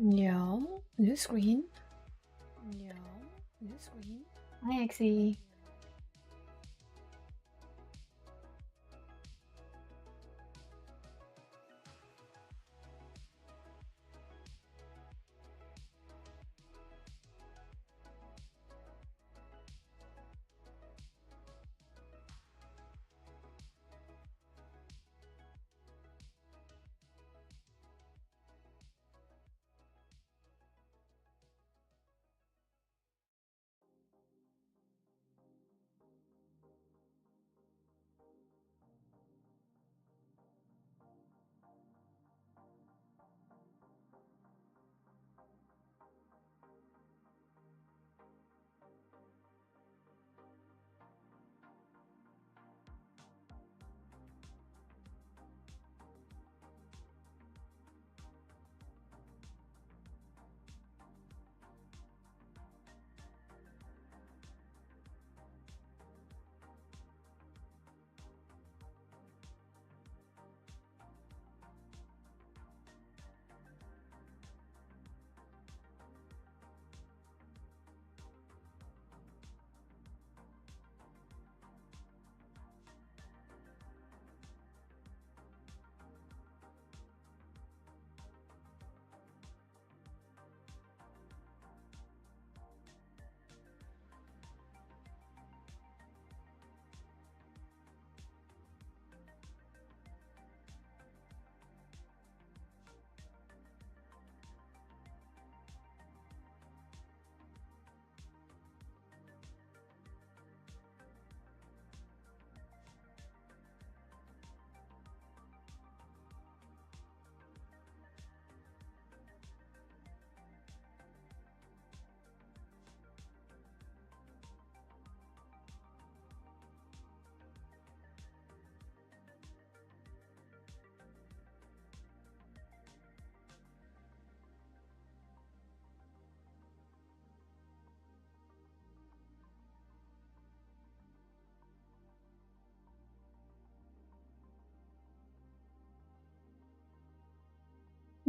Yeah, new screen. Yeah, new screen. Hi, Exie.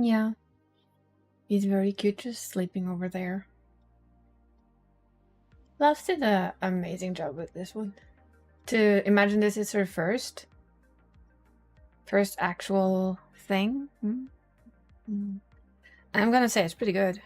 Yeah, he's very cute just sleeping over there. Love did an amazing job with this one. To imagine this is her first actual thing. I'm gonna say it's pretty good.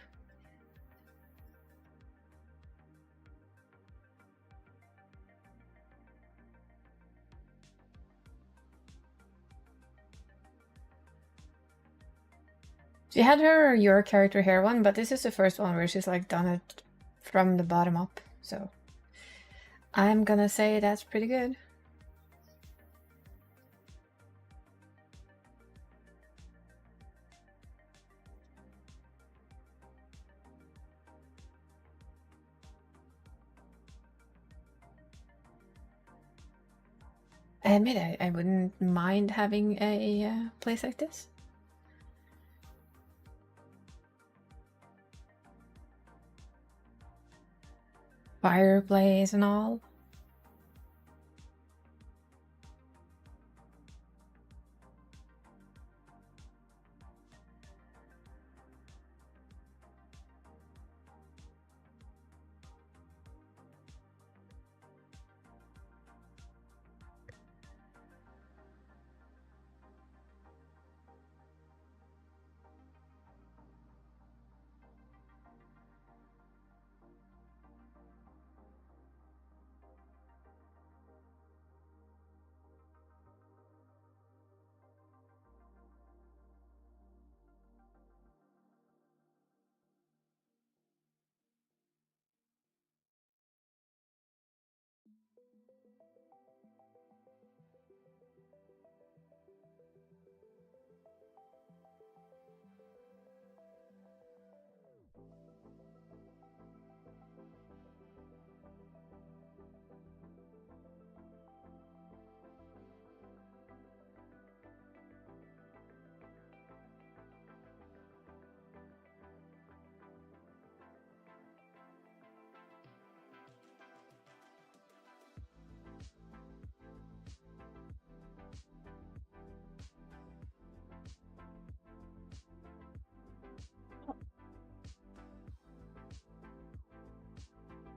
She had her your character hair one, but this is the first one where she's like done it from the bottom up. So I'm gonna say that's pretty good. I admit I wouldn't mind having a place like this. Fireplace and all.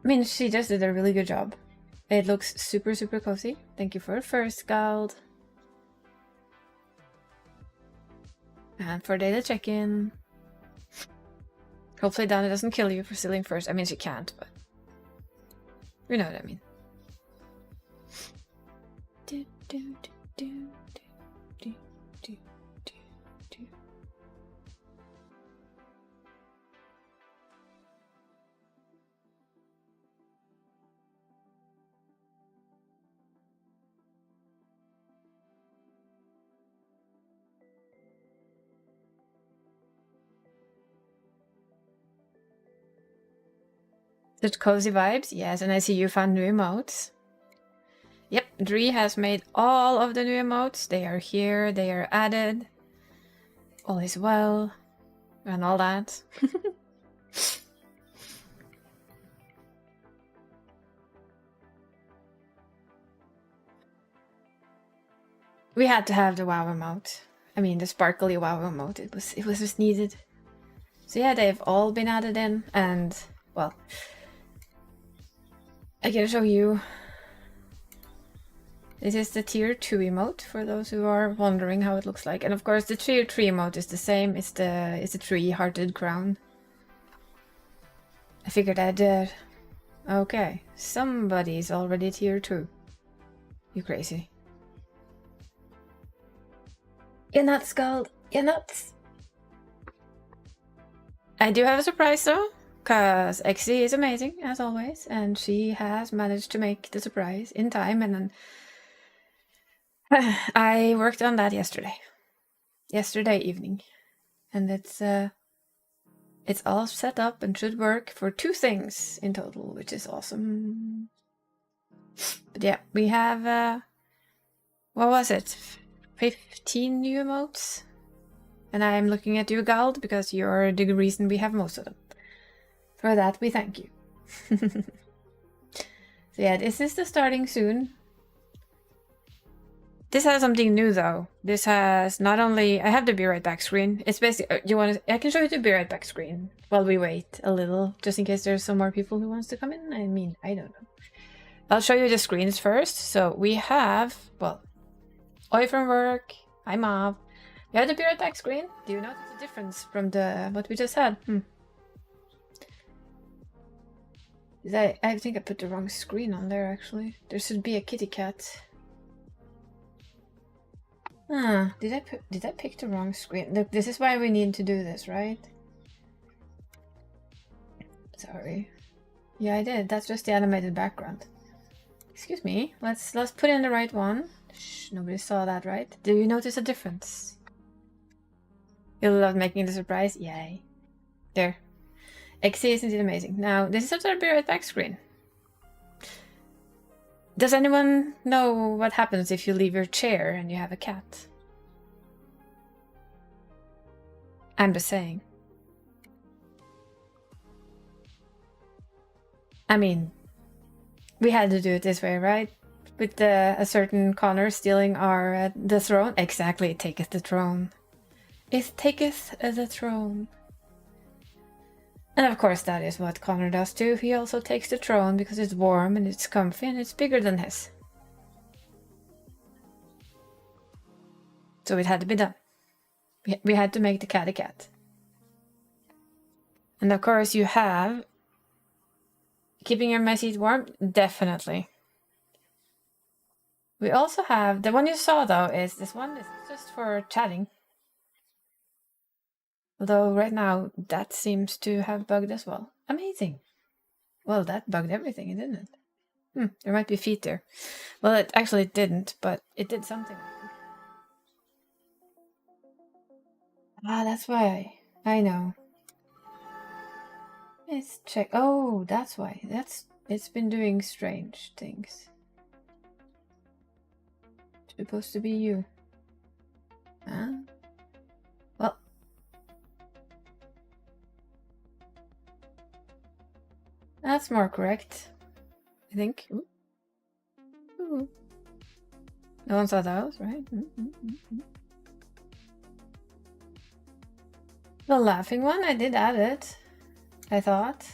I mean, she just did a really good job. It looks super, super cozy. Thank you for first, Scald. And for data check-in. Hopefully Donna doesn't kill you for stealing first. I mean, she can't, but you know what I mean. Such cozy vibes, yes, and I see you found new emotes. Yep, Dree has made all of the new emotes. They are here, they are added. All is well, and all that. We had to have the WoW emote. I mean, the sparkly WoW emote. It was just needed. So yeah, they've all been added in, and well, I can show you. This is the tier 2 emote for those who are wondering how it looks like. And of course the tier 3 emote is the same. It's the 3-hearted crown. I figured I'd okay, somebody's already tier 2. You crazy. You're nuts, Scald. You're nuts. I do have a surprise though, because Exie is amazing as always, and she has managed to make the surprise in time, and then I worked on that yesterday evening, and it's all set up and should work for 2 things in total, which is awesome. But yeah, we have what was it, 15 new emotes, and I'm looking at you, Gald, because you're the reason we have most of them. For that we thank you. So yeah, this is the starting soon. This has something new though. This has not only, I have the be right back screen. It's basically, I can show you the be right back screen while we wait a little, just in case there's some more people who wants to come in. I mean, I don't know. I'll show you the screens first. So we have, well, Oi from work. Hi Mom. We have the be right back screen. Do you notice the difference from what we just had? I think I put the wrong screen on there actually. There should be a kitty cat. Did I pick the wrong screen? Look, this is why we need to do this, right? Sorry. Yeah, I did. That's just the animated background. Excuse me. Let's put in the right one. Shh, nobody saw that, right? Do you notice a difference? You love making the surprise? Yay. There. Exie, isn't it amazing? Now, this is after the be right back screen. Does anyone know what happens if you leave your chair and you have a cat? I'm just saying. I mean, we had to do it this way, right? With a certain Connor stealing the throne. Exactly, it taketh the throne. It taketh the throne. And of course that is what Connor does too. He also takes the throne because it's warm and it's comfy and it's bigger than his. So it had to be done. We had to make the cat a cat. And of course you have keeping your my seat warm, definitely. We also have, the one you saw though is this one is just for chatting. Although right now that seems to have bugged as well. Amazing. Well, that bugged everything, didn't it? There might be feet there. Well, it actually didn't, but it did something. That's why. I know. Let's check. Oh, that's why. It's been doing strange things. It's supposed to be you. Huh? Well. That's more correct, I think. Ooh. Ooh. No one saw those, right? The laughing one, I did add it, I thought.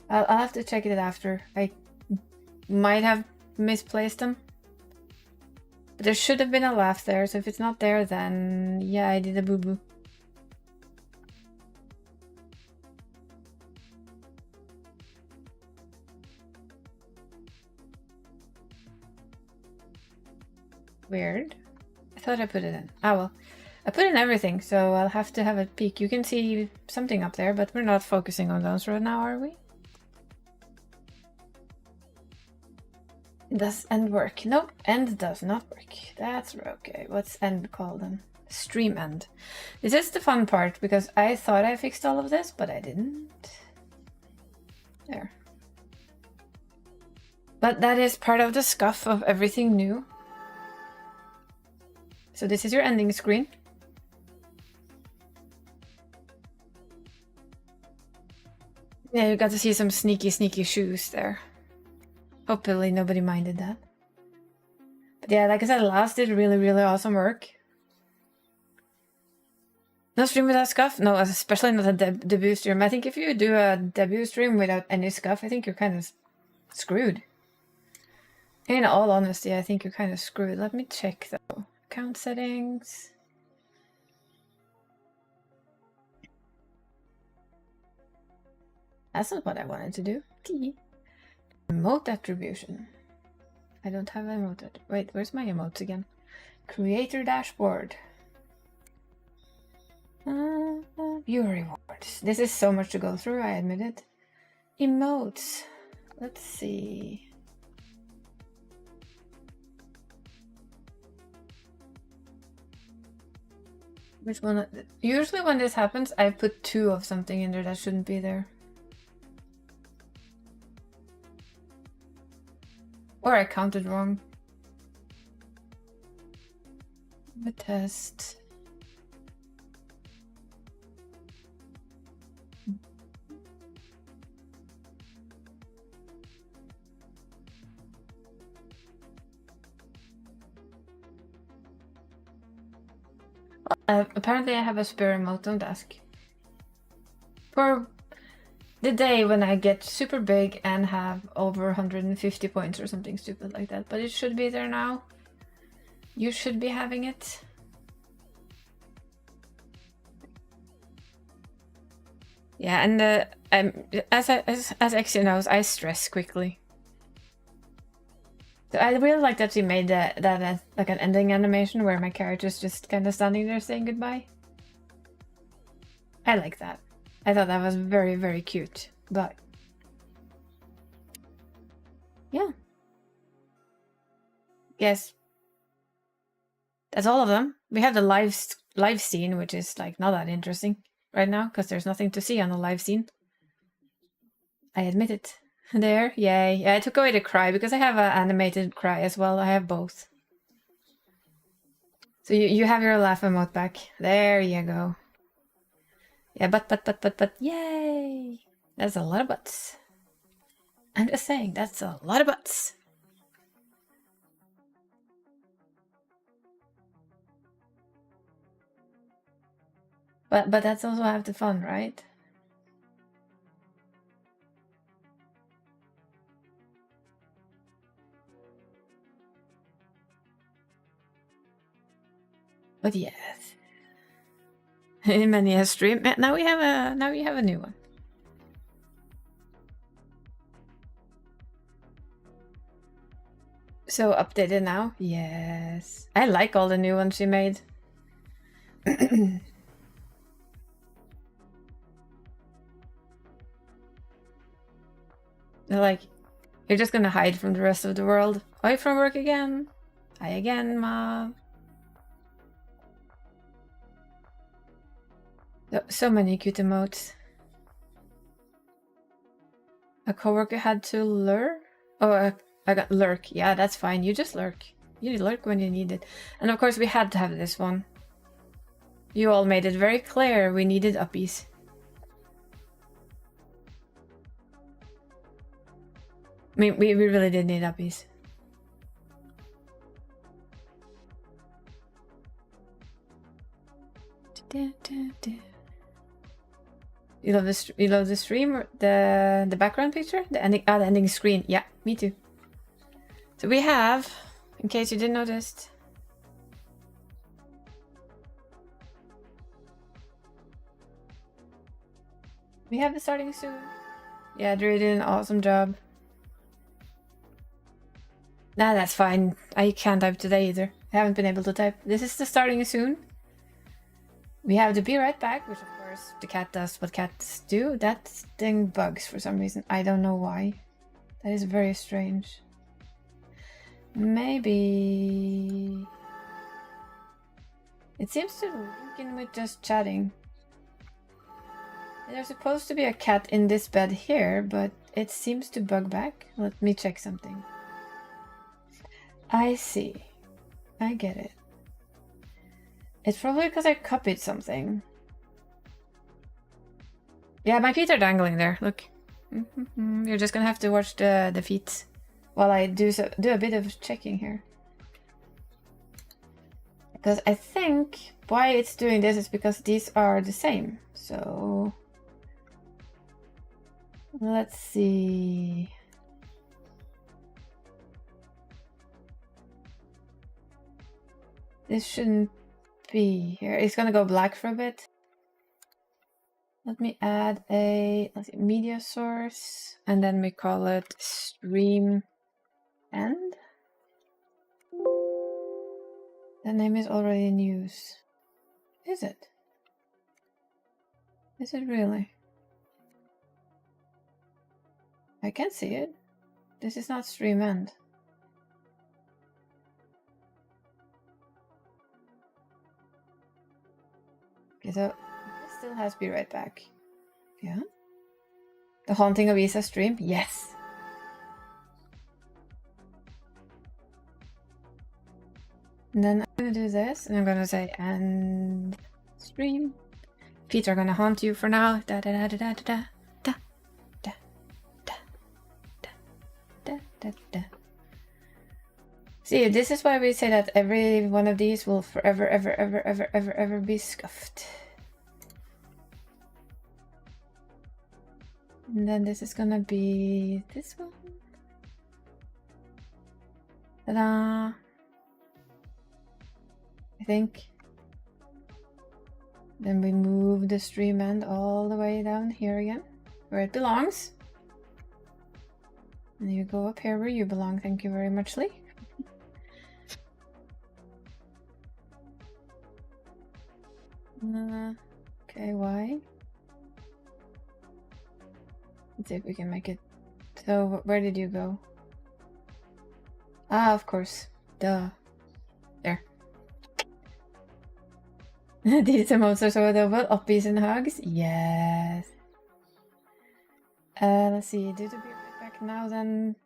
I'll have to check it after. I might have misplaced them. But there should have been a laugh there, so if it's not there, then yeah, I did a boo-boo. Weird. I thought I put it in. Ah, well. I put in everything, so I'll have to have a peek. You can see something up there, but we're not focusing on those right now, are we? Does end work? Nope, end does not work. That's okay. What's end called then? Stream end. This is the fun part, because I thought I fixed all of this, but I didn't. There. But that is part of the scuff of everything new. So this is your ending screen. Yeah, you got to see some sneaky shoes there. Hopefully nobody minded that. But yeah, like I said, last did really awesome work. No stream without scuff? No, especially not a debut stream. I think if you do a debut stream without any scuff, I think you're kind of screwed. In all honesty, I think you're kind of screwed. Let me check though. Account settings. That's not what I wanted to do. Emote attribution. I don't have emote. Wait, where's my emotes again? Creator dashboard. Viewer rewards. This is so much to go through, I admit it. Emotes. Let's see. Which one? Usually when this happens, I put 2 of something in there that shouldn't be there. Or I counted wrong. The test. Apparently I have a spare emote, don't ask. For the day when I get super big and have over 150 points or something stupid like that. But it should be there now. You should be having it. Yeah, and as Exia knows, I stress quickly. So I really like that she made that like an ending animation where my character's just kind of standing there saying goodbye. I like that. I thought that was very cute. But yeah. Yes. That's all of them. We have the live scene, which is like not that interesting right now because there's nothing to see on the live scene. I admit it. There, yay. Yeah, I took away the cry because I have an animated cry as well. I have both. So you have your laugh emote back. There you go. Yeah, but, yay! That's a lot of butts. I'm just saying, that's a lot of butts. But that's also half the fun, right? But yes. Many a stream. Now we have a new one. So updated now? Yes. I like all the new ones she made. They're like, you're just gonna hide from the rest of the world. Away from work again. Hi again, Ma. So many cute emotes. A coworker had to lure? Oh, I got lurk. Yeah, that's fine. You just lurk. You lurk when you need it. And of course we had to have this one. You all made it very clear we needed uppies. I mean, we really did need uppies. You love the stream, or the background picture, the ending screen. Yeah, me too. So we have, in case you didn't notice, we have the starting soon. Yeah, Drew did an awesome job. Nah, that's fine. I can't type today either. I haven't been able to type. This is the starting soon. We have the be right back, which of course the cat does what cats do. That thing bugs for some reason. I don't know why. That is very strange. Maybe it seems to link in with just chatting. There's supposed to be a cat in this bed here, but it seems to bug back. Let me check something. I see. I get it. It's probably because I copied something. Yeah, my feet are dangling there. Look. You're just gonna have to watch the feet while I do a bit of checking here. Because I think why it's doing this is because these are the same. So let's see. This shouldn't be here. It's gonna go black for a bit. Let me add a media source, and then we call it stream end. The name is already in use. Is it? Is it really? I can't see it. This is not stream end. Okay, so it still has Be Right Back. Yeah. The Haunting of Isa stream? Yes. And then I'm gonna do this, and I'm gonna say and stream. Feet are gonna haunt you for now. Da da da da da da da da da da da da da. See, this is why we say that every one of these will forever, ever, ever, ever, ever, ever be scuffed. And then this is gonna be this one. Ta-da! I think. Then we move the stream end all the way down here again, where it belongs. And you go up here where you belong. Thank you very much, Lee. Okay, why? Let's see if we can make it. So, where did you go? Ah, of course. Duh. There. These emotes are so adorable. Uppies and hugs. Yes. Let's see. Do the Be Right Back now then.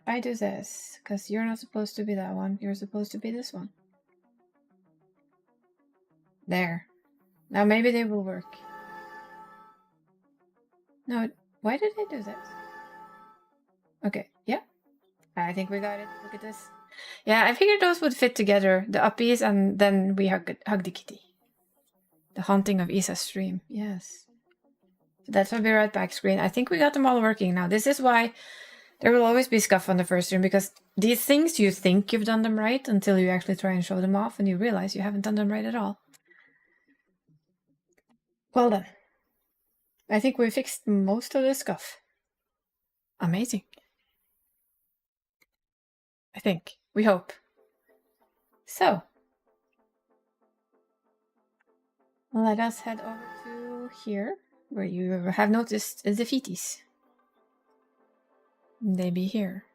I do this, because you're not supposed to be that one. You're supposed to be this one. There. Now maybe they will work. No, why did I do this? Okay, yeah. I think we got it. Look at this. Yeah, I figured those would fit together. The uppies, and then we hug the kitty. The Haunting of Isa's stream. Yes. So that's my Be Right Back screen. I think we got them all working now. This is why there will always be scuff on the first stream, because these things you think you've done them right until you actually try and show them off and you realize you haven't done them right at all. Well done. I think we fixed most of the scuff. Amazing. I think. We hope. So, let us head over to here, where you have noticed the feeties. They be here.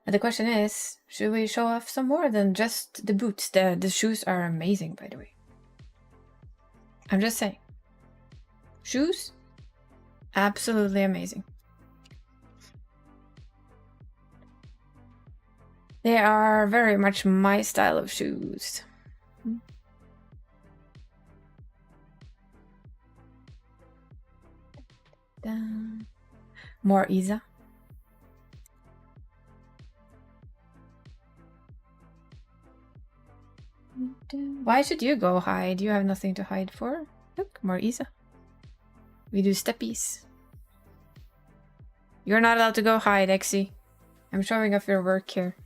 And the question is, should we show off some more than just the boots? The shoes are amazing, by the way. I'm just saying. Shoes, absolutely amazing. They are very much my style of shoes. More Isa. Why should you go hide? You have nothing to hide for. Look, more Isa. We do steppies. You're not allowed to go hide, Exy. I'm showing off your work here.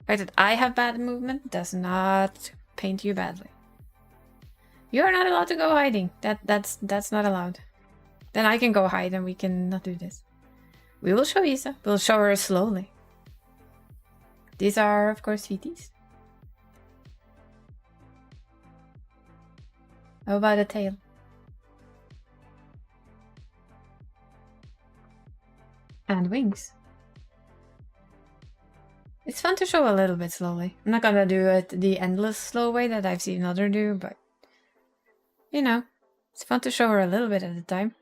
Right, that I have bad movement does not paint you badly. You're not allowed to go hiding. That's not allowed. Then I can go hide and we can not do this. We will show Isa. We'll show her slowly. These are, of course, feeties. How about a tail? And wings. It's fun to show a little bit slowly. I'm not gonna do it the endless slow way that I've seen others do, but you know, it's fun to show her a little bit at a time.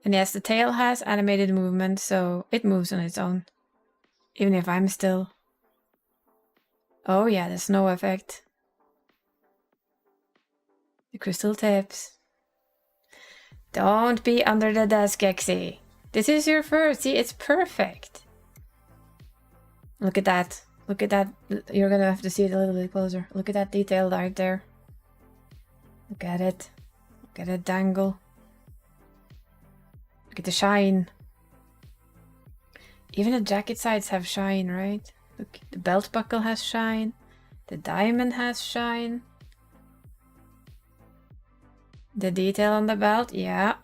And yes, the tail has animated movement, so it moves on its own. Even if I'm still. Oh yeah, the snow effect. The crystal tips. Don't be under the desk, Exy. This is your first. See, it's perfect. Look at that. Look at that. You're gonna have to see it a little bit closer. Look at that detail right there. Look at it. Look at it dangle. Look at the shine. Even the jacket sides have shine, right? Look, the belt buckle has shine. The diamond has shine. The detail on the belt, yeah.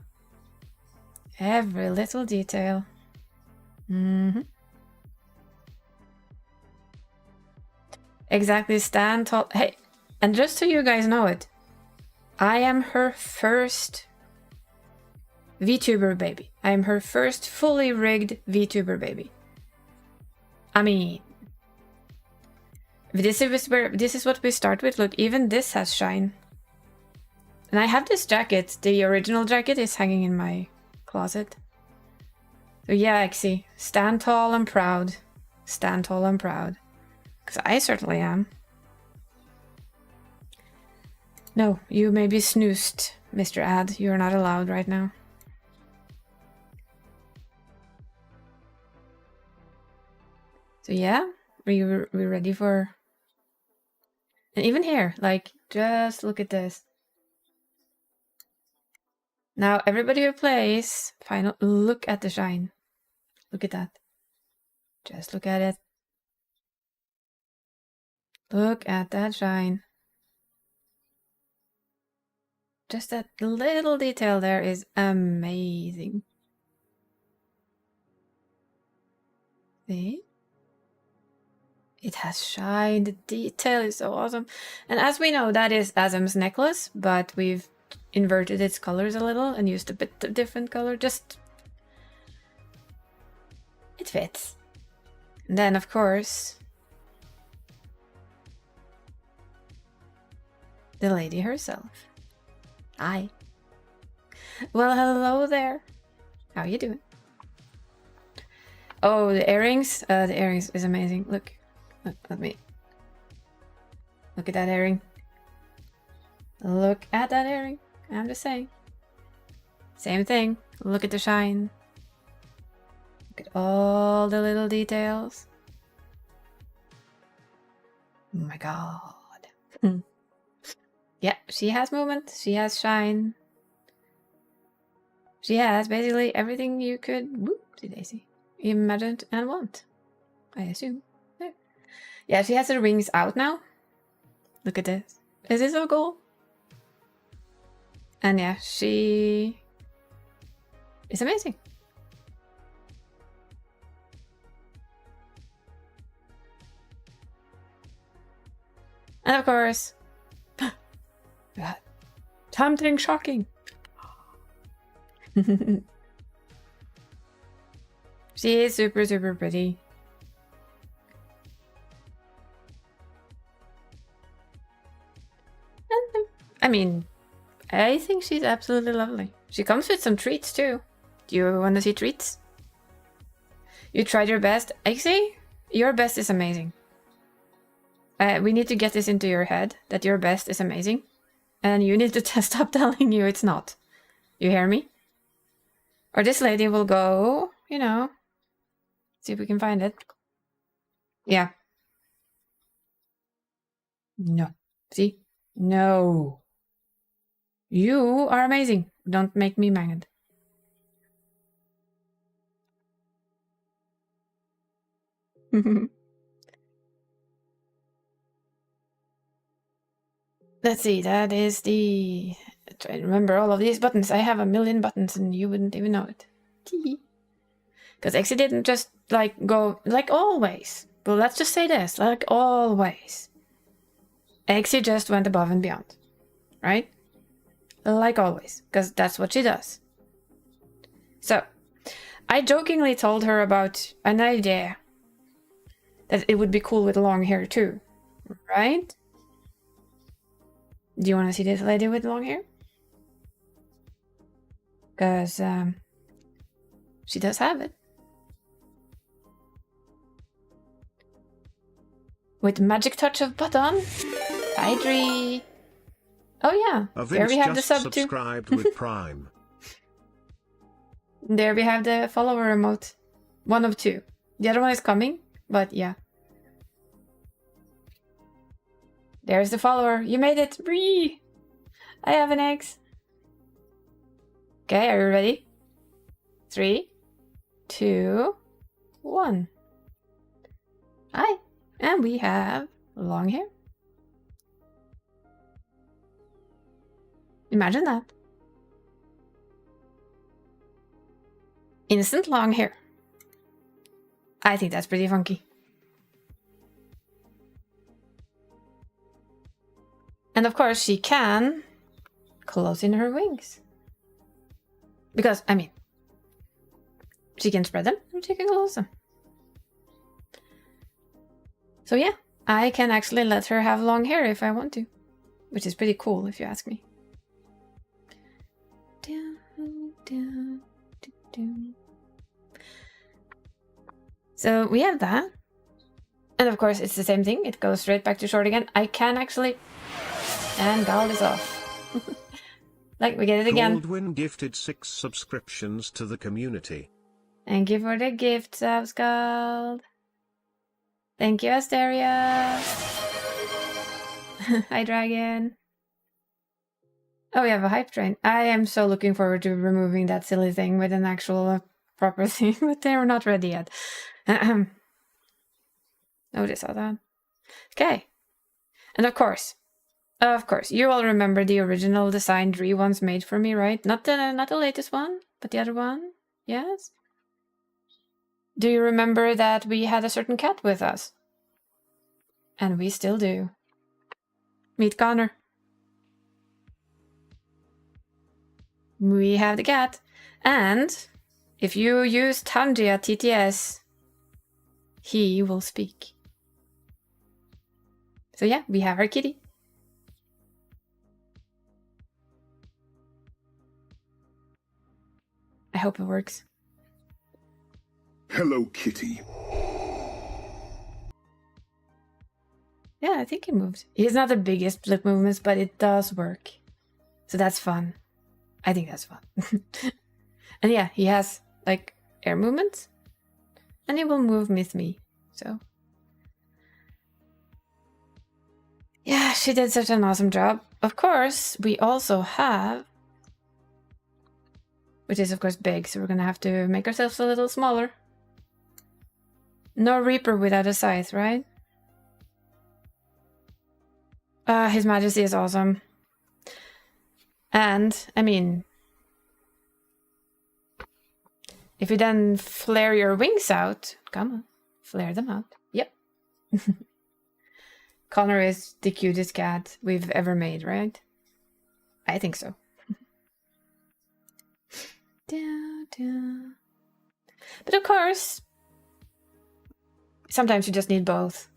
Every little detail. Exactly, stand tall. Hey, and just so you guys know it, I am her first VTuber baby. I am her first fully rigged VTuber baby. I mean, this is what we start with. Look, even this has shine. And I have this jacket. The original jacket is hanging in my closet. So yeah, Exy, stand tall and proud. Stand tall and proud. Because I certainly am. No, you may be snoozed, Mr. Ad. You're not allowed right now. So yeah, we're ready for... And even here, like, just look at this. Now, everybody who plays, final, look at the shine. Look at that. Just look at it. Look at that shine. Just that little detail there is amazing. See? It has shine. The detail is so awesome. And as we know, that is Azam's necklace, but we've inverted its colors a little and used a bit of different color. Just... it fits. And then, of course, the lady herself. Hi. Well, hello there. How you doing? Oh, the earrings. The earrings is amazing. Look. Look, let me. Look at that earring. Look at that earring. I'm just saying. Same thing. Look at the shine. Look at all the little details. Oh my god. Yeah, she has movement. She has shine. She has basically everything you could whoopsie daisy imagine and want. I assume. There. Yeah, she has her wings out now. Look at this. Is this so cool? And yeah, she is amazing. And of course, something shocking. She is super, super pretty. And, I mean, I think she's absolutely lovely. She comes with some treats too. Do you want to see treats? You tried your best. Actually, your best is amazing. We need to get this into your head, that your best is amazing. And you need to stop telling you it's not. You hear me? Or this lady will go, you know, see if we can find it. Yeah. No. See? No. You are amazing. Don't make me mad. Let's see, that is the... Try to remember all of these buttons. I have a million buttons and you wouldn't even know it. Because Exy didn't just, like, go, like always. But let's just say this, like always. Exy just went above and beyond. Right? Like always. Because that's what she does. So, I jokingly told her about an idea. That it would be cool with long hair too. Right? Do you want to see this lady with long hair? Because she does have it. With magic touch of button. Idri. Oh yeah, there we have the sub too. Subscribed with Prime. There we have the follower emote. One of two. The other one is coming, but yeah. There's the follower. You made it. Bree! I have an X. Okay, are you ready? 3, 2, 1. Hi. And we have long hair. Imagine that. Instant long hair. I think that's pretty funky. And of course she can close in her wings. Because, I mean, she can spread them or she can close them. So yeah, I can actually let her have long hair if I want to. Which is pretty cool if you ask me. So we have that. And of course it's the same thing. It goes straight back to short again. I can actually... And Gald is off. Like, we get it again. Goldwyn gifted 6 subscriptions to the community. Thank you for the gift, Subscald. Thank you, Asteria. Hi, Dragon. Oh, we have a hype train. I am so looking forward to removing that silly thing with an actual proper thing, but they're not ready yet. Oh, they saw that. Okay. And of course, you all remember the original design Dree once made for me, right? Not the latest one, but the other one. Yes? Do you remember that we had a certain cat with us? And we still do. Meet Connor. We have the cat. And if you use Tangia TTS, he will speak. So yeah, we have our kitty. I hope it works. Hello, kitty. Yeah, I think he moves. He's not the biggest lip movements, but it does work. So that's fun. I think that's fun. And yeah, he has, like, air movements. And he will move with me. So. Yeah, she did such an awesome job. Of course, we also have... Which is, of course, big, so we're gonna have to make ourselves a little smaller. No Reaper without a scythe, right? His Majesty is awesome. And, I mean... If you then flare your wings out... Come on, flare them out. Yep. Connor is the cutest cat we've ever made, right? I think so. But of course, sometimes you just need both.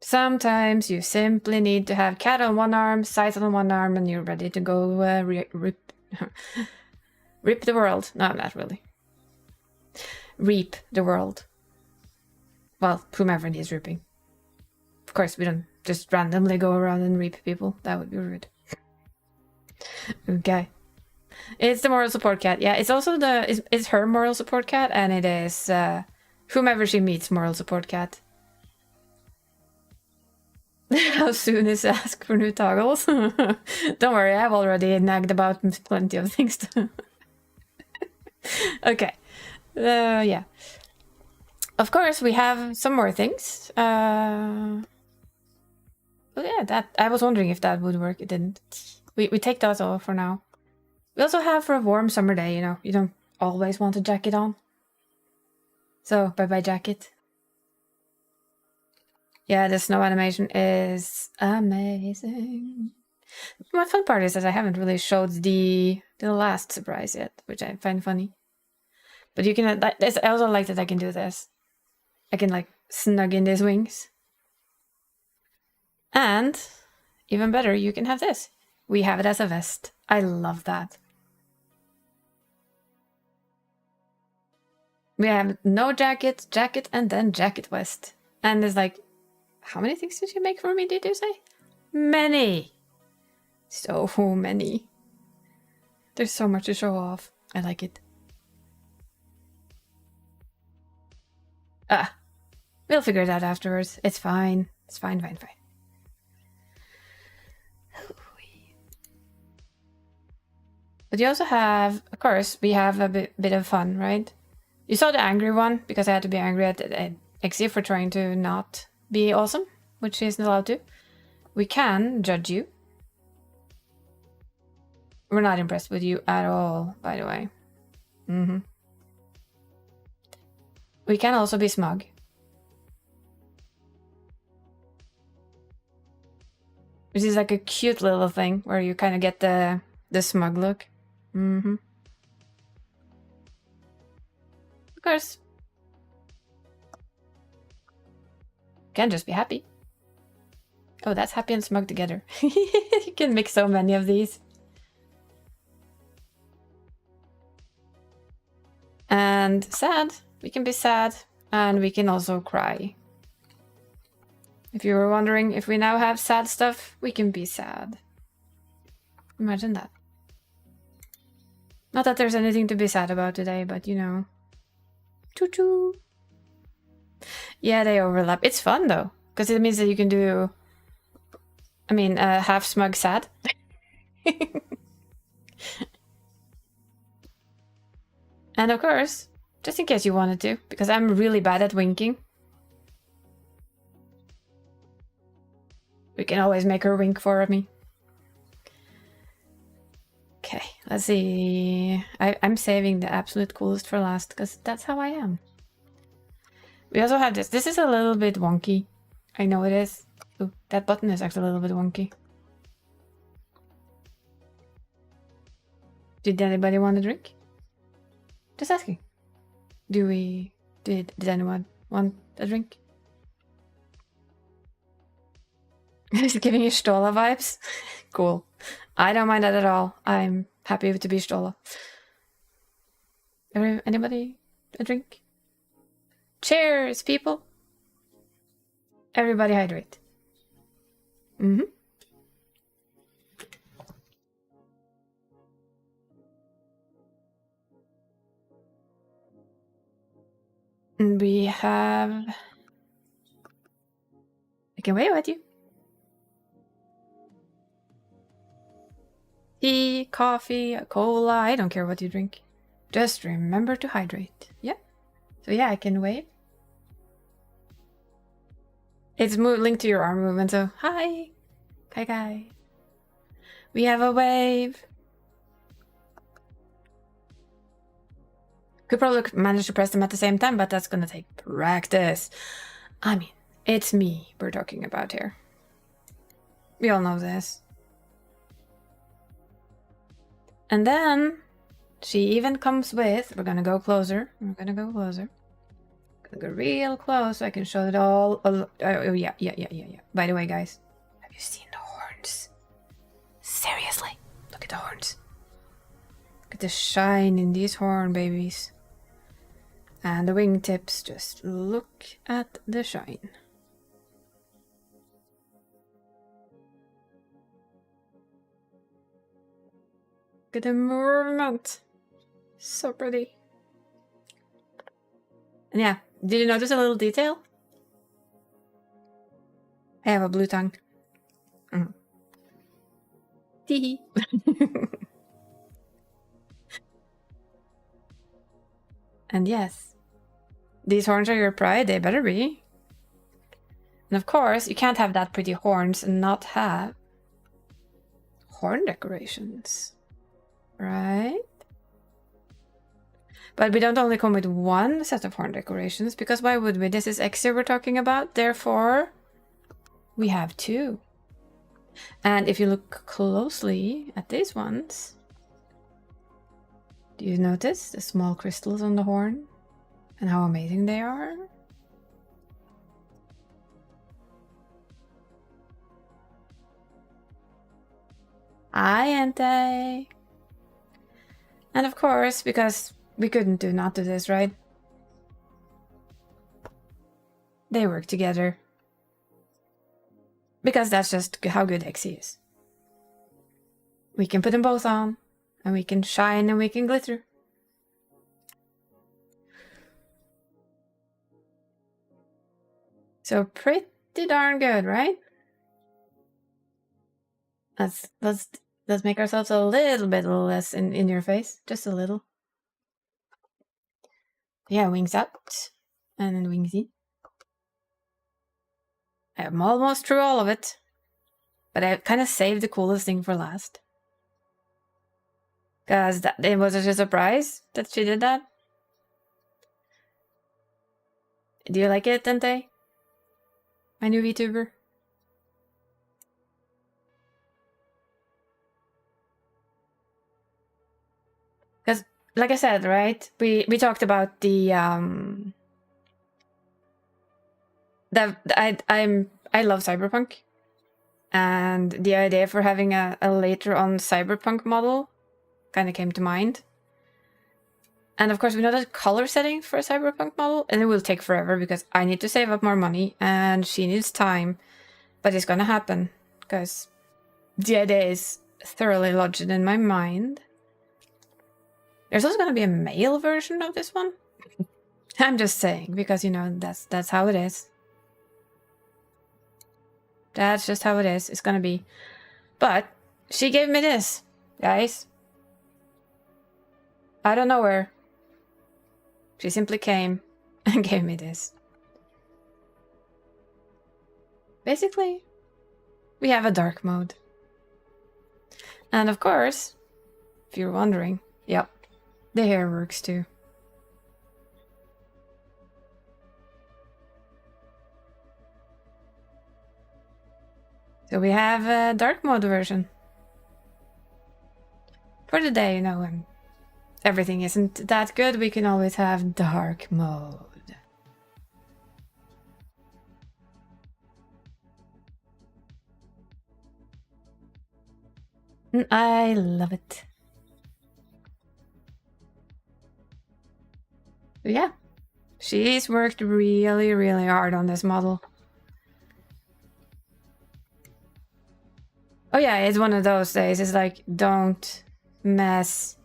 Sometimes you simply need to have cat on one arm, scythe on one arm, and you're ready to go rip the world. No, not really. Reap the world. Well, whomever needs reaping. Of course, we don't just randomly go around and reap people. That would be rude. Okay. It's the moral support cat. Yeah, it's also it's her moral support cat, and it is Whomever she meets, moral support cat. How soon is ask for new toggles? Don't worry, I've already nagged about plenty of things. Okay. Yeah. Of course, we have some more things. Oh yeah, that I was wondering if that would work. It didn't. We take those off for now. We also have for a warm summer day, you know, you don't always want a jacket on. So, bye-bye jacket. Yeah, the snow animation is amazing. My fun part is that I haven't really showed the last surprise yet, which I find funny. But you can, I also like that I can do this. I can like snug in these wings. And even better, you can have this. We have it as a vest. I love that. We have no jacket, jacket, and then jacket vest. And it's like, how many things did you make for me, did you say? Many! So many. There's so much to show off. I like it. We'll figure it out afterwards. It's fine. It's fine. But you also have, of course, we have a bit of fun, right? You saw the angry one, because I had to be angry at Exie for trying to not be awesome, which she isn't allowed to. We can judge you. We're not impressed with you at all, by the way. We can also be smug. Which is like a cute little thing where you kind of get the smug look. Of course. Can just be happy. Oh, that's happy and smug together. You can mix so many of these. And sad. We can be sad. And we can also cry. If you were wondering if we now have sad stuff, we can be sad. Imagine that. Not that there's anything to be sad about today, but you know. Choo-choo. Yeah, they overlap. It's fun though, because it means that you can do, I mean, half smug sad. And of course, just in case you wanted to, because I'm really bad at winking. We can always make her wink for me. Okay, let's see. I'm saving the absolute coolest for last, because that's how I am. We also have this. This is a little bit wonky. I know it is. Ooh, that button is actually a little bit wonky. Did anybody want a drink? Just asking. Did anyone want a drink? Is it giving you Stola vibes? Cool. I don't mind that at all. I'm happy to be Stola. Anybody a drink? Cheers, people. Everybody hydrate. And we have... I can wave at you. Tea, coffee, cola, I don't care what you drink. Just remember to hydrate. Yeah. So yeah, I can wave. It's linked to your arm movement, so hi. Hi, guy. We have a wave. Could probably manage to press them at the same time, but that's gonna take practice. I mean, it's me we're talking about here. We all know this. And then she even comes with, we're gonna go closer. Gonna go real close so I can show it all. Oh, yeah. By the way, guys, have you seen the horns? Seriously, look at the horns. Look at the shine in these horn babies. And the wingtips, just look at the shine. Look at the movement. So pretty. And yeah, Did you notice a little detail? I have a blue tongue. Tee. And yes, these horns are your pride, they better be. And of course, you can't have that pretty horns and not have horn decorations, right? But we don't only come with one set of horn decorations, because why would we? This is Exia we're talking about, therefore we have two. And if you look closely at these ones, do you notice the small crystals on the horn and how amazing they are? Aren't they? And of course, because we couldn't not do this, right? They work together. Because that's just how good Exi is. We can put them both on, and we can shine and we can glitter. So pretty darn good, right? Let's make ourselves a little bit less in your face, just a little. Yeah, wings out, and then wings in. I'm almost through all of it, but I kind of saved the coolest thing for last. Because it was just a surprise that she did that. Do you like it, Tente? My new VTuber? Because, like I said, right? We talked about the I love Cyberpunk, and the idea for having a later on Cyberpunk model kind of came to mind. And of course, we know the color setting for a Cyberpunk model, and it will take forever because I need to save up more money and she needs time, but it's gonna happen because the idea is thoroughly lodged in my mind. There's also gonna be a male version of this one. I'm just saying because you know that's how it is. That's just how it is. It's gonna be. But she gave me this, guys. Out of nowhere. She simply came and gave me this. Basically, we have a dark mode. And of course, if you're wondering, yep, the hair works too. So we have a dark mode version. For the day, you know, when everything isn't that good, we can always have dark mode. I love it. Yeah, she's worked really, really hard on this model. Oh yeah, it's one of those days. It's like, don't mess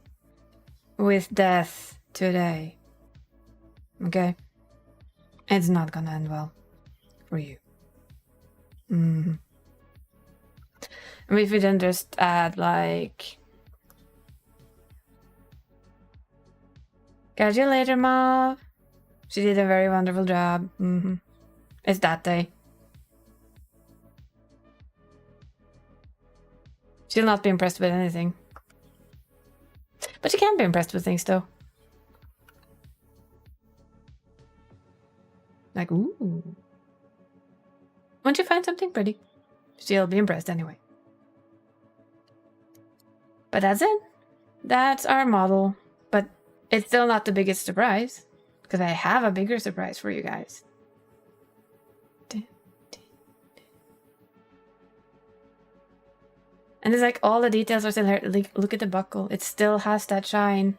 with death today. Okay? It's not gonna end well for you. Mm-hmm. I mean, if we then just add like... Catch you later, Mom. She did a very wonderful job. Mm-hmm. It's that day. She'll not be impressed with anything. But she can be impressed with things, though. Like, ooh. Once you find something pretty, she'll be impressed anyway. But that's it. That's our model. But it's still not the biggest surprise. Because I have a bigger surprise for you guys. And it's like all the details are still here. Like, look at the buckle. It still has that shine.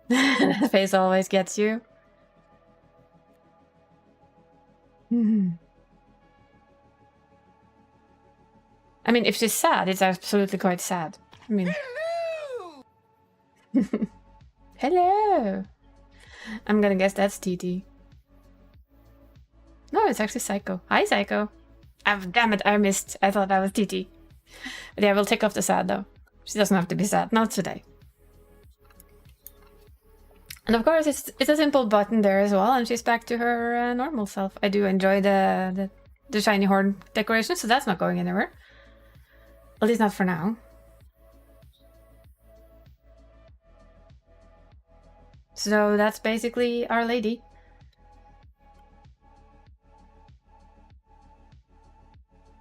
That face always gets you. I mean, if she's sad, it's absolutely quite sad. I mean... Hello! I'm gonna guess that's TT. No, it's actually Psycho. Hi, Psycho. Damn it, I missed. I thought that was TT. But yeah, we'll take off the sad though. She doesn't have to be sad. Not today. And of course, it's a simple button there as well, and she's back to her normal self. I do enjoy the shiny horn decoration, so that's not going anywhere. At least not for now. So that's basically Our Lady.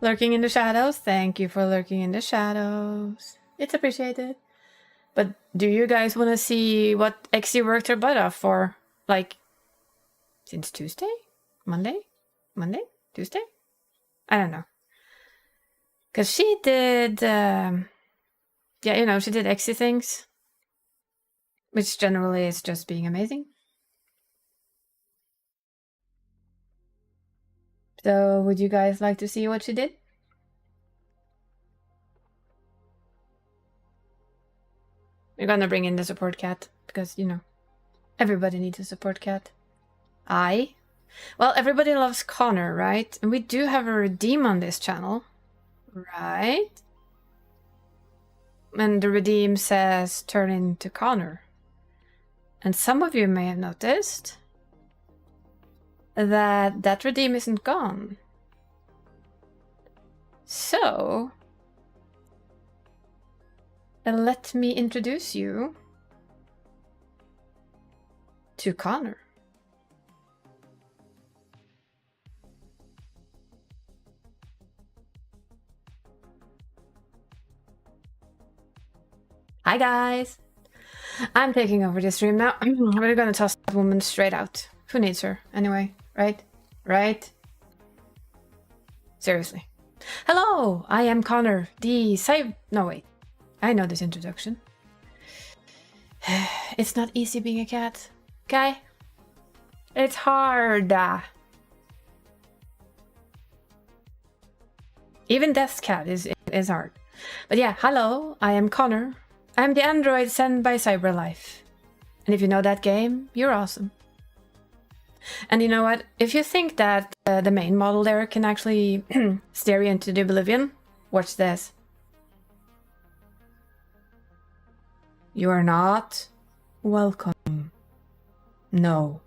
Lurking in the shadows. Thank you for lurking in the shadows. It's appreciated. But do you guys want to see what Exy worked her butt off for? Like, since Tuesday? Monday? Tuesday? I don't know. Because she did, yeah, you know, she did Exy things. Which generally is just being amazing. So, would you guys like to see what she did? We're gonna bring in the support cat, because, you know, everybody needs a support cat. Well, everybody loves Connor, right? And we do have a redeem on this channel, right? And the redeem says turn into Connor. And some of you may have noticed that that redeem isn't gone. So, let me introduce you to Connor. Hi guys! I'm taking over this stream now. We're gonna toss that woman straight out. Who needs her? Anyway, right? Right? Seriously. Hello! I am Connor, the No, wait. I know this introduction. It's not easy being a cat. Okay? It's hard. Even Death's cat is hard. But yeah, hello, I am Connor. I'm the android sent by CyberLife. And if you know that game, you're awesome. And you know what? If you think that the main model there can actually steer you into the oblivion, watch this. You are not welcome. No,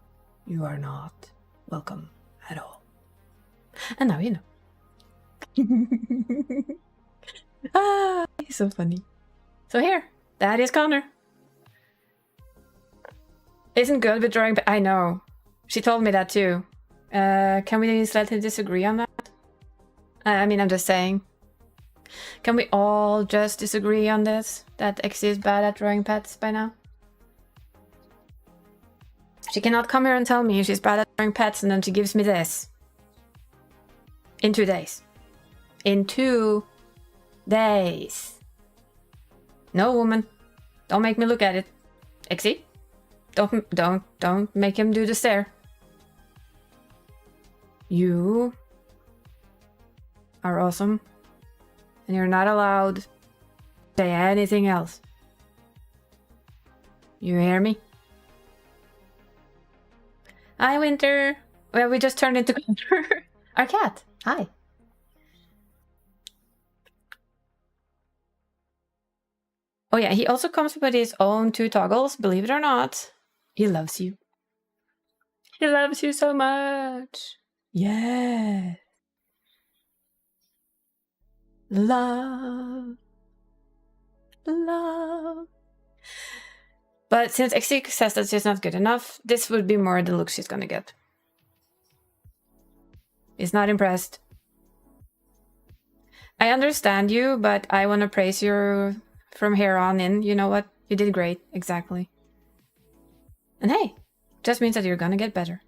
you are not welcome at all. And now you know. Ah, he's so funny. So here, that is Connor. Isn't good with drawing, but I know. She told me that too. Can we slightly disagree on that? I mean, I'm just saying. Can we all just disagree on this? That Exy is bad at drawing pets by now? She cannot come here and tell me she's bad at drawing pets and then she gives me this. In 2 days. In 2 days. No, woman. Don't make me look at it. Exy? Don't make him do the stare. You are awesome. And you're not allowed to say anything else. You hear me? Hi, Winter. Well, we just turned into Winter. Our cat. Hi. Oh yeah, he also comes with his own 2 toggles, believe it or not. He loves you. He loves you so much. Yeah. Love. Love. But since Exy says that she's not good enough, this would be more the look she's gonna get. He's not impressed. I understand you, but I want to praise you from here on in. You know what? You did great. Exactly. And hey, just means that you're gonna get better.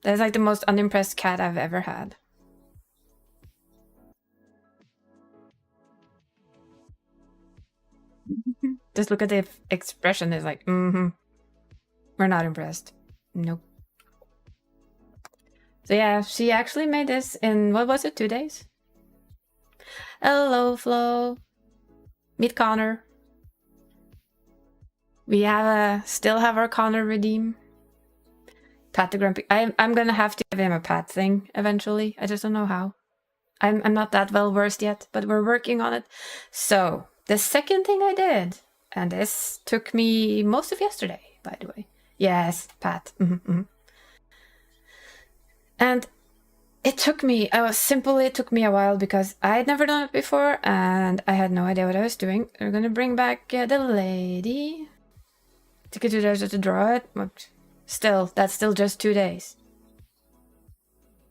That's like the most unimpressed cat I've ever had. Just look at the expression. It's like, we're not impressed. Nope. So yeah, she actually made this in, what was it, 2 days? Hello, Flo. Meet Connor. We have still have our Connor redeem. Pat the Grumpy. I'm gonna have to give him a pat thing eventually. I just don't know how. I'm not that well versed yet, but we're working on it. So the second thing I did, and this took me most of yesterday, by the way. Yes, Pat. And it took me a while because I had never done it before and I had no idea what I was doing. We're gonna bring back the lady. Took it 2 days to draw it, but still, that's still just 2 days.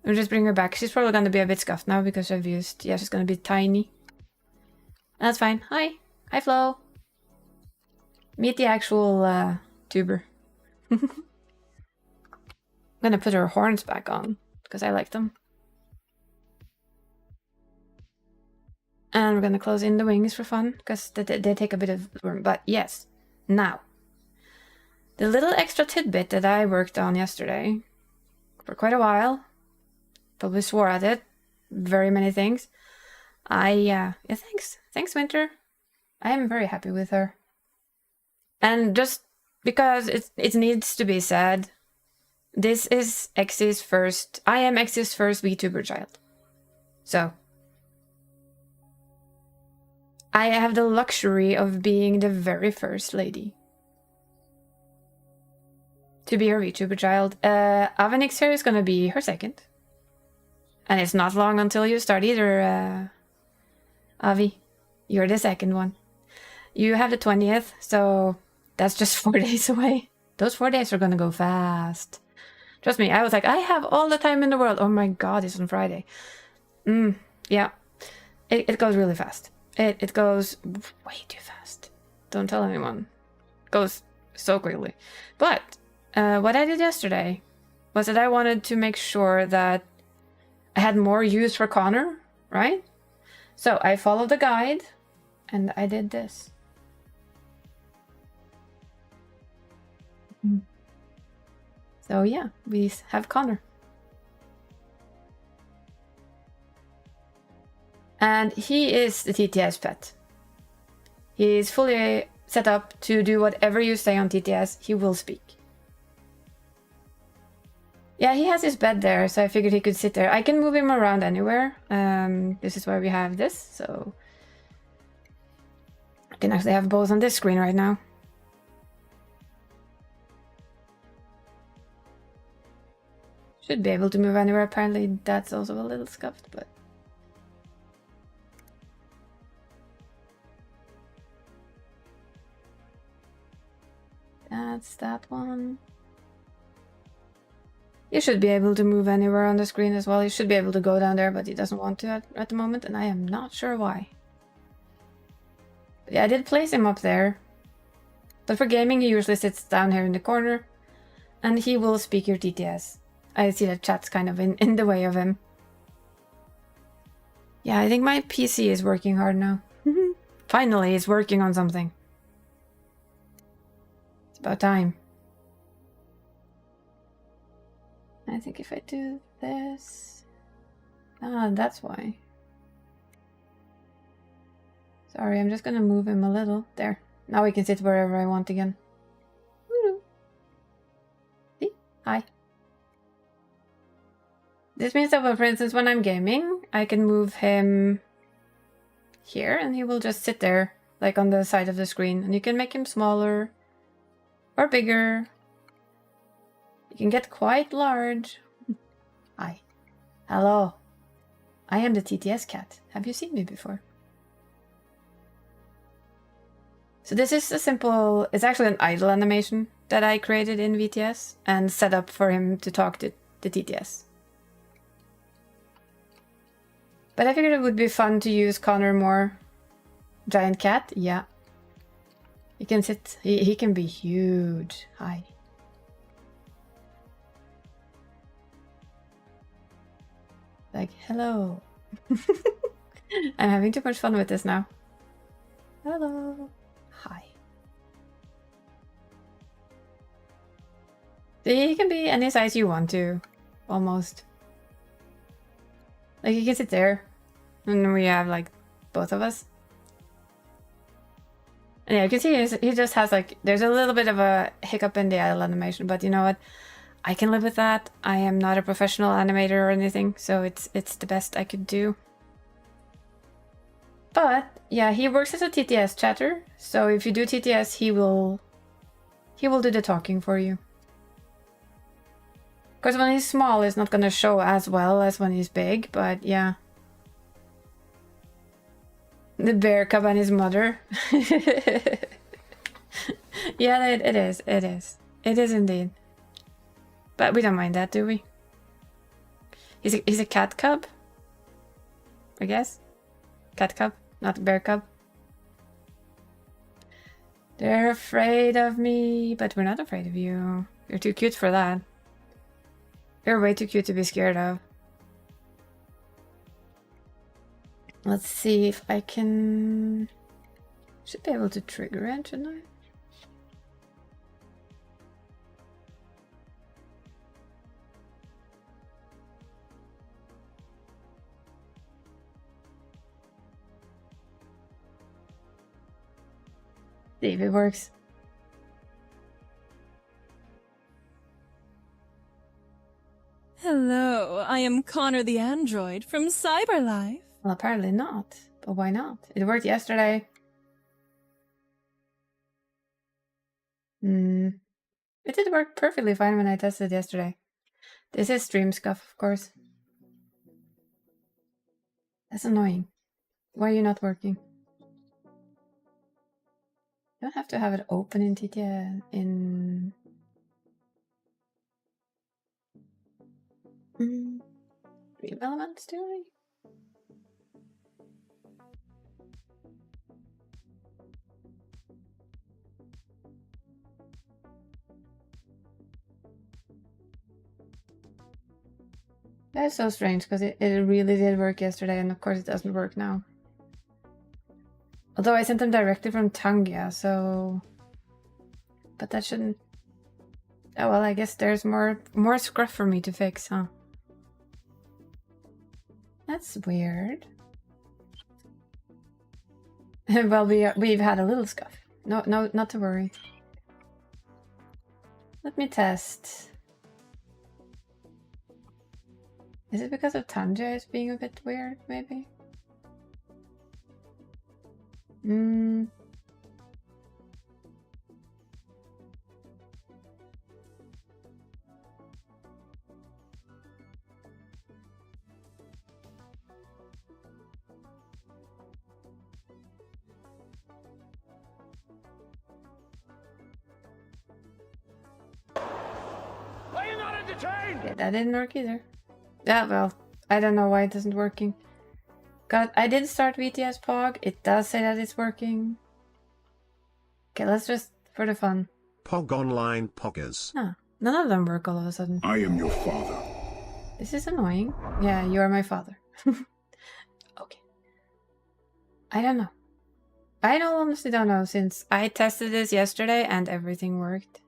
We'll just bring her back. She's probably gonna be a bit scuffed now because I've used, yeah, she's gonna be tiny. That's fine. Hi. Hi, Flo. Meet the actual tuber. I'm gonna put her horns back on because I like them. And we're gonna close in the wings for fun because they take a bit of room. But yes, now the little extra tidbit that I worked on yesterday for quite a while, probably swore at it, very many things. Yeah, thanks, Winter. I am very happy with her. And just because it needs to be said, this is Xy's first. I am Xy's first VTuber child, so I have the luxury of being the very first lady to be her VTuber child. Avenix here is gonna be her second. And it's not long until you start either, Avi. You're the second one. You have the 20th, so that's just 4 days away. Those 4 days are gonna go fast. Trust me, I was like, I have all the time in the world. Oh my god, it's on Friday. Yeah. It goes really fast. It goes way too fast. Don't tell anyone. It goes so quickly. But what I did yesterday was that I wanted to make sure that I had more use for Connor, right? So I followed the guide and I did this. So yeah, we have Connor. And he is the TTS pet. He is fully set up to do whatever you say on TTS, he will speak. Yeah, he has his bed there, so I figured he could sit there. I can move him around anywhere. This is why we have this, so I can actually have both on this screen right now. Should be able to move anywhere. Apparently that's also a little scuffed, but that's that one. You should be able to move anywhere on the screen as well. You should be able to go down there, but he doesn't want to at the moment, and I am not sure why. But yeah, I did place him up there. But for gaming, he usually sits down here in the corner, and he will speak your TTS. I see that chat's kind of in the way of him. Yeah, I think my PC is working hard now. Finally, it's working on something. It's about time. I think if I do this... Ah, that's why. Sorry, I'm just gonna move him a little. There. Now we can sit wherever I want again. Woo. See? Hi. This means that, well, for instance, when I'm gaming, I can move him here and he will just sit there, like on the side of the screen. And you can make him smaller or bigger. You can get quite large. Hi. Hello. I am the TTS cat. Have you seen me before? So this is a simple... It's actually an idle animation that I created in VTS and set up for him to talk to the TTS. But I figured it would be fun to use Connor more. Giant cat? Yeah. He can sit... He can be huge. Hi. Like, hello. I'm having too much fun with this now. Hello. Hi. See, he can be any size you want to. Almost. Like, you can sit there. And then we have, like, both of us. Yeah, you can see he just has like, there's a little bit of a hiccup in the idle animation, but you know what? I can live with that. I am not a professional animator or anything, so it's the best I could do. But yeah, he works as a TTS chatter, so if you do TTS, he will do the talking for you. Because when he's small, it's not gonna show as well as when he's big, but yeah. The bear cub and his mother. Yeah, it is. It is. It is indeed. But we don't mind that, do we? He's a cat cub, I guess. Cat cub, not a bear cub. They're afraid of me, but we're not afraid of you. You're too cute for that. You're way too cute to be scared of. Let's see if I can... Should be able to trigger it, shouldn't I? See if it works. Hello, I am Connor the android from Cyberlife. Well, apparently not. But why not? It worked yesterday. It did work perfectly fine when I tested yesterday. This is stream scuff, of course. That's annoying. Why are you not working? You don't have to have it open in TTS in... Dream elements, do I? That's so strange, because it really did work yesterday, and of course it doesn't work now. Although I sent them directly from Tangia, so... But that shouldn't... Oh well, I guess there's more scruff for me to fix, huh? That's weird. Well, we've had a little scuff. No, not to worry. Let me test. Is it because of Tanja is being a bit weird, maybe? Are you not entertained? Yeah, that didn't work either. Yeah, well, I don't know why it isn't working. I did start VTS Pog. It does say that it's working. Okay, let's just, for the fun. Pog Online Poggers. Huh. None of them work all of a sudden. I am your father. This is annoying. Yeah, you are my father. Okay. I don't know. I honestly don't know, since I tested this yesterday and everything worked.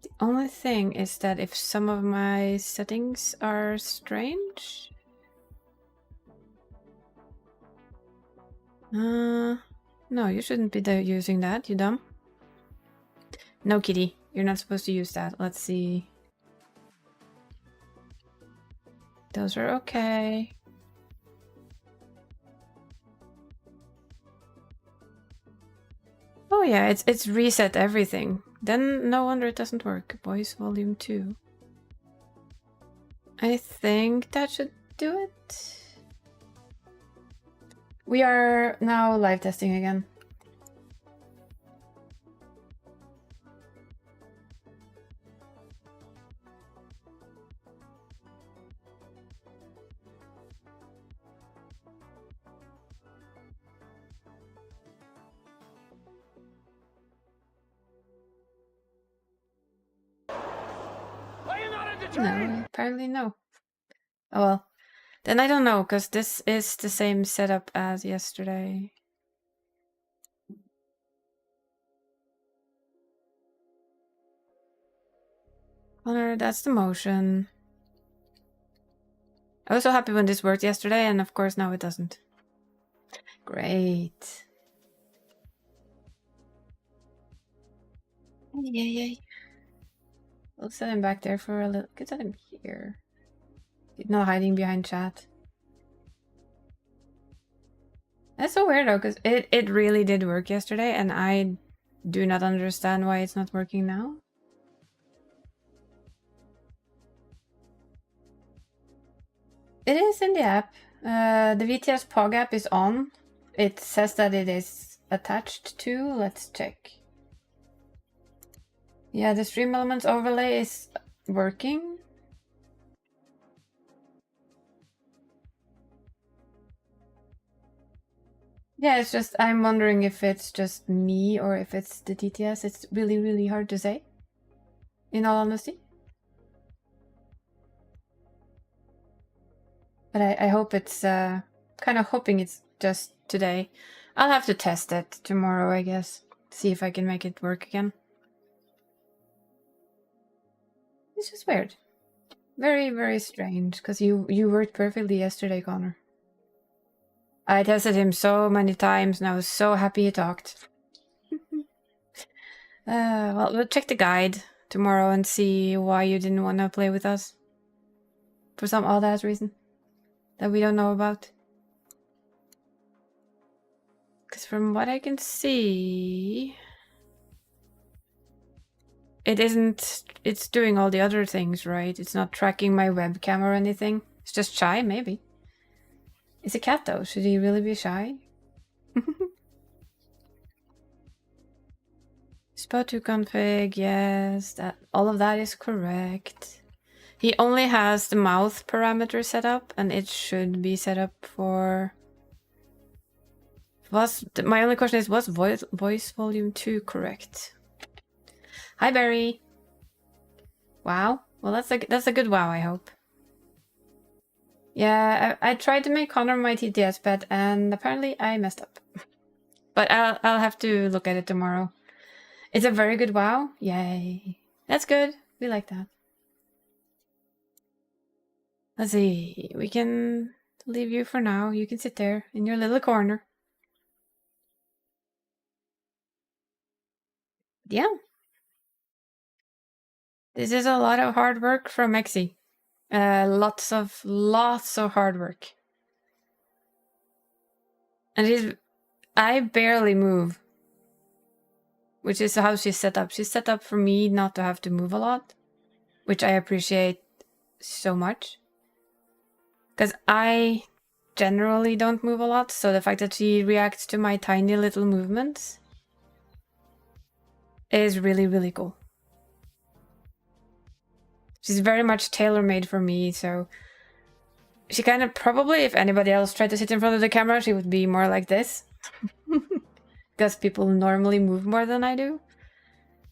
The only thing is that if some of my settings are strange... No, you shouldn't be using that, you dumb. No, kitty, you're not supposed to use that. Let's see. Those are okay. Oh yeah, it's reset everything. Then no wonder it doesn't work. Voice volume 2. I think that should do it. We are now live testing again. Are you not entertained? No, apparently no. Oh well. Then I don't know, because this is the same setup as yesterday. Connor, that's the motion. I was so happy when this worked yesterday, and of course now it doesn't. Great. Yay. We'll set him back there for a little. Could set him here. He's not hiding behind chat. That's so weird though, because it really did work yesterday, and I do not understand why it's not working now. It is in the app. The VTS POG app is on. It says that it is attached to. Let's check. Yeah, the Stream Elements overlay is working. Yeah, it's just, I'm wondering if it's just me or if it's the TTS. It's really, really hard to say, in all honesty. But I hope it's, kind of hoping it's just today. I'll have to test it tomorrow, I guess. See if I can make it work again. It's just weird. Very, very strange, because you worked perfectly yesterday, Connor. I tested him so many times, and I was so happy he talked. Well, we'll check the guide tomorrow and see why you didn't want to play with us. For some odd-ass reason that we don't know about. Because from what I can see, it isn't... It's doing all the other things, right? It's not tracking my webcam or anything. It's just shy, maybe. It's a cat, though. Should he really be shy? Spot2 config, yes. All of that is correct. He only has the mouth parameter set up, and it should be set up for... My only question is, was voice volume 2 correct? Hi, Barry. Wow. Well, that's a good wow, I hope. Yeah, I tried to make Connor my TTS pet, and apparently I messed up. But I'll have to look at it tomorrow. It's a very good wow. Yay. That's good. We like that. Let's see. We can leave you for now. You can sit there in your little corner. Yeah. This is a lot of hard work from Mexi. Lots of hard work. And I barely move. Which is how she's set up. She's set up for me not to have to move a lot. Which I appreciate so much. Because I generally don't move a lot. So the fact that she reacts to my tiny little movements is really, really cool. She's very much tailor-made for me, so she kind of probably, if anybody else tried to sit in front of the camera, she would be more like this. Because people normally move more than I do.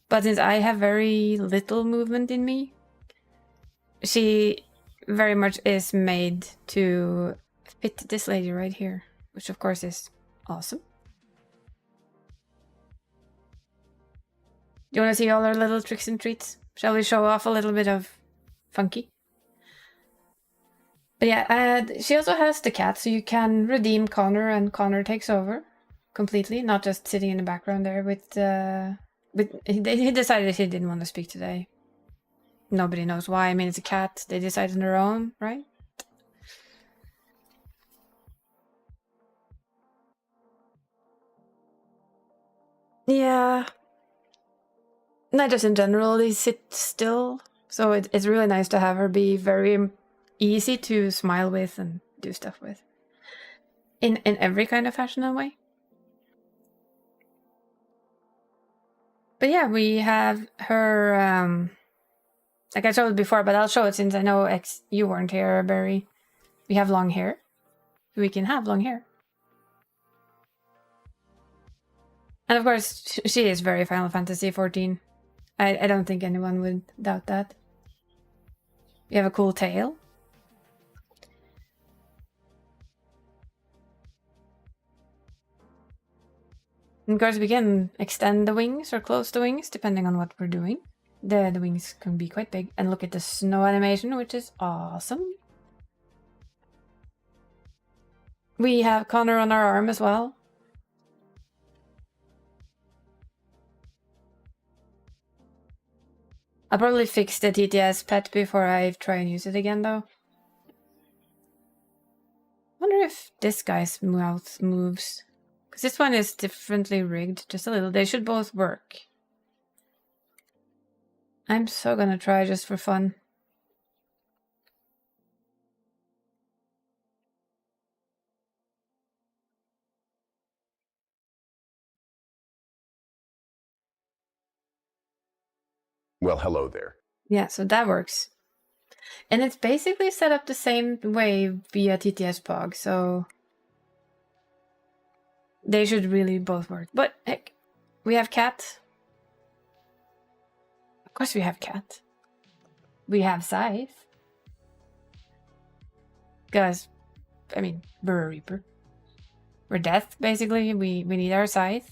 But since I have very little movement in me, she very much is made to fit this lady right here, which of course is awesome. Do you want to see all our little tricks and treats? Shall we show off a little bit of funky? But yeah, she also has the cat, so you can redeem Connor, and Connor takes over completely, not just sitting in the background there with he decided he didn't want to speak today. Nobody knows why. I mean, it's a cat. They decide on their own, right? Yeah. Not just in general, they sit still. So it's really nice to have her be very easy to smile with and do stuff with. In every kind of fashion and way. But yeah, we have her, like I showed before, but I'll show it since I know you weren't here, Barry. We have long hair. We can have long hair. And of course, she is very Final Fantasy 14. I don't think anyone would doubt that. We have a cool tail. And of course, we can extend the wings or close the wings, depending on what we're doing. The wings can be quite big. And look at the snow animation, which is awesome. We have Connor on our arm as well. I'll probably fix the TTS pet before I try and use it again, though. Wonder if this guy's mouth moves. Because this one is differently rigged, just a little. They should both work. I'm so gonna try just for fun. Well, hello there. Yeah, so that works. And it's basically set up the same way via TTS Pog, so they should really both work. But heck, we have cat. Of course we have cat. We have scythe. Because, I mean, we're a reaper. We're death, basically. We need our scythe.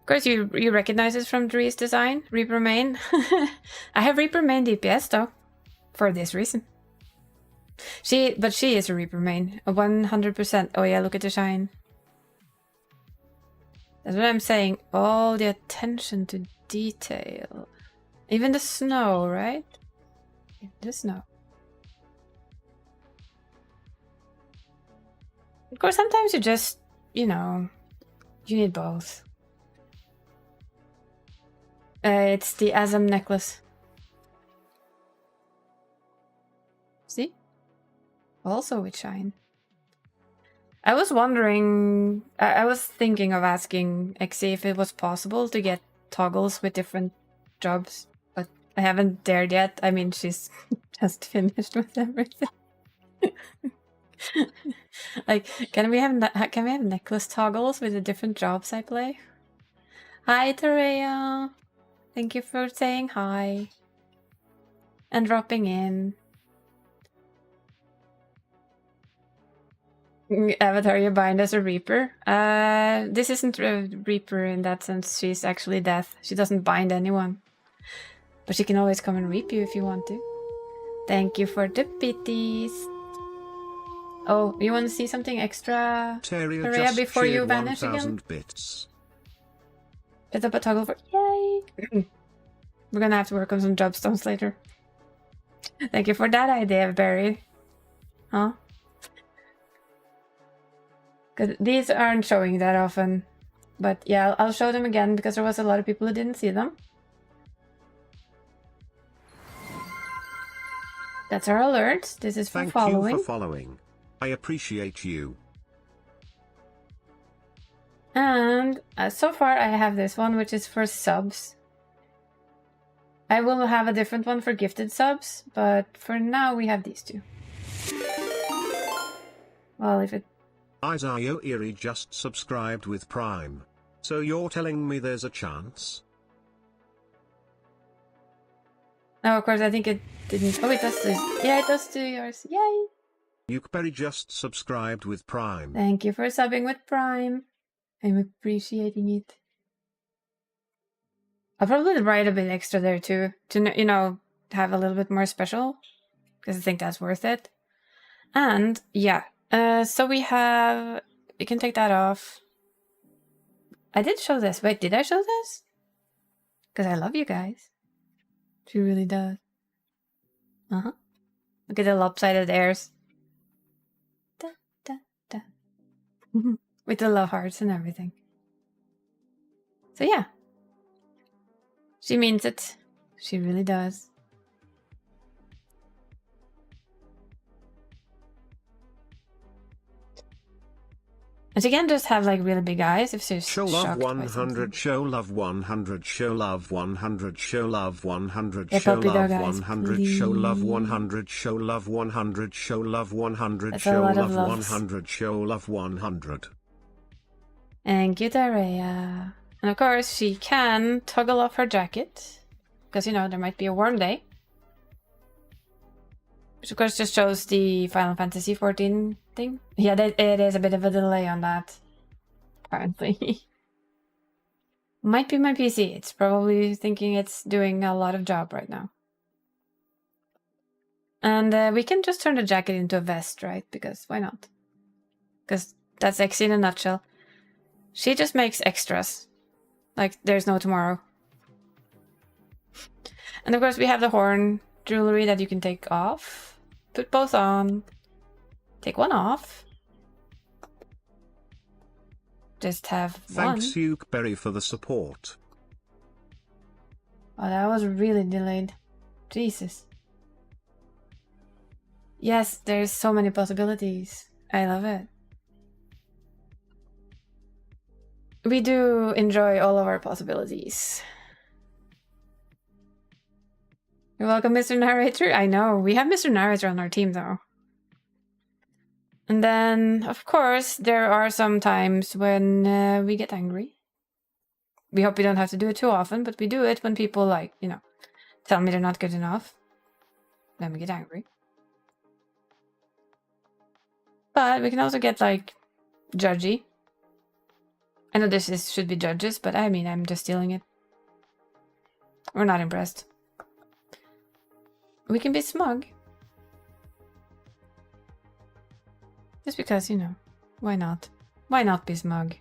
Of course, you recognize this from Dree's design. Reaper main. I have Reaper main DPS, though. For this reason. But she is a Reaper main. 100%. Oh yeah, look at the shine. That's what I'm saying. All the attention to detail. Even the snow, right? The snow. Of course, sometimes you just, you know, you need both. It's the Azam necklace. See? Also with shine. I was wondering, I was thinking of asking Exie if it was possible to get toggles with different jobs, but I haven't dared yet. I mean, she's just finished with everything. Like, can we have necklace toggles with the different jobs I play? Hi, Terea. Thank you for saying hi and dropping in. Avatar, you bind as a Reaper. This isn't a Reaper in that sense. She's actually death. She doesn't bind anyone. But she can always come and reap you if you want to. Thank you for the bitties. Oh, you want to see something extra, Terea, before you vanish again? Bits. Set up a toggle for... Yay! We're gonna have to work on some jobstones later. Thank you for that idea, Barry. Huh? Because these aren't showing that often. But yeah, I'll show them again because there was a lot of people who didn't see them. That's our alert. This is for following. Thank you for following. I appreciate you. And so far I have this one, which is for subs. I will have a different one for gifted subs, but for now we have these two. Well, if it... Isaiah Erie just subscribed with Prime. So you're telling me there's a chance? Oh, of course, I think it didn't... Oh, it does do... Yeah, it does do yours. Yay! Yukeberry just subscribed with Prime. Thank you for subbing with Prime. I'm appreciating it. I'll probably write a bit extra there too, to, you know, have a little bit more special, because I think that's worth it. And, yeah, so we have... We can take that off. I did show this. Wait, did I show this? Because I love you guys. She really does. Uh-huh. Look at the lopsided airs. Da, da, da. With the love hearts and everything. So yeah. She means it. She really does. And she can just have like really big eyes if she's Show love shocked by 100, something. show love 100, show love 100, show love 100, Yeah, show puppy love dog eyes, 100, show love please. 100, show love 100, show love 100, That's a show lot of love loves. 100, show love 100. Thank you, Daria. And of course, she can toggle off her jacket. Because, you know, there might be a warm day. Which, of course, just shows the Final Fantasy XIV thing. Yeah, it is a bit of a delay on that. Apparently. Might be my PC. It's probably thinking it's doing a lot of job right now. And we can just turn the jacket into a vest, right? Because why not? Because that's Exie in a nutshell. She just makes extras. Like, there's no tomorrow. And of course we have the horn jewelry that you can take off. Put both on. Take one off. Just have one. Thanks Berry for the support. Oh, that was really delayed. Jesus. Yes, there's so many possibilities. I love it. We do enjoy all of our possibilities. You're welcome, Mr. Narrator. I know, we have Mr. Narrator on our team though. And then, of course, there are some times when we get angry. We hope we don't have to do it too often, but we do it when people, like, you know, tell me they're not good enough. Then we get angry. But we can also get, like, judgy. I know should be judges, but I mean, I'm just stealing it. We're not impressed. We can be smug. Just because, you know, why not? Why not be smug?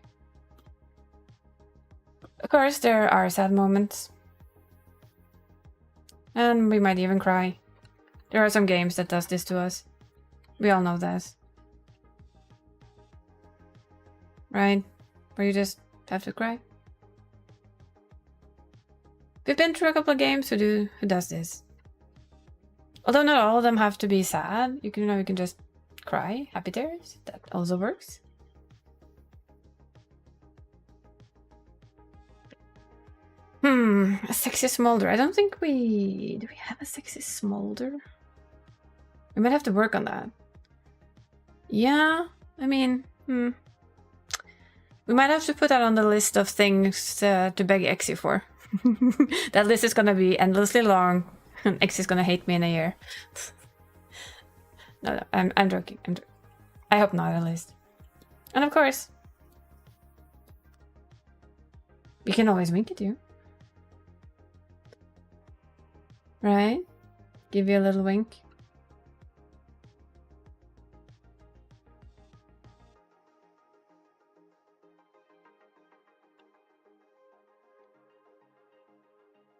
Of course, there are sad moments. And we might even cry. There are some games that does this to us. We all know that. Right? Where you just have to cry. We've been through a couple of games who does this. Although not all of them have to be sad. You can just cry. Happy tears. That also works. A sexy smolder. I don't think do we have a sexy smolder? We might have to work on that. Yeah, I mean, we might have to put that on the list of things to beg Exy for. That list is gonna be endlessly long, and Exy's gonna hate me in a year. No, I'm joking. I hope not, at least. And of course, we can always wink at you. Right? Give you a little wink.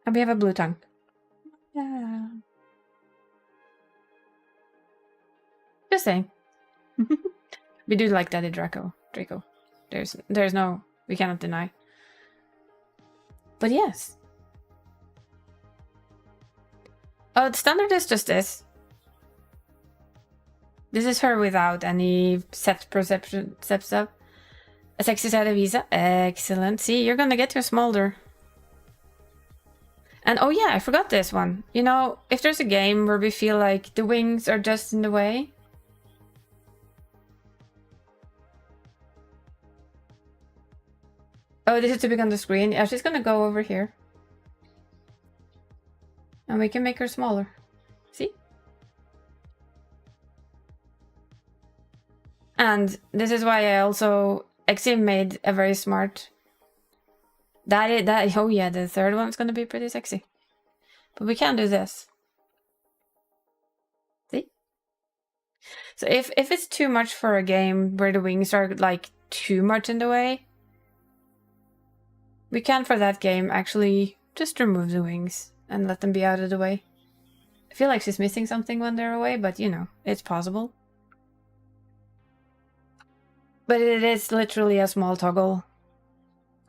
And we have a blue tongue. Yeah. Just saying. We do like Daddy Draco. There's no, we cannot deny. But yes. Oh, the standard is just this. This is her without any set perception stuff. A sexy side of Visa. Excellent. See, you're gonna get your smolder. And oh yeah, I forgot this one. You know, if there's a game where we feel like the wings are just in the way. Oh, this is too big on the screen. Yeah, she's gonna go over here. And we can make her smaller. See? And this is why I also... Exy made a very smart... Oh yeah, the third one's gonna be pretty sexy. But we can do this. See? So if it's too much for a game where the wings are like too much in the way, we can for that game actually just remove the wings and let them be out of the way. I feel like she's missing something when they're away, but you know, it's possible. But it is literally a small toggle.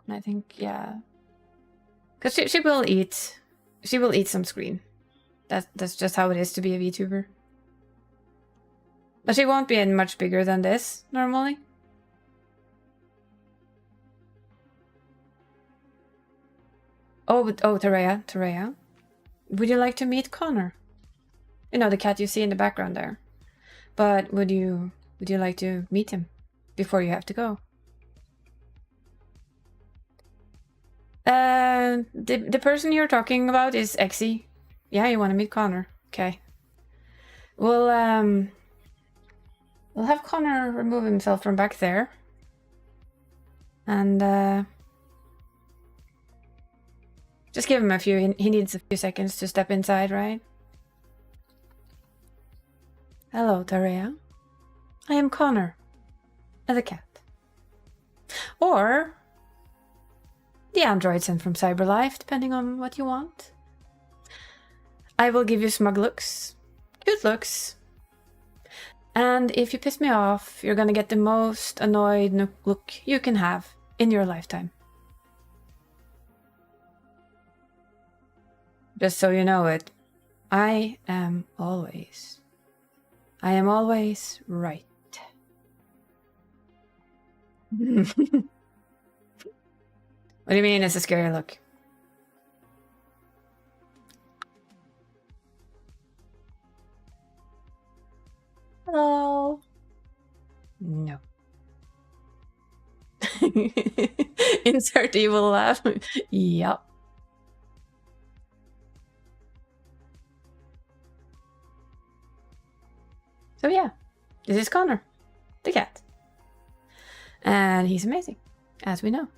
I think, yeah. Because she will eat some screen. That's just how it is to be a VTuber. But she won't be any much bigger than this, normally. Oh, Terea. Would you like to meet Connor? You know, the cat you see in the background there. But would you like to meet him before you have to go? The person you're talking about is Exy. Yeah, you want to meet Connor. Okay. We'll have Connor remove himself from back there. And just give him a few. He needs a few seconds to step inside, right? Hello, Terea. I am Connor. The cat. Or the android sent from CyberLife, depending on what you want. I will give you smug looks. Cute looks. And if you piss me off, you're gonna get the most annoyed look you can have in your lifetime. Just so you know it, I am always right. What do you mean it's a scary look? Hello. No. Insert evil laugh. Yup. So yeah, this is Connor, the cat. And he's amazing, as we know.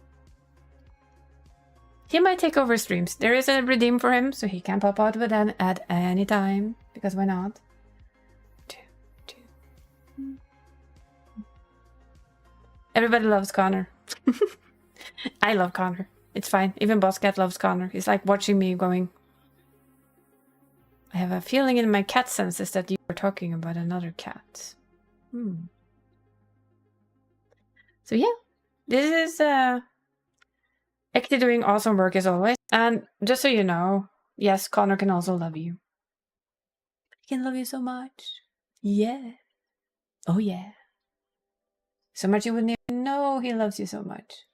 He might take over streams. There is a redeem for him, so he can pop out with an at any time, because why not? Everybody loves Connor. I love Connor. It's fine. Even Boss Cat loves Connor. He's like watching me going, I have a feeling in my cat senses that you are talking about another cat. So yeah, this is Ekti doing awesome work as always. And just so you know, yes, Connor can also love you. He can love you so much. Yeah. Oh yeah. So much you wouldn't even know he loves you so much.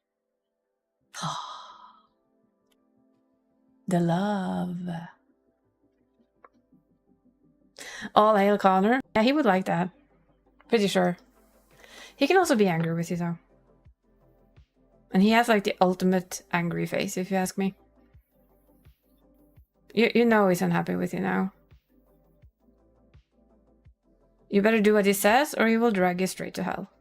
The love. All hail Connor. Yeah, he would like that. Pretty sure. He can also be angry with you though. And he has like the ultimate angry face, if you ask me. You know he's unhappy with you now. You better do what he says or he will drag you straight to hell.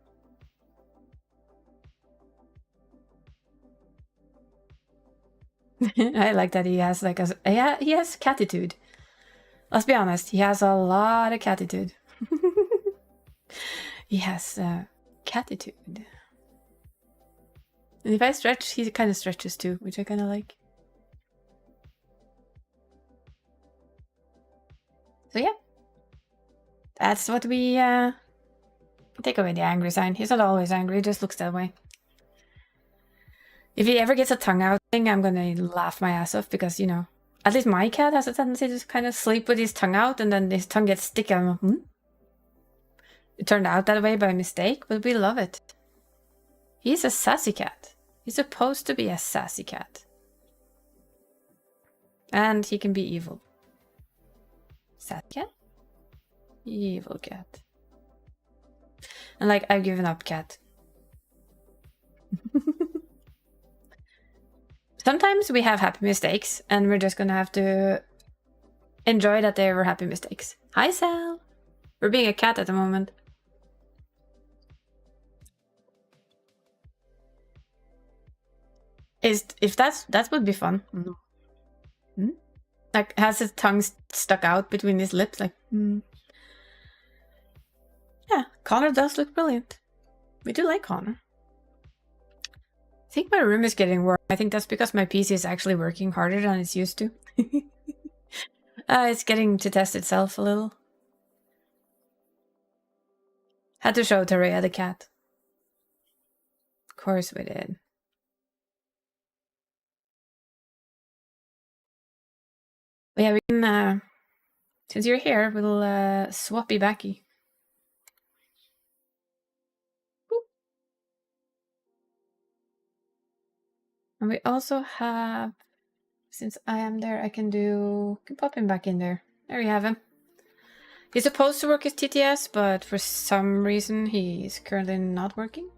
I like that he has like he has catitude. Let's be honest, he has a lot of catitude. He has catitude. And if I stretch, he kind of stretches too, which I kind of like. So yeah, that's what we take away the angry sign. He's not always angry, he just looks that way. If he ever gets a tongue out thing, I'm gonna laugh my ass off because, you know, at least my cat has a tendency to just kind of sleep with his tongue out and then his tongue gets sticky. I'm like, It turned out that way by mistake, but we love it. He's a sassy cat. He's supposed to be a sassy cat. And he can be evil. Sad cat? Evil cat. And like, I've given up cat. Sometimes we have happy mistakes, and we're just gonna have to enjoy that they were happy mistakes. Hi, Sal! We're being a cat at the moment. If that would be fun. Like, has his tongue stuck out between his lips, like, Yeah, Connor does look brilliant. We do like Connor. I think my room is getting warm. I think that's because my PC is actually working harder than it's used to. It's getting to test itself a little. Had to show Tareya the cat. Of course we did. But yeah, we can, since you're here, we'll swappy backy. And we also have, since I am there, I can pop him back in there. There you have him. He's supposed to work his TTS, but for some reason he's currently not working.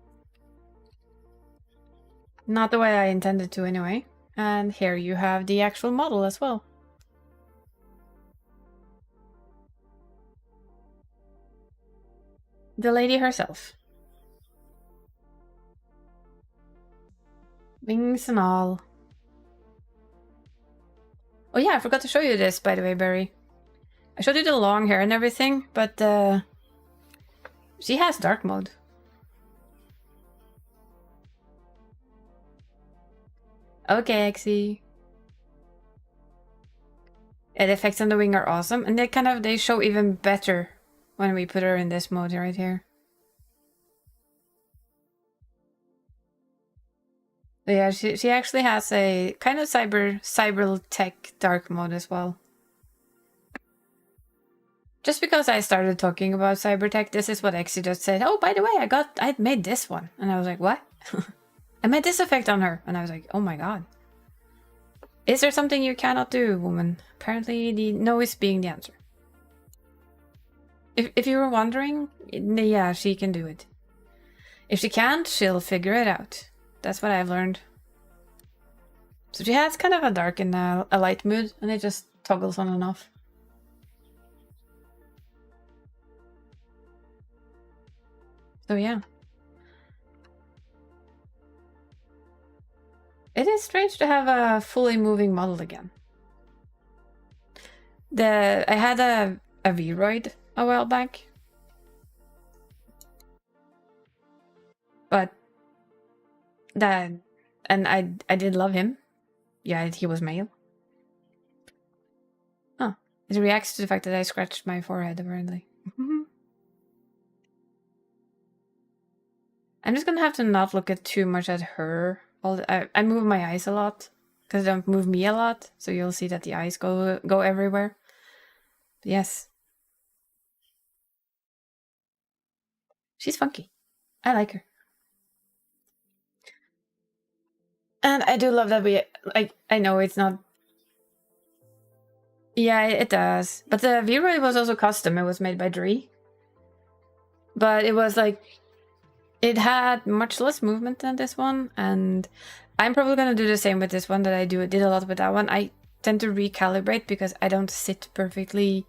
Not the way I intended to anyway. And here you have the actual model as well. The lady herself. Wings and all. Oh yeah, I forgot to show you this, by the way, Barry. I showed you the long hair and everything, but she has dark mode. Okay, Exy. the effects on the wing are awesome, and they show even better when we put her in this mode right here. But yeah, she actually has a kind of cyber tech dark mode as well. Just because I started talking about cybertech, this is what Exy just said. Oh, by the way, I made this one. And I was like, what? I made this effect on her. And I was like, oh my god. Is there something you cannot do, woman? Apparently the no is being the answer. If you were wondering, yeah, she can do it. If she can't, she'll figure it out. That's what I've learned. So she has kind of a dark and a light mood, and it just toggles on and off. So yeah. It is strange to have a fully moving model again. I had a V-Roid a while back. But and I did love him. Yeah, he was male. Huh. It reacts to the fact that I scratched my forehead, apparently. I'm just gonna have to not look at too much at her. I move my eyes a lot because they don't move me a lot, so you'll see that the eyes go everywhere. But yes, she's funky. I like her, and I do love that we like. I know it's not. Yeah, it does. But the V-Roid was also custom. It was made by Dree, but it was like. It had much less movement than this one, and I'm probably going to do the same with this one that I did a lot with that one. I tend to recalibrate because I don't sit perfectly.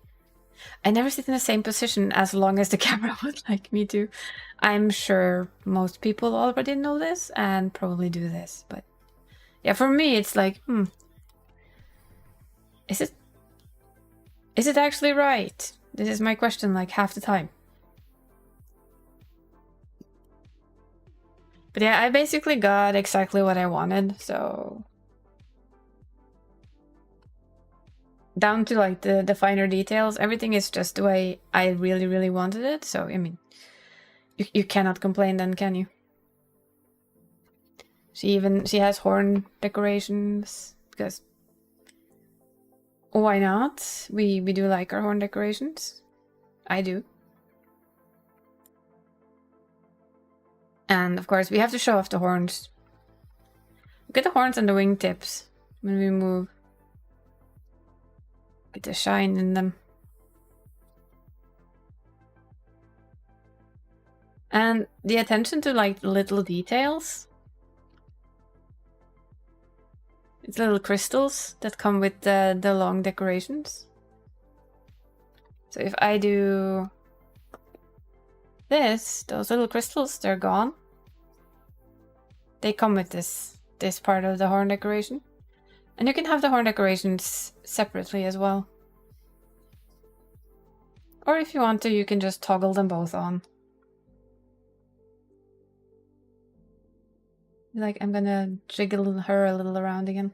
I never sit in the same position as long as the camera would like me to. I'm sure most people already know this and probably do this, but yeah, for me it's like, is it actually right? This is my question like half the time. But yeah, I basically got exactly what I wanted, so... Down to like the finer details, everything is just the way I really, really wanted it, so I mean... You cannot complain then, can you? She has horn decorations, because... Why not? We do like our horn decorations. I do. And of course, we have to show off the horns. Look at the horns and the wingtips when we move. Get the shine in them. And the attention to like the little details. It's little crystals that come with the long decorations. So if I do this, those little crystals, they're gone. They come with this part of the horn decoration. And you can have the horn decorations separately as well. Or if you want to, you can just toggle them both on. Like, I'm gonna jiggle her a little around again.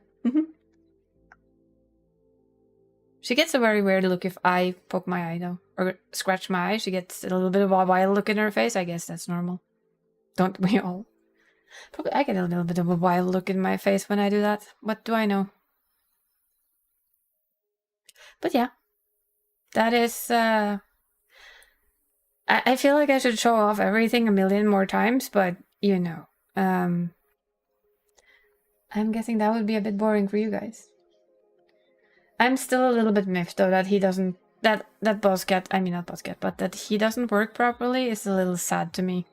She gets a very weird look if I poke my eye though. Or scratch my eye. She gets a little bit of a wild look in her face. I guess that's normal. Don't we all? Probably I get a little bit of a wild look in my face when I do that. What do I know? But yeah. That is... I feel like I should show off everything a million more times, but you know. I'm guessing that would be a bit boring for you guys. I'm still a little bit miffed though that he doesn't... That boss cat... I mean not boss cat, but that he doesn't work properly is a little sad to me.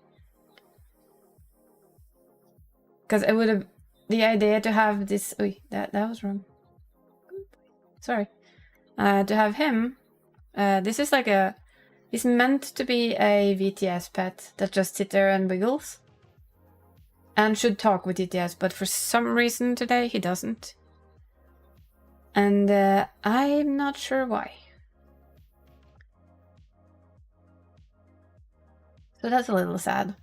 Because it would have... The idea to have this... Oy, that was wrong. Sorry. To have him... this is like a... He's meant to be a VTS pet that just sits there and wiggles. And should talk with VTS, but for some reason today he doesn't. And I'm not sure why. So that's a little sad.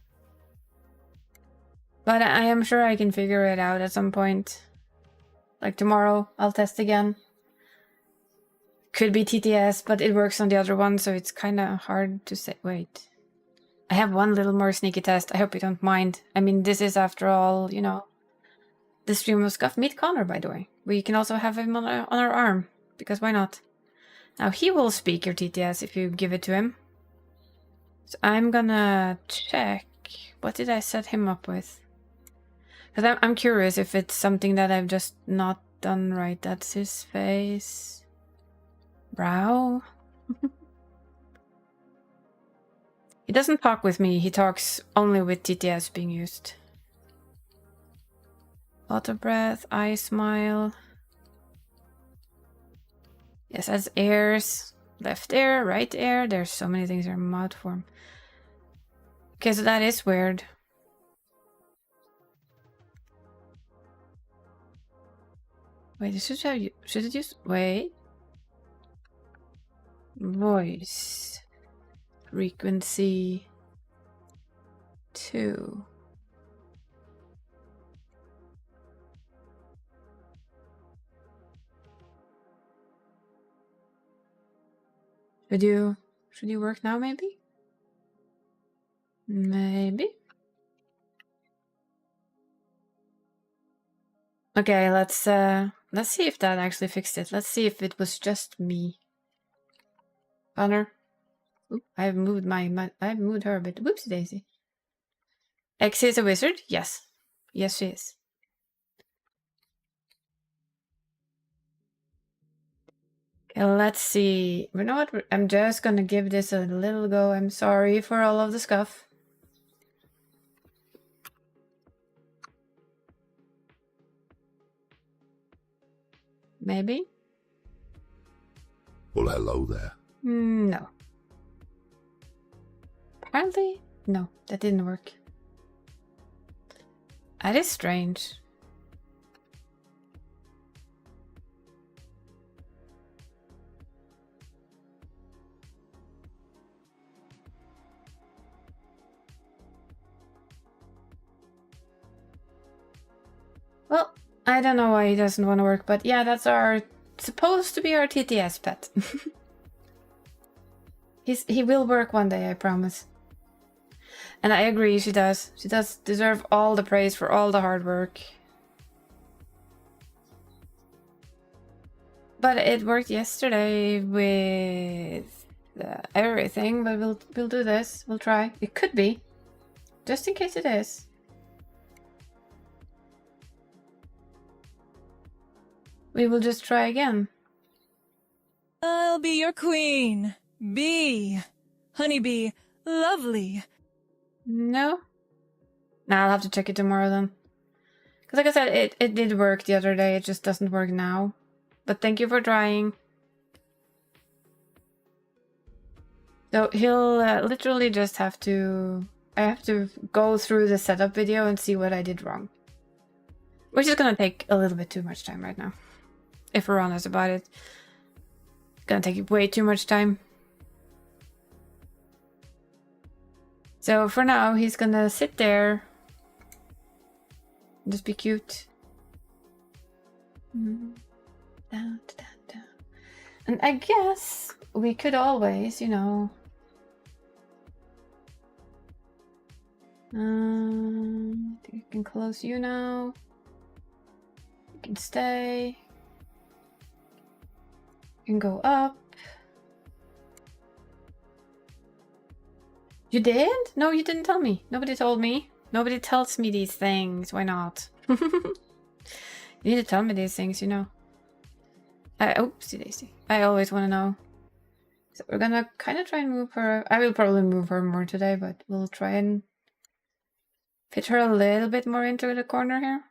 But I am sure I can figure it out at some point. Like tomorrow, I'll test again. could be TTS, but it works on the other one, so it's kind of hard to say. Wait. I have one little more sneaky test. I hope you don't mind. I mean, this is, after all, you know, the stream of Scuff. Meet Connor, by the way. We can also have him on our arm, because why not? Now, he will speak your TTS if you give it to him. So I'm gonna check. What did I set him up with? Because I'm curious if it's something that I've just not done right. That's his face. Brow. He doesn't talk with me. He talks only with TTS being used. Auto breath, eye smile. Yes, that's ears. Left ear, right ear. There's so many things in mouth form. Okay, so that is weird. Wait, this should have. Should it use? Wait. Voice. Frequency 2. Should you work now, maybe? Maybe. Okay, let's see if that actually fixed it. Let's see if it was just me. Connor. Oop, I've moved her a bit. Whoopsie daisy. X is a wizard? Yes. Yes, she is. Okay, let's see. You know what? I'm just gonna give this a little go. I'm sorry for all of the scuff. Maybe? Well, hello there. No. Apparently, no, that didn't work. That is strange. Well, I don't know why he doesn't want to work, but yeah, that's supposed to be our TTS pet. He will work one day, I promise. And I agree, she does. She does deserve all the praise for all the hard work. But it worked yesterday with everything, but we'll do this. We'll try. It could be. Just in case it is. We will just try again. I'll be your queen. Bee. Honeybee. Lovely. No? Nah, I'll have to check it tomorrow then. Because like I said, it did work the other day. It just doesn't work now. But thank you for trying. So he'll literally just have to... I have to go through the setup video and see what I did wrong. Which is gonna take a little bit too much time right now. If we're honest about it. It's gonna take way too much time. So for now, he's gonna sit there. Just be cute. Down, down, down. And I guess we could always, you know... I think I can close you now. You can stay. You can go up. You did? No, you didn't tell me. Nobody told me. Nobody tells me these things. Why not? You need to tell me these things, you know. Oopsie daisy. I always want to know. So we're gonna kind of try and move her. I will probably move her more today, but we'll try and fit her a little bit more into the corner here.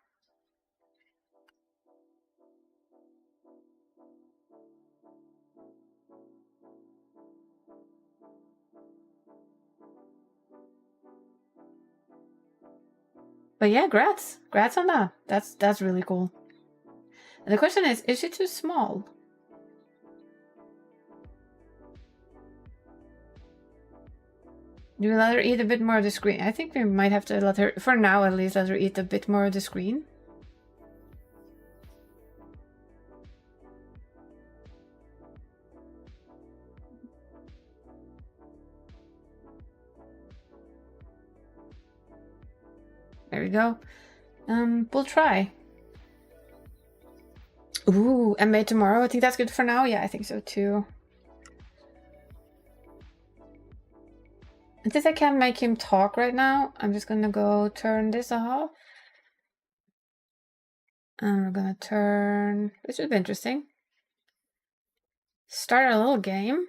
But yeah, grats. Grats on that. That's really cool. And the question is she too small? Do we let her eat a bit more of the screen? I think we might have to let her, for now at least, let her eat a bit more of the screen. There we go. We'll try. Ooh, and May tomorrow. I think that's good for now. Yeah, I think so too. And since I can't make him talk right now, I'm just gonna go turn this off. And we're gonna turn... This should be interesting. Start a little game.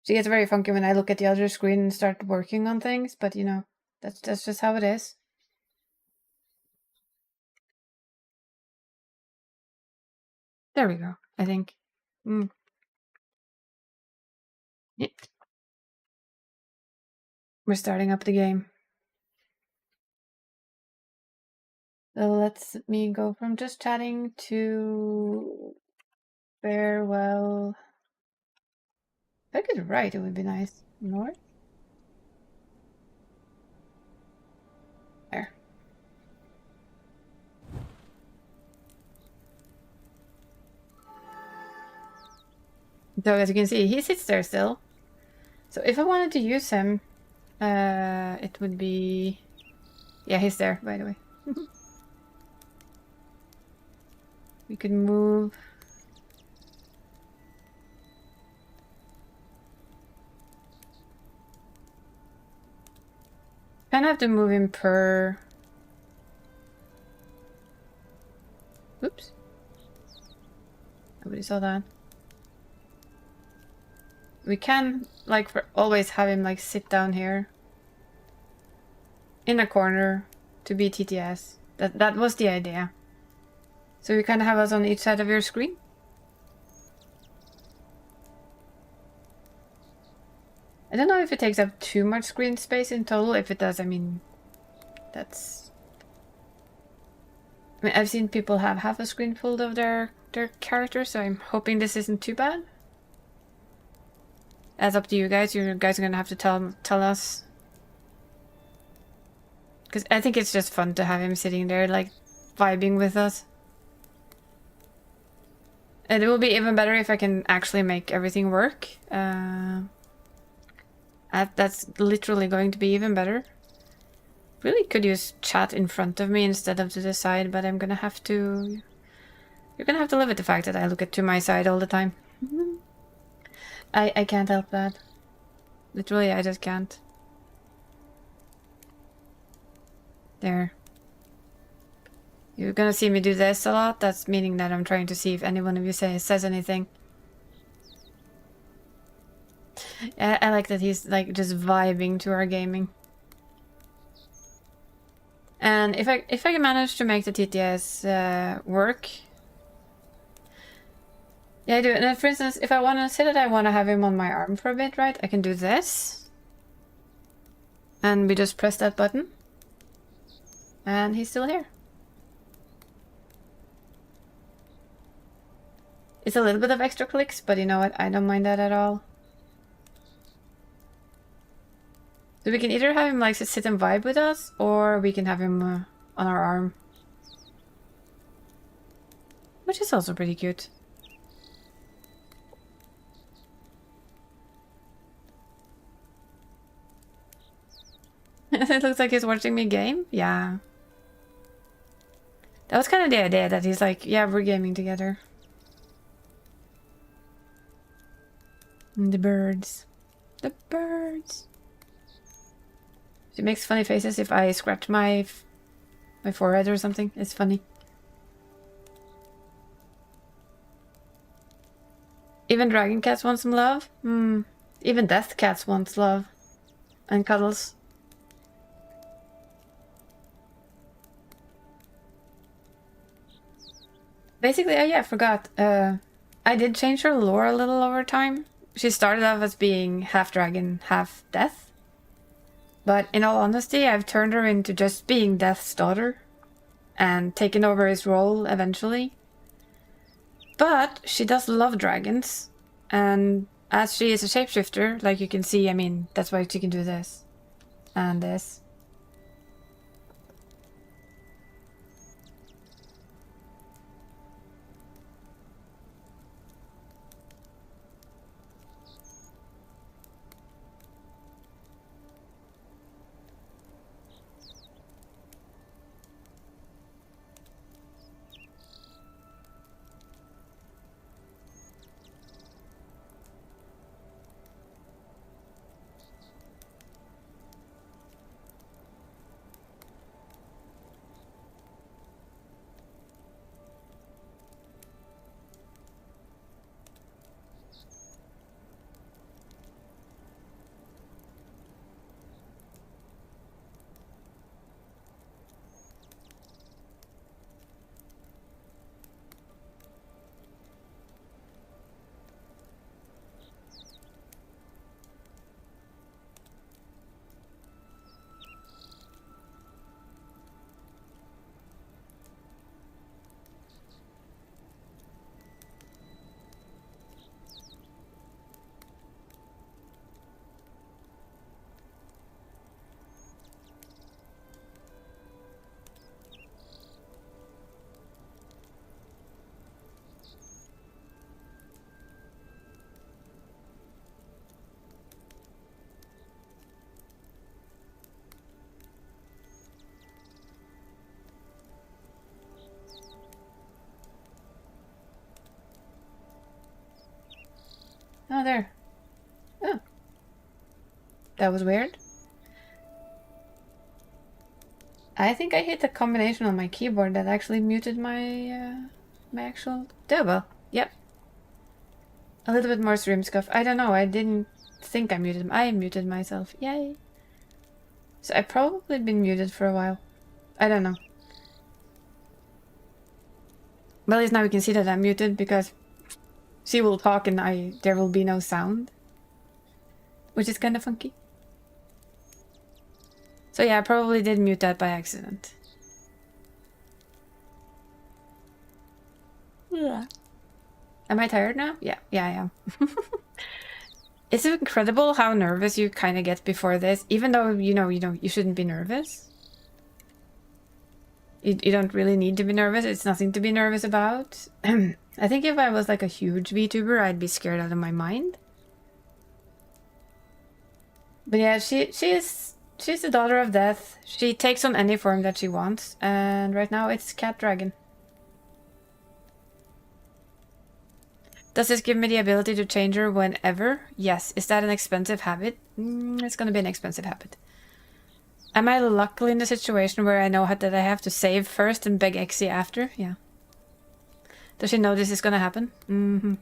She gets very funky when I look at the other screen and start working on things, but you know, that's just how it is. There we go, I think. Yeah. We're starting up the game. So let's me go from just chatting to farewell. If I could write, it would be nice. North? There. So as you can see, he sits there still. So if I wanted to use him, it would be... Yeah, he's there, by the way. We could move... Kind of have to move him per... Oops. Nobody saw that. We can, like, always have him, like, sit down here. In a corner to be TTS. That was the idea. So you kind of have us on each side of your screen. I don't know if it takes up too much screen space in total. If it does, I mean, that's... I mean, I've seen people have half a screen full of their characters, so I'm hoping this isn't too bad. That's up to you guys. You guys are gonna have to tell us. Because I think it's just fun to have him sitting there, like, vibing with us. And it will be even better if I can actually make everything work. That's literally going to be even better. Really could use chat in front of me instead of to the side, but I'm gonna have to... You're gonna have to live with the fact that I look at to my side all the time. I can't help that. Literally, I just can't. There. You're gonna see me do this a lot. That's meaning that I'm trying to see if any one of you says anything. I like that he's like just vibing to our gaming. And if I can manage to make the TTS work, yeah, I do. And then, for instance, if I want to say that I want to have him on my arm for a bit, right? I can do this, and we just press that button, and he's still here. It's a little bit of extra clicks, but you know what? I don't mind that at all. So we can either have him like sit and vibe with us, or we can have him on our arm. Which is also pretty cute. It looks like he's watching me game? Yeah. That was kind of the idea, that he's like, yeah, we're gaming together. And the birds. The birds. She makes funny faces if I scratch my forehead or something. It's funny. Even dragon cats want some love? Even death cats want love. And cuddles. Basically, oh yeah, I forgot. I did change her lore a little over time. She started off as being half dragon, half death. But in all honesty, I've turned her into just being Death's daughter. And taken over his role eventually. But she does love dragons. And as she is a shapeshifter, like you can see, I mean, that's why she can do this. And this. Oh, there. Oh. That was weird. I think I hit a combination on my keyboard that actually muted my my actual double. Yep. A little bit more stream scuff. I don't know. I didn't think I muted him. I muted myself. Yay. So I've probably been muted for a while. I don't know. But at least now we can see that I'm muted because she will talk and there will be no sound. Which is kind of funky. So yeah, I probably did mute that by accident. Yeah. Am I tired now? Yeah, I am. It's incredible how nervous you kind of get before this, even though you shouldn't be nervous. You don't really need to be nervous. It's nothing to be nervous about. I think if I was like a huge VTuber, I'd be scared out of my mind. But yeah, she's the daughter of death. She takes on any form that she wants, and right now it's Cat Dragon. Does this give me the ability to change her whenever? Yes. Is that an expensive habit? It's gonna be an expensive habit. Am I luckily in the situation where I know that I have to save first and beg Exy after? Yeah. Does she know this is gonna happen? Mm-hmm.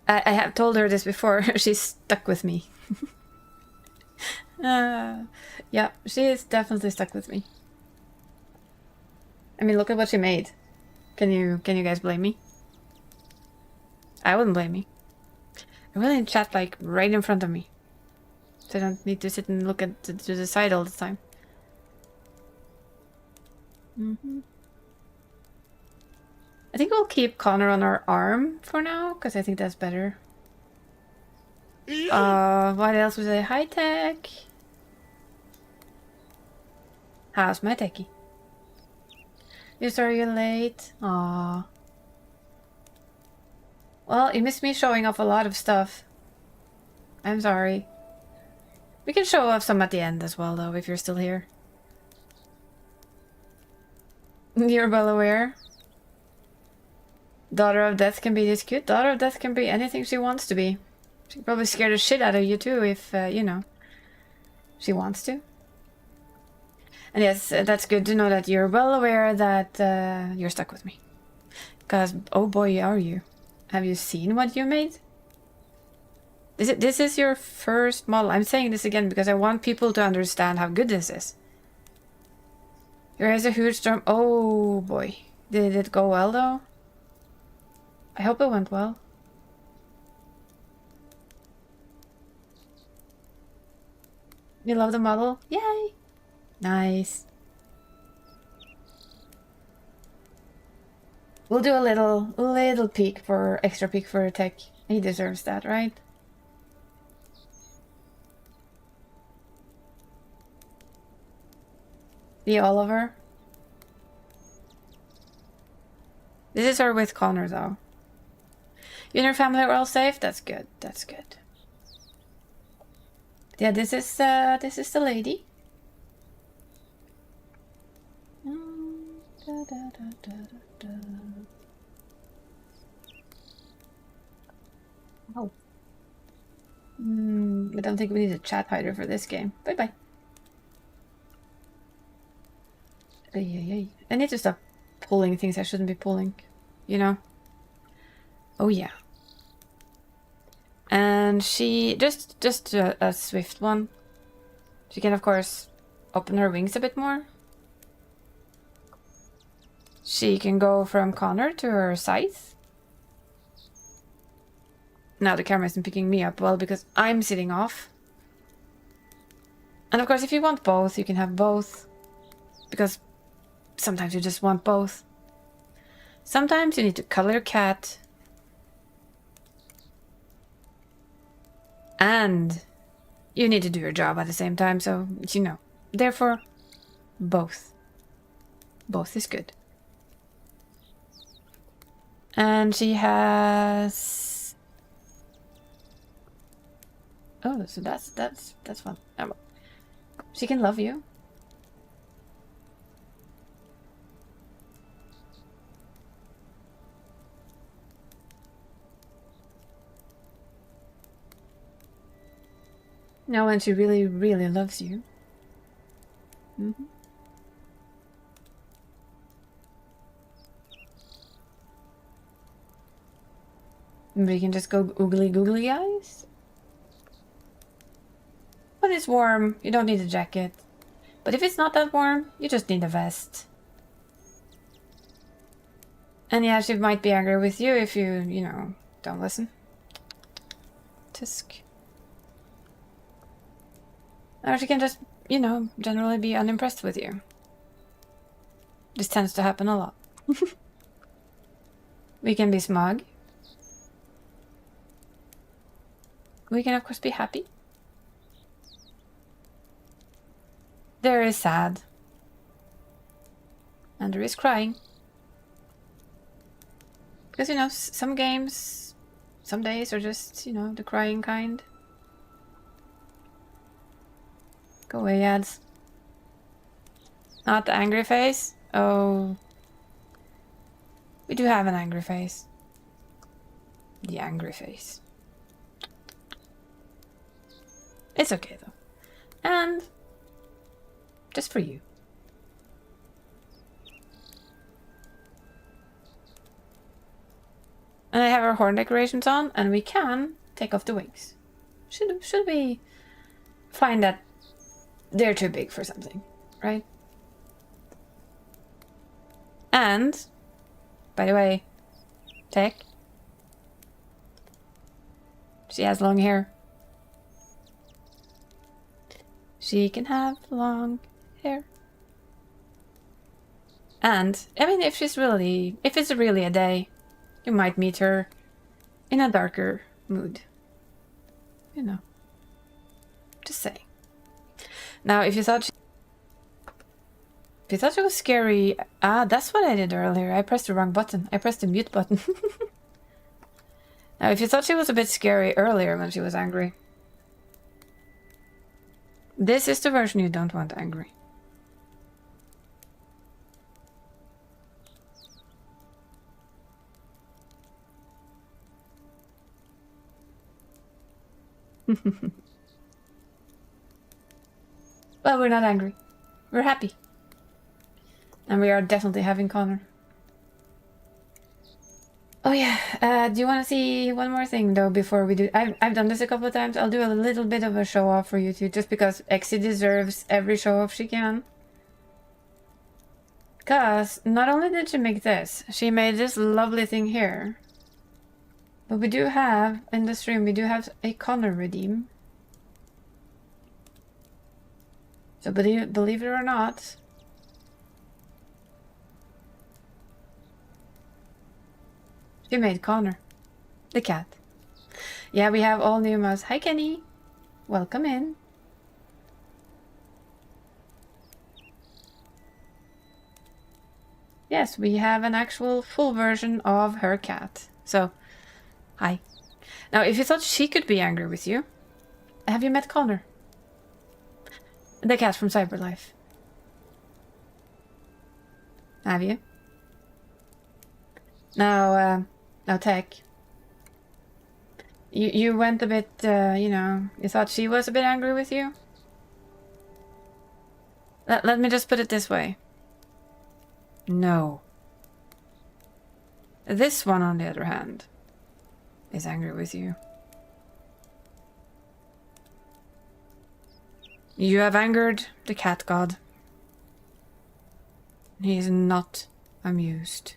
I have told her this before. She's stuck with me. Yeah, she is definitely stuck with me. I mean, look at what she made. Can you guys blame me? I wouldn't blame me. I'm really in chat like right in front of me. So I don't need to sit and look at to the side all the time. I think we'll keep Connor on our arm for now, because I think that's better. What else was it? High tech. How's my techie? You sorry you're late? Aww. Well, you missed me showing off a lot of stuff. I'm sorry. We can show off some at the end as well, though, if you're still here. You're well aware. Daughter of Death can be this cute. Daughter of Death can be anything she wants to be. She can probably scare the shit out of you too if, she wants to. And yes, that's good to know that you're well aware that you're stuck with me. Because, oh boy, are you. Have you seen what you made? This is your first model. I'm saying this again because I want people to understand how good this is. Here is a huge storm. Oh boy. Did it go well though? I hope it went well. You love the model? Yay! Nice. We'll do a little peek for extra peek for Tech. He deserves that, right? The Oliver. This is her with Connor though. You and your family are all safe? That's good. That's good. Yeah, this is the lady. Oh. I don't think we need a chat hider for this game. Bye bye. I need to stop pulling things I shouldn't be pulling. You know? Oh yeah. And she just a swift one. She can of course open her wings a bit more. She can go from Connor to her scythe. Now the camera isn't picking me up well because I'm sitting off. And of course if you want both, you can have both. Because sometimes you just want both. Sometimes you need to color your cat. And you need to do your job at the same time, so, Therefore, both. Both is good. And she has... Oh, so that's fun. She can love you. Now when she really, really loves you. Mm-hmm. We can just go googly eyes. When it's warm, you don't need a jacket. But if it's not that warm, you just need a vest. And yeah, she might be angry with you if you know, don't listen. Tisk. Or she can just, you know, generally be unimpressed with you. This tends to happen a lot. We can be smug. We can, of course, be happy. There is sad. And there is crying. Because, you know, some games, some days are just, you know, the crying kind. Go away, ads. Not the angry face? Oh. We do have an angry face. The angry face. It's okay, though. And just for you. And I have our horn decorations on, and we can take off the wings. Should we find that they're too big for something, right? And, by the way, Tech, she has long hair. She can have long hair. And, I mean, if it's really a day, you might meet her in a darker mood. You know. Just saying. Now, if you thought she was scary, that's what I did earlier. I pressed the wrong button. I pressed the mute button. Now, if you thought she was a bit scary earlier when she was angry, this is the version you don't want angry. Well, we're not angry. We're happy. And we are definitely having Connor. Oh yeah, do you want to see one more thing though before we do? I've done this a couple of times. I'll do a little bit of a show off for you too, just because Exie deserves every show off she can. Because not only did she make this, she made this lovely thing here. But we do have, in the stream, we do have a Connor redeem. So believe it or not, she made Connor, the cat. Yeah, we have all new mouse. Hi, Kenny. Welcome in. Yes, we have an actual full version of her cat. So, hi. Now, if you thought she could be angry with you, have you met Connor? The cat from Cyberlife. Have you? Now, Tech. You went a bit, you know, you thought she was a bit angry with you? Let me just put it this way. No. This one, on the other hand, is angry with you. You have angered the cat god. He is not amused.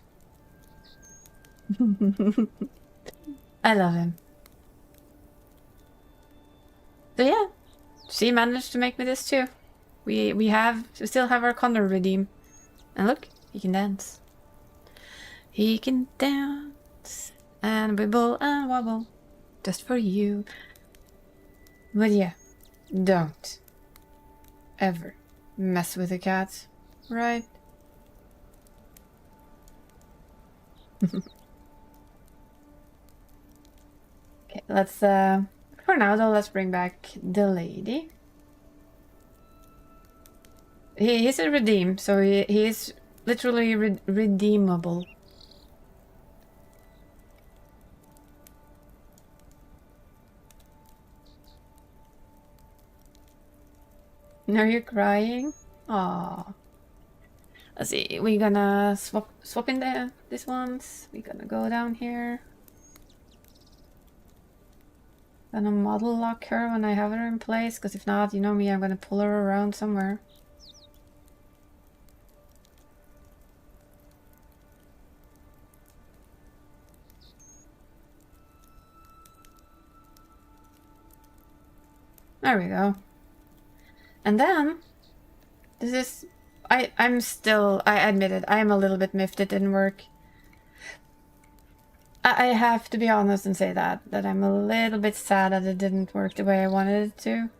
I love him. So yeah, she managed to make me this too. We still have our Connor redeem. And look, he can dance. He can dance and wibble and wobble just for you. But yeah, don't ever mess with a cat, right? Okay, let's for now though, let's bring back the lady. He is a redeem, so he is literally redeemable. Are you crying? Aw. Let's see. We're gonna swap in this ones. We're gonna go down here. Gonna model lock her when I have her in place, because if not, you know me, I'm gonna pull her around somewhere. There we go. And then, this is... I'm still... I admit it, I am a little bit miffed it didn't work. I have to be honest and say that I'm a little bit sad that it didn't work the way I wanted it to.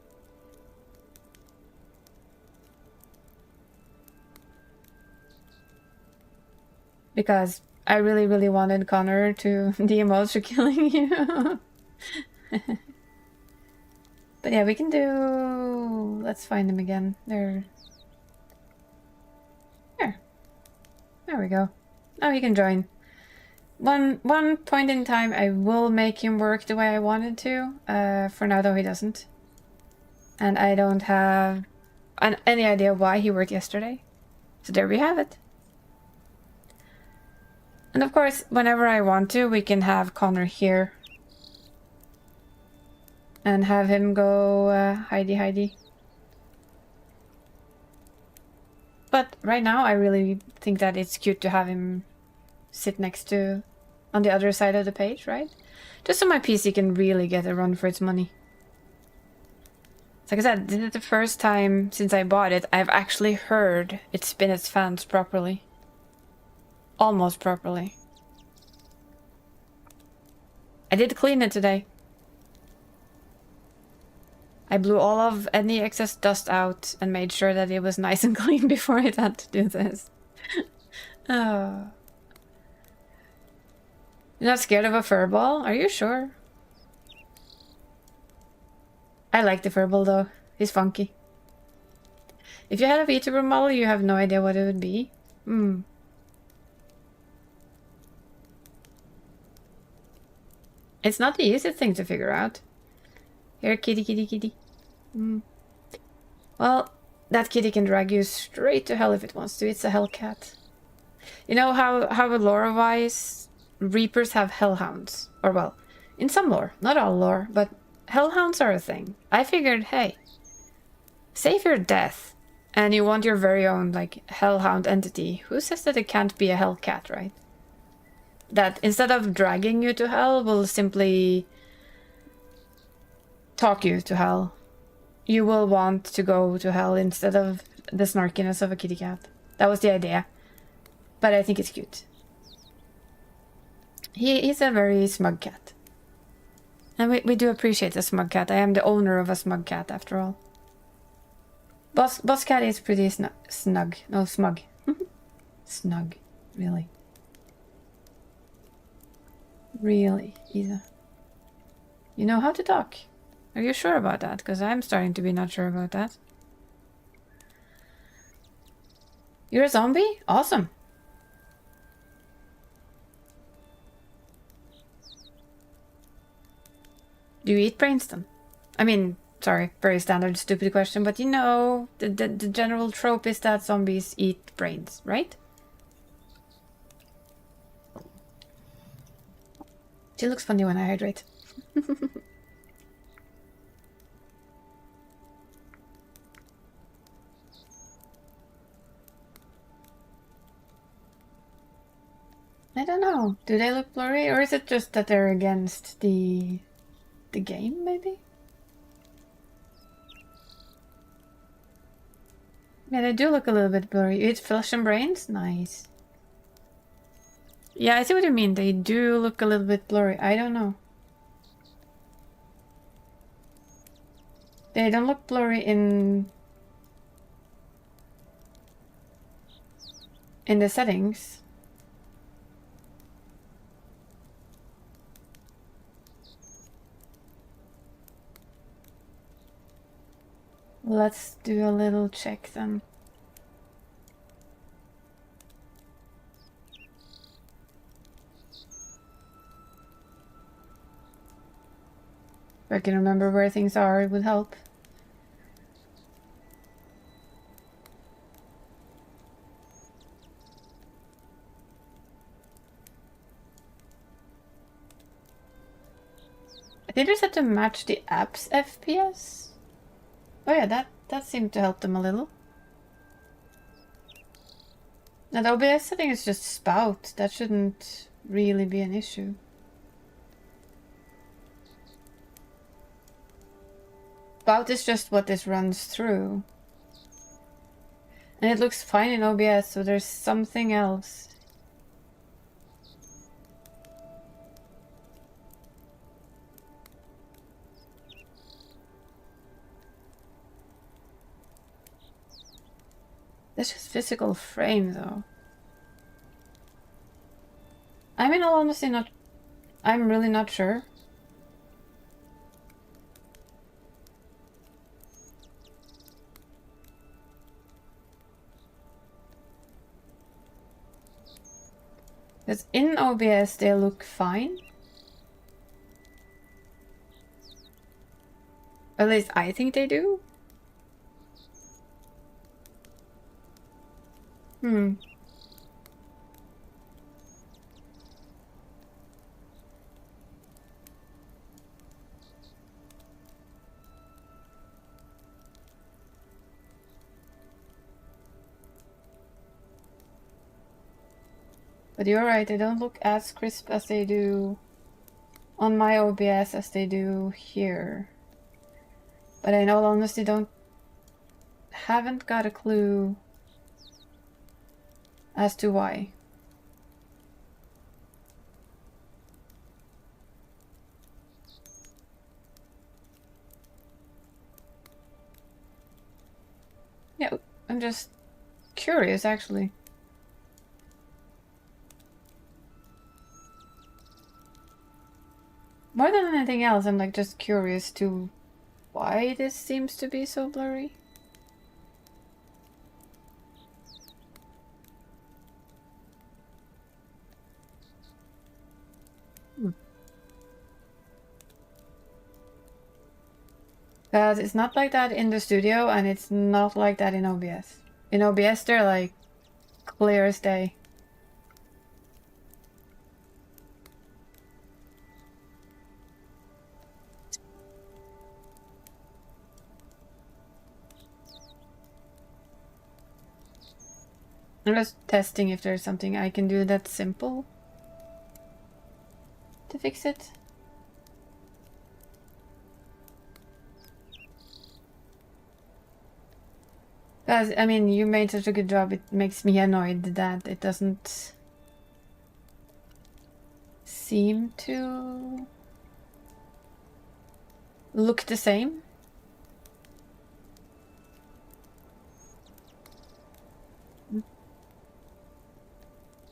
Because I really, really wanted Connor to DMO for killing you. But yeah, we can do... Let's find them again. They're... There. There we go. Now he can join. One point in time, I will make him work the way I wanted to. For now, though, he doesn't. And I don't have any idea why he worked yesterday. So there we have it. And of course, whenever I want to, we can have Connor here. And have him go hidey. But right now, I really think that it's cute to have him sit next to... on the other side of the page, right? Just so my PC can really get a run for its money. Like I said, this is the first time since I bought it I've actually heard it spin its fans properly. Almost properly. I did clean it today. I blew all of any excess dust out and made sure that it was nice and clean before I had to do this. Oh. You're not scared of a furball? Are you sure? I like the furball though. He's funky. If you had a VTuber model, you have no idea what it would be. It's not the easiest thing to figure out. Here, kitty, kitty, kitty. Well, that kitty can drag you straight to hell if it wants to. It's a hellcat. You know how lore-wise, Reapers have hellhounds. Or well, in some lore. Not all lore, but hellhounds are a thing. I figured, hey, say if you're death and you want your very own, like, hellhound entity, who says that it can't be a hellcat, right? That instead of dragging you to hell, will simply talk you to hell. You will want to go to hell instead of the snarkiness of a kitty cat. That was the idea. But I think it's cute. He's a very smug cat. And we do appreciate a smug cat. I am the owner of a smug cat, after all. Boss cat is pretty snug. No, smug. Snug. Really. Really, Isa. You know how to talk. Are you sure about that? Because I'm starting to be not sure about that. You're a zombie? Awesome. Do you eat brains then? I mean, sorry, very standard stupid question, but you know, the general trope is that zombies eat brains, right? She looks funny when I hydrate. I don't know. Do they look blurry, or is it just that they're against the game, maybe? Yeah, they do look a little bit blurry. You eat flesh and brains? Nice. Yeah, I see what you mean. They do look a little bit blurry. I don't know. They don't look blurry in the settings. Let's do a little check then. If I can remember where things are, it would help. They just had to match the app's FPS. Oh yeah, that seemed to help them a little. Now the OBS setting is just spout. That shouldn't really be an issue. Spout is just what this runs through. And it looks fine in OBS, so there's something else. That's just physical frame, though. I'm in all honesty not... I'm really not sure. Because in OBS they look fine. At least I think they do. But you're right, they don't look as crisp as they do on my OBS as they do here. But in all honesty, haven't got a clue as to why. Yeah, I'm just curious actually. More than anything else, I'm like just curious to why this seems to be so blurry. Because it's not like that in the studio, and it's not like that in OBS. In OBS, they're like clear as day. I'm just testing if there's something I can do that's simple to fix it. Because, I mean, you made such a good job, it makes me annoyed that it doesn't seem to look the same.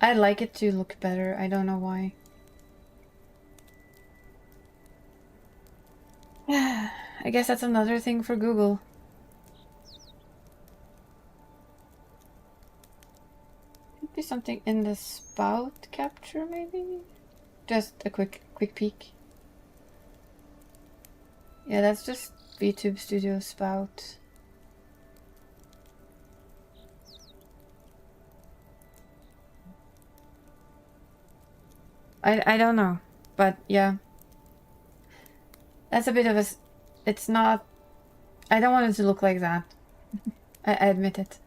I'd like it to look better, I don't know why. I guess that's another thing for Google. Could be something in the spout capture, maybe? Just a quick peek. Yeah, that's just VTube Studio spout. I don't know, but yeah. That's a bit of a... It's not... I don't want it to look like that. I admit it.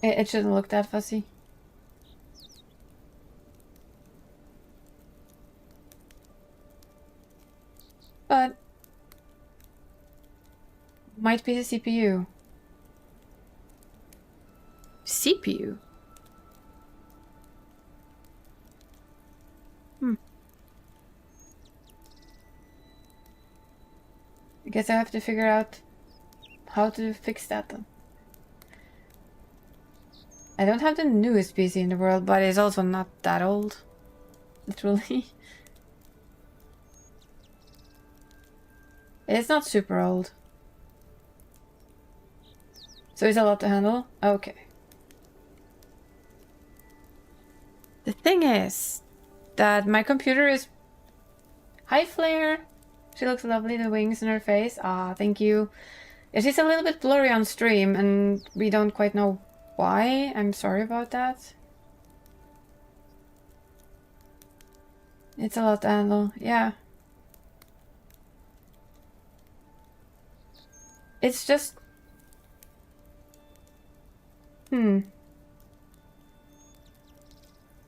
It shouldn't look that fussy. But... might be the CPU. CPU? I guess I have to figure out how to fix that then. I don't have the newest PC in the world, but it's also not that old. Literally. It's not super old. So it's a lot to handle? Okay. The thing is that my computer is... Hi Flare! She looks lovely, the wings in her face. Ah, thank you. Yeah, she's a little bit blurry on stream, and we don't quite know why. I'm sorry about that. It's a lot to handle, yeah. It's just...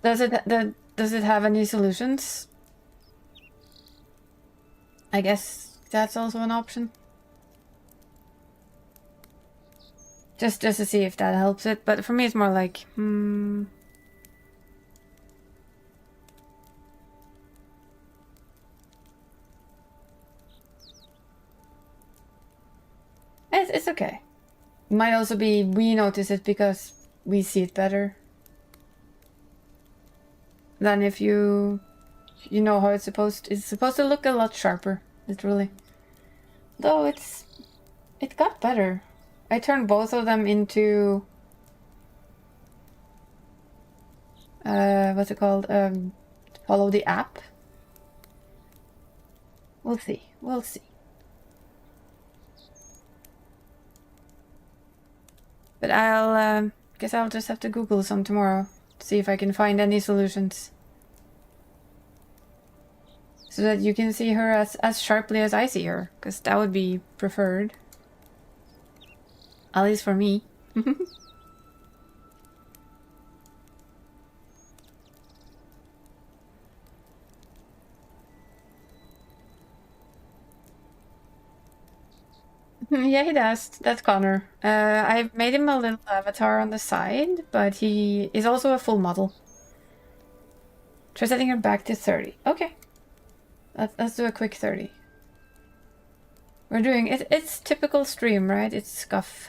Does it have any solutions? I guess that's also an option. Just to see if that helps it, but for me it's more like, It's okay. It might also be we notice it because we see it better than if you know how it's supposed to look a lot sharper, literally. Though it got better. I turned both of them into what's it called? Follow the app. We'll see. We'll see. But I'll guess I'll just have to Google some tomorrow to see if I can find any solutions. So that you can see her as sharply as I see her, because that would be preferred. At least for me. Yeah, he does. That's Connor. I've made him a little avatar on the side, but he is also a full model. Try setting her back to 30. Okay. Let's do a quick 30. We're doing it. It's typical stream, right? It's scuff.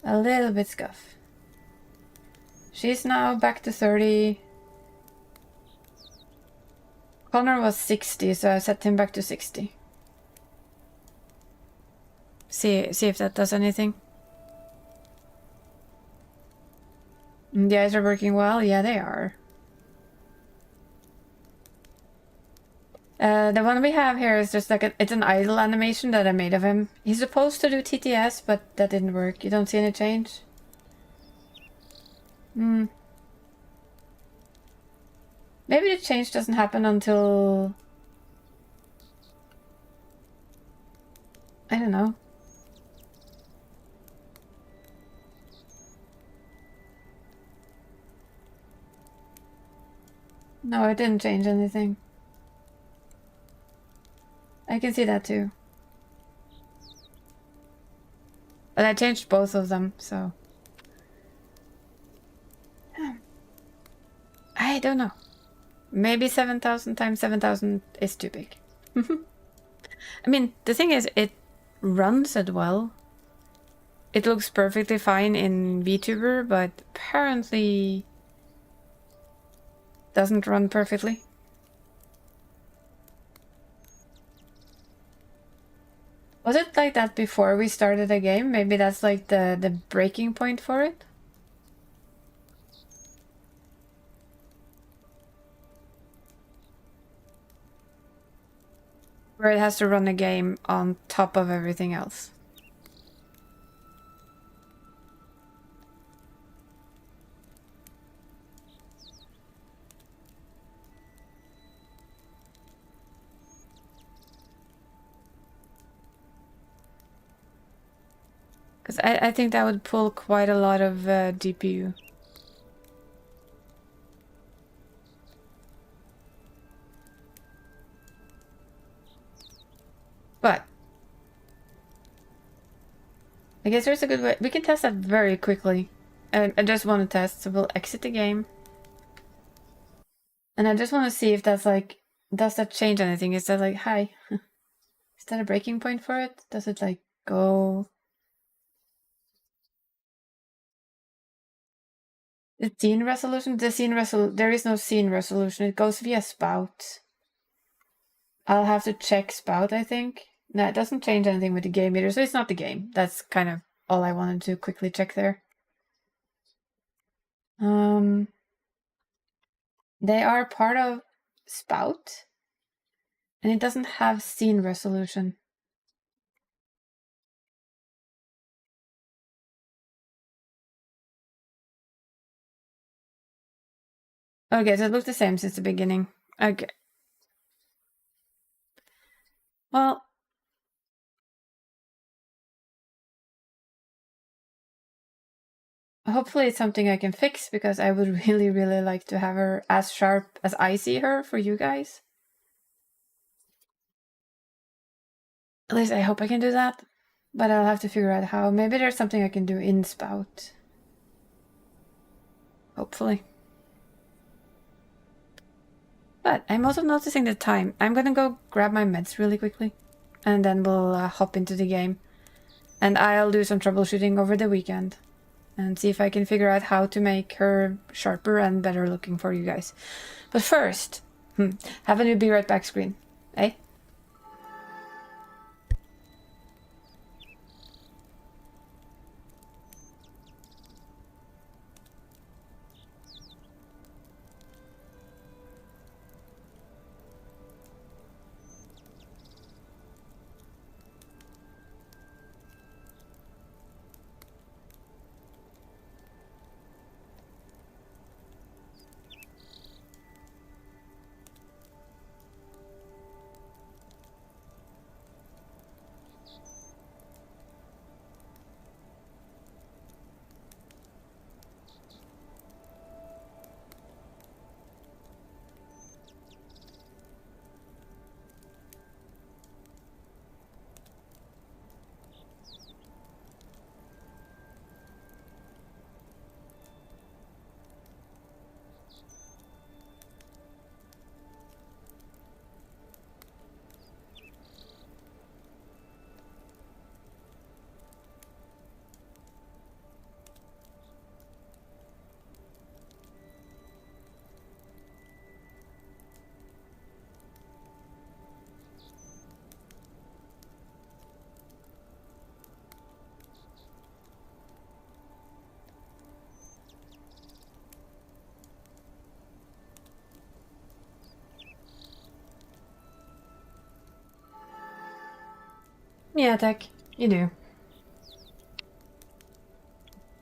A little bit scuff. She's now back to 30. Connor was 60, so I set him back to 60. See if that does anything. The eyes are working well? Yeah, they are. The one we have here is just like it's an idle animation that I made of him. He's supposed to do TTS, but that didn't work. You don't see any change? Maybe the change doesn't happen until... I don't know. No, it didn't change anything. I can see that too. But I changed both of them, so... I don't know. Maybe 7,000 times 7,000 is too big. I mean, the thing is, it runs it well. It looks perfectly fine in VTuber, but apparently doesn't run perfectly. Was it like that before we started the game? Maybe that's like the breaking point for it? Where it has to run a game on top of everything else. Because I think that would pull quite a lot of GPU. But I guess there's a good way. We can test that very quickly. And I just want to test, so we'll exit the game. And I just want to see if that's like, does that change anything? Is that like, hi? Is that a breaking point for it? Does it like go... The scene resolution? There is no scene resolution. It goes via spout. I'll have to check spout, I think. No, it doesn't change anything with the game meter, so it's not the game. That's kind of all I wanted to quickly check there. They are part of spout, and it doesn't have scene resolution. Okay, so it looks the same since the beginning. Okay. Well, hopefully it's something I can fix, because I would really, really like to have her as sharp as I see her for you guys. At least I hope I can do that. But I'll have to figure out how. Maybe there's something I can do in Spout. Hopefully. But I'm also noticing the time. I'm gonna go grab my meds really quickly. And then we'll hop into the game. And I'll do some troubleshooting over the weekend. And see if I can figure out how to make her sharper and better looking for you guys. But first, have a new Be Right Back screen. Eh? Yeah, Tech. You do.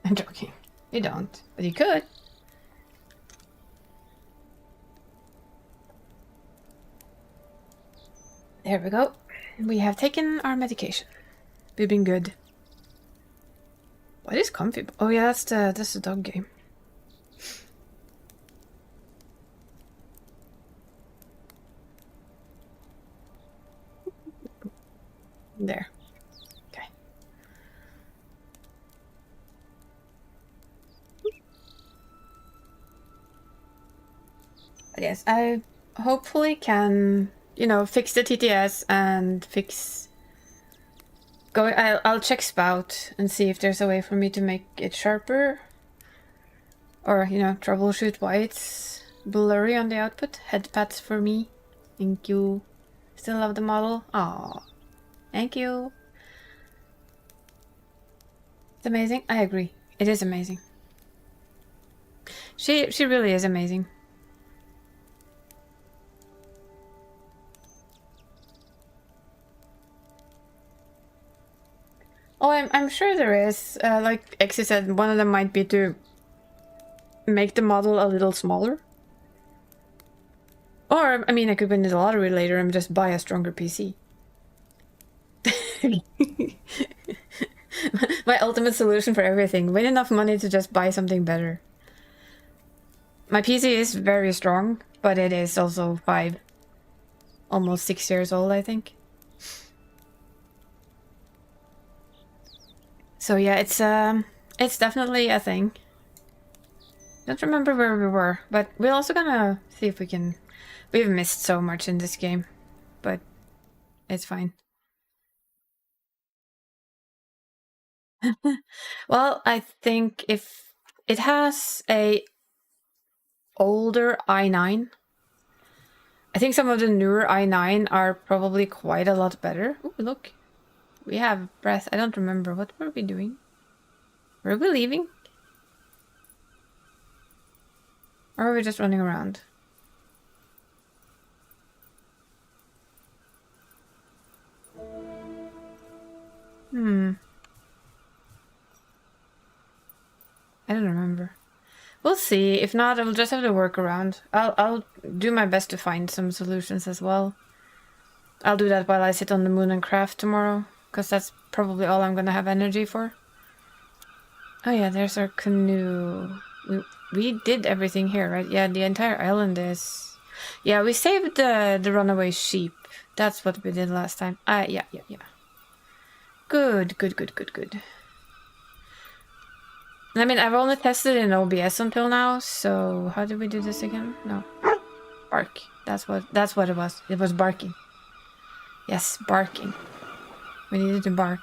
I'm joking. You don't. But you could. There we go. We have taken our medication. We've been good. What is comfy? Oh yeah, that's the dog game. There. Okay. But yes, I hopefully can, fix the TTS and fix... I'll check Spout and see if there's a way for me to make it sharper. Or, troubleshoot why it's blurry on the output. Head pats for me. Thank you. Still love the model. Aww. Thank you. It's amazing. I agree. It is amazing. She really is amazing. Oh, I'm sure there is. Like Exy said, one of them might be to make the model a little smaller. Or, I mean, I could win the lottery later and just buy a stronger PC. My ultimate solution for everything. Win enough money to just buy something better. My PC is very strong, but it is also 5, almost 6 years old, I think. So yeah, it's definitely a thing. Don't remember where we were, but we're also gonna see if we can... We've missed so much in this game, but it's fine. Well, I think if it has a older i9, I think some of the newer i9 are probably quite a lot better. Ooh, look. We have breath. I don't remember. What were we doing? Were we leaving? Or were we just running around? I don't remember. We'll see. If not, I will just have to work around. I'll do my best to find some solutions as well. I'll do that while I sit on the moon and craft tomorrow, because that's probably all I'm gonna have energy for. Oh yeah, there's our canoe. We did everything here, right? Yeah, the entire island is... Yeah, we saved the runaway sheep. That's what we did last time. Yeah. Good. I mean, I've only tested in OBS until now, so how did we do this again? No. Bark. That's what it was. It was barking. Yes, barking. We needed to bark.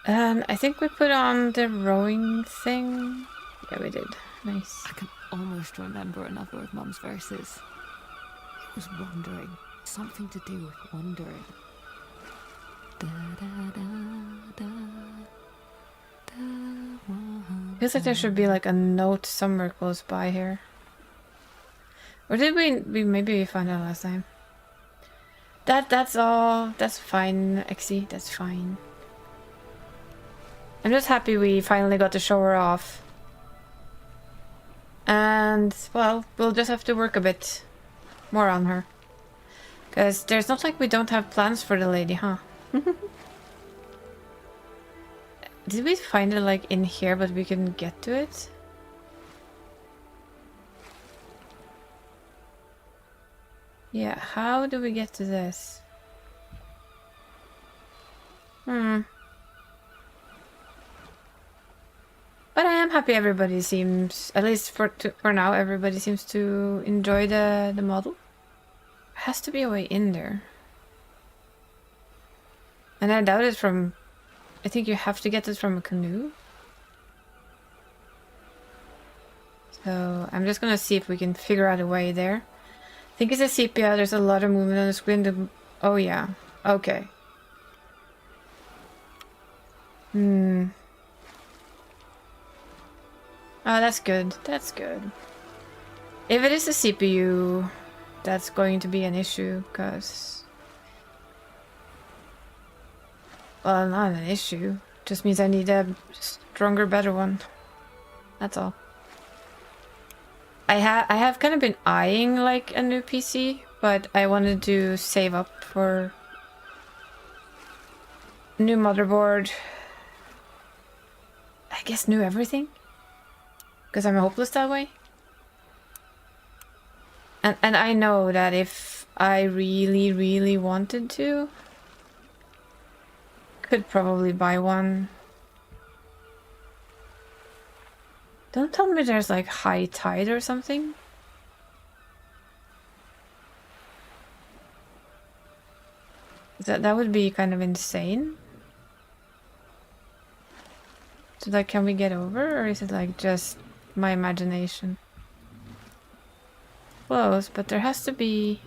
I think we put on the rowing thing. Yeah, we did. Nice. I can almost remember another of Mum's verses. It was wandering. Something to do with wandering. Da, da, da, da. Feels like there should be like a note somewhere close by here. Or did we maybe found that last time? That's all. That's fine, Exy. That's fine. I'm just happy we finally got to show her off. And well, we'll just have to work a bit more on her. Because there's not like we don't have plans for the lady, huh? Did we find it like in here but we couldn't get to it? Yeah, how do we get to this? But I am happy everybody seems, at least for now, everybody seems to enjoy the model. There has to be a way in there. And I doubt it's from... I think you have to get it from a canoe. So I'm just gonna see if we can figure out a way there. I think it's a sepia, there's a lot of movement on the screen. Oh yeah, okay. Oh, that's good, that's good. If it is a CPU, that's going to be an issue, because... Well, not an issue. Just means I need a stronger, better one. That's all. I have kind of been eyeing like a new PC, but I wanted to save up for new motherboard. I guess new everything, because I'm hopeless that way. And I know that if I really wanted to, could probably buy one. Don't tell me there's like high tide or something. That would be kind of insane. So like, can we get over, or is it like just my imagination? Close, but there has to be...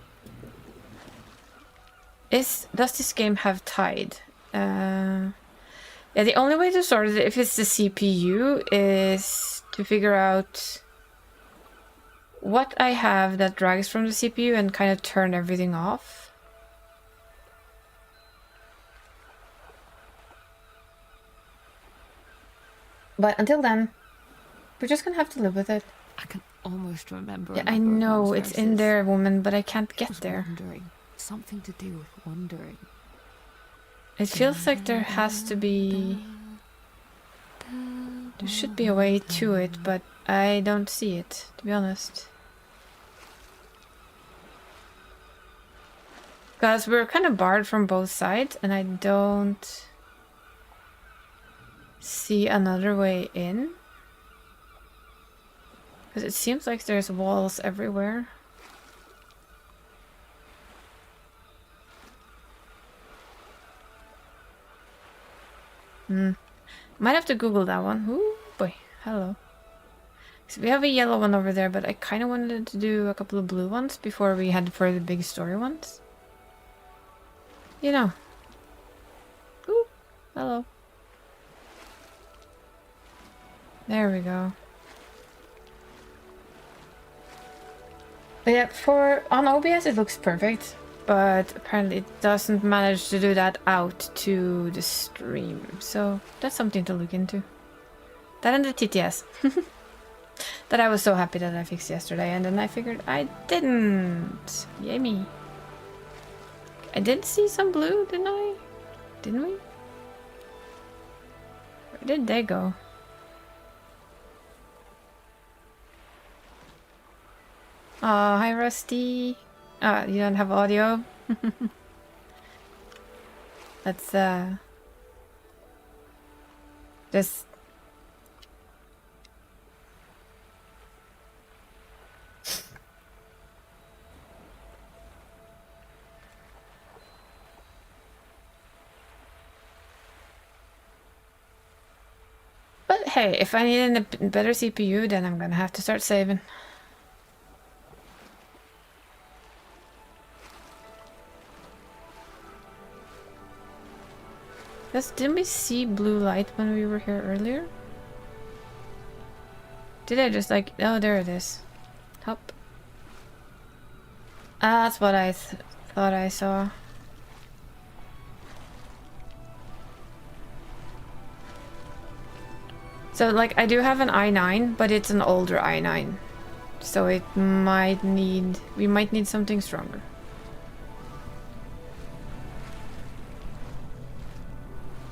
Does this game have tide? Yeah, the only way to sort it, if it's the CPU, is to figure out what I have that drags from the CPU and kind of turn everything off. But until then, we're just gonna have to live with it. I can almost remember. Yeah, I know it's in there, woman, but I can't get there. Wandering. Something to do with wandering. It feels like there has to be... There should be a way to it, but I don't see it, to be honest. Because we're kind of barred from both sides, and I don't see another way in. Because it seems like there's walls everywhere. Might have to Google that one. Ooh, boy. Hello. So we have a yellow one over there, but I kind of wanted to do a couple of blue ones before we head for the big story ones. You know. Ooh, hello. There we go. But yeah, on OBS it looks perfect. But apparently it doesn't manage to do that out to the stream. So that's something to look into. That and the TTS. That I was so happy that I fixed yesterday, and then I figured I didn't. Yay me. I did see some blue, didn't I? Didn't we? Where did they go? Oh, hi Rusty. You don't have audio? Let's just But hey, if I need a better CPU, then I'm gonna have to start saving. Didn't we see blue light when we were here earlier? Did I just like... Oh, there it is. Hop. Ah, that's what I thought I saw. So, like, I do have an i9, but it's an older i9. So it might need... We might need something stronger.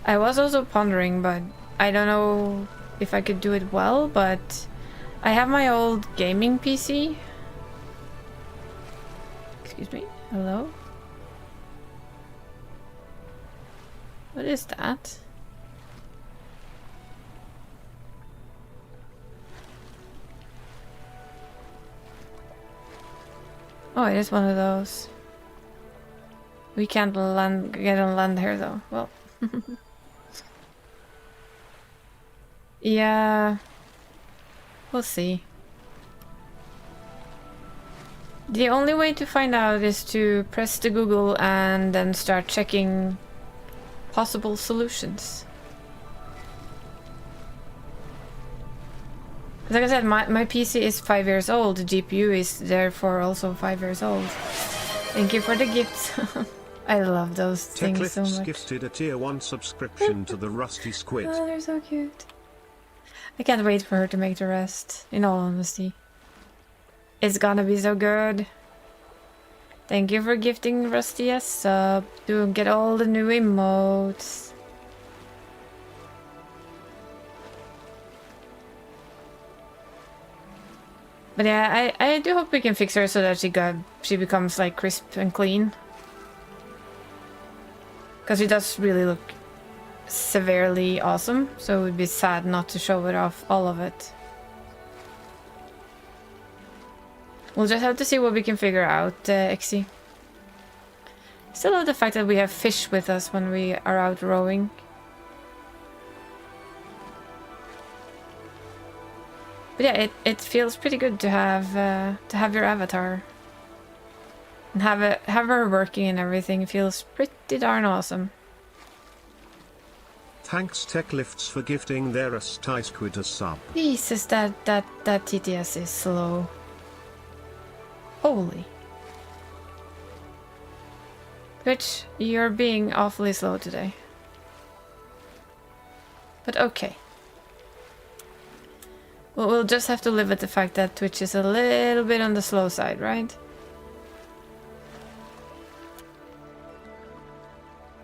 I was also pondering, but I don't know if I could do it well, but I have my old gaming PC. Excuse me? Hello? What is that? Oh, it is one of those. We can't get on land here though. Well. Yeah. We'll see. The only way to find out is to press the Google and then start checking possible solutions. Like I said, my PC is 5 years old. The GPU is therefore also 5 years old. Thank you for the gifts. I love those things so much. Gifted a tier 1 subscription to the Rusty Squid. Oh, they're so cute. I can't wait for her to make the rest, in all honesty. It's gonna be so good. Thank you for gifting Rusty a sub to get all the new emotes. But yeah, I do hope we can fix her so that she becomes like crisp and clean. Because she does really look severely awesome, so it would be sad not to show it off, all of it. We'll just have to see what we can figure out, Exy. Still love the fact that we have fish with us when we are out rowing. But yeah, it feels pretty good to have your avatar. And have her working and everything. It feels pretty darn awesome. Thanks Techlifts for gifting their Rusty Squid a sub. Jesus, that TTS is slow. Holy. Twitch, you're being awfully slow today. But okay. Well, we'll just have to live with the fact that Twitch is a little bit on the slow side, right?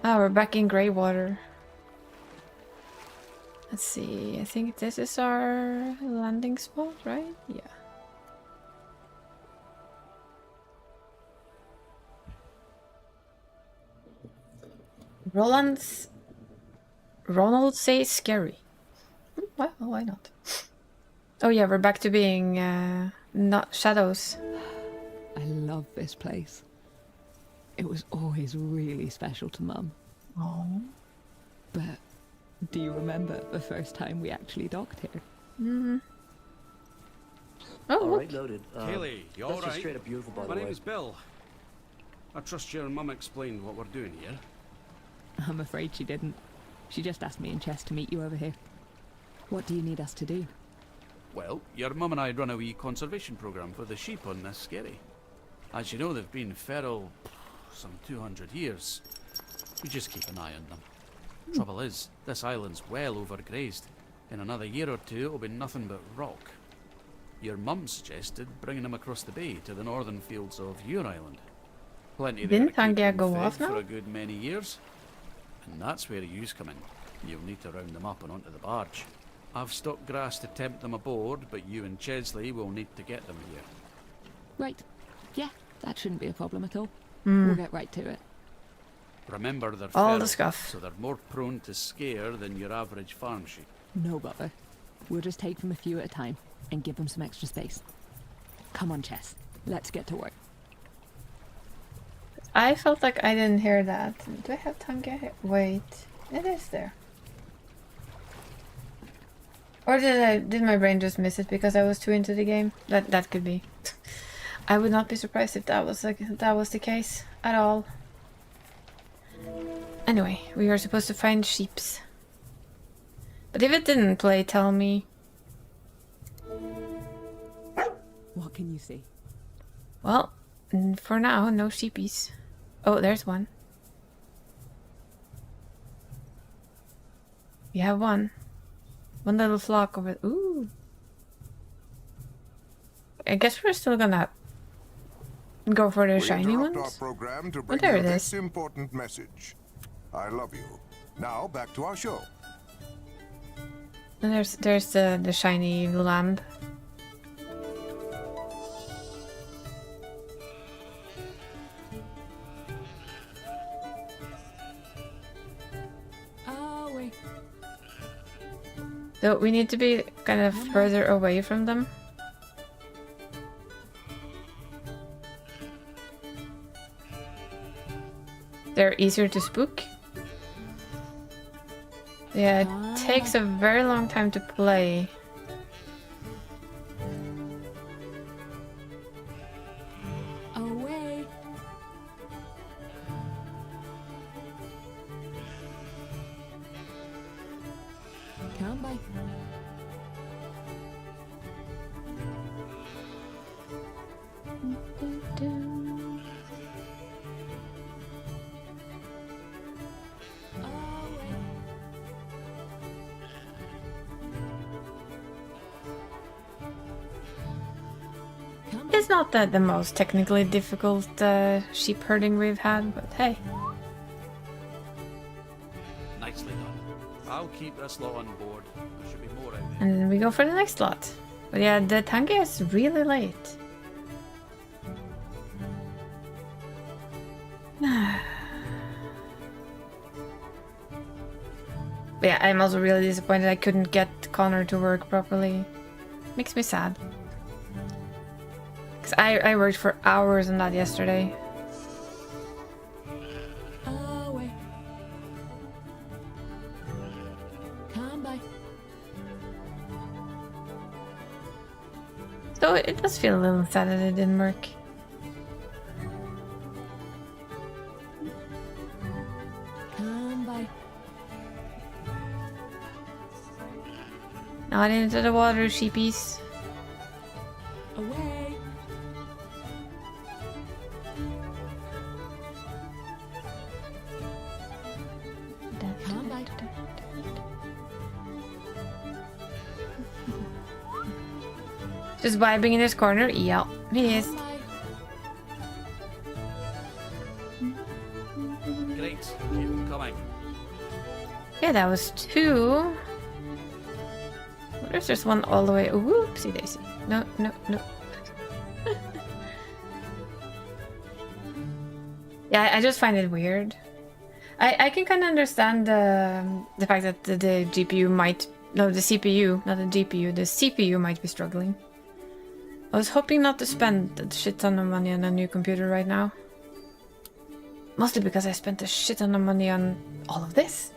Ah, we're back in Greywater. Let's see, I think this is our landing spot, right? Yeah. Ronald says scary. Well, why not? Oh yeah, we're back to being not shadows. I love this place. It was always really special to Mum. Oh. But do you remember the first time we actually docked here? Mm-hmm. Oh, all right, noted. Kaylee, you that's all just right? straight up beautiful, by My the way. name is Bill. I trust your mum explained what we're doing here. I'm afraid she didn't. She just asked me and Chess to meet you over here. What do you need us to do? Well, your mum and I run a wee conservation program for the sheep on this skerry. As you know, they've been feral some 200 years. We just keep an eye on them. Trouble is, this island's well overgrazed. In another year or two, it'll be nothing but rock. Your mum suggested bringing him across the bay to the northern fields of your island. Plenty there Didn't to keep Tangia them go fed off for now? a good many years. And that's where yous come in. You'll need to round them up and onto the barge. I've stocked grass to tempt them aboard, but you and Chesley will need to get them here. Right. Yeah, that shouldn't be a problem at all. We'll get right to it. Remember, they're All feral, the scuff. so they're more prone to scare than your average farm sheep. No bother. We'll just take them a few at a time and give them some extra space. Come on, Chess. Let's get to work. I felt like I didn't hear that. Do I have Tangia here? Wait, it is there. Or did my brain just miss it because I was too into the game? That could be. I would not be surprised if that was the case at all. Anyway, we are supposed to find sheeps. But if it didn't play, tell me. What can you see? Well, for now, no sheepies. Oh, there's one. We have one. One little flock over. Ooh. I guess we're still gonna go for the We shiny interrupt ones. our program to Oh, bring there you it this is. important message. I love you. Now back to our show. And there's the shiny lamb. Oh, wait. So we need to be kind of further away from them. They're easier to spook. Yeah, it takes a very long time to play. Away. Come by. It's not the most technically difficult sheep herding we've had, but hey. Nicely done. I'll keep this lot on board. There should be more out there. And then we go for the next lot. But yeah, the Tangia is really late. But yeah, I'm also really disappointed I couldn't get Connor to work properly. Makes me sad. Because I worked for hours on that yesterday. Away. Come by. So it does feel a little sad that it didn't work. Come by. Not into the water, sheepies. Away. Come by. Just vibing in his corner? Yeah, he is. Come by. Great. Keep them coming. Yeah, that was two. What if there's one all the way? Whoopsie daisy. No, no, no. Yeah, I just find it weird. I can kind of understand the fact that the GPU might... No, the CPU, not the GPU. The CPU might be struggling. I was hoping not to spend a shit ton of money on a new computer right now. Mostly because I spent a shit ton of money on all of this.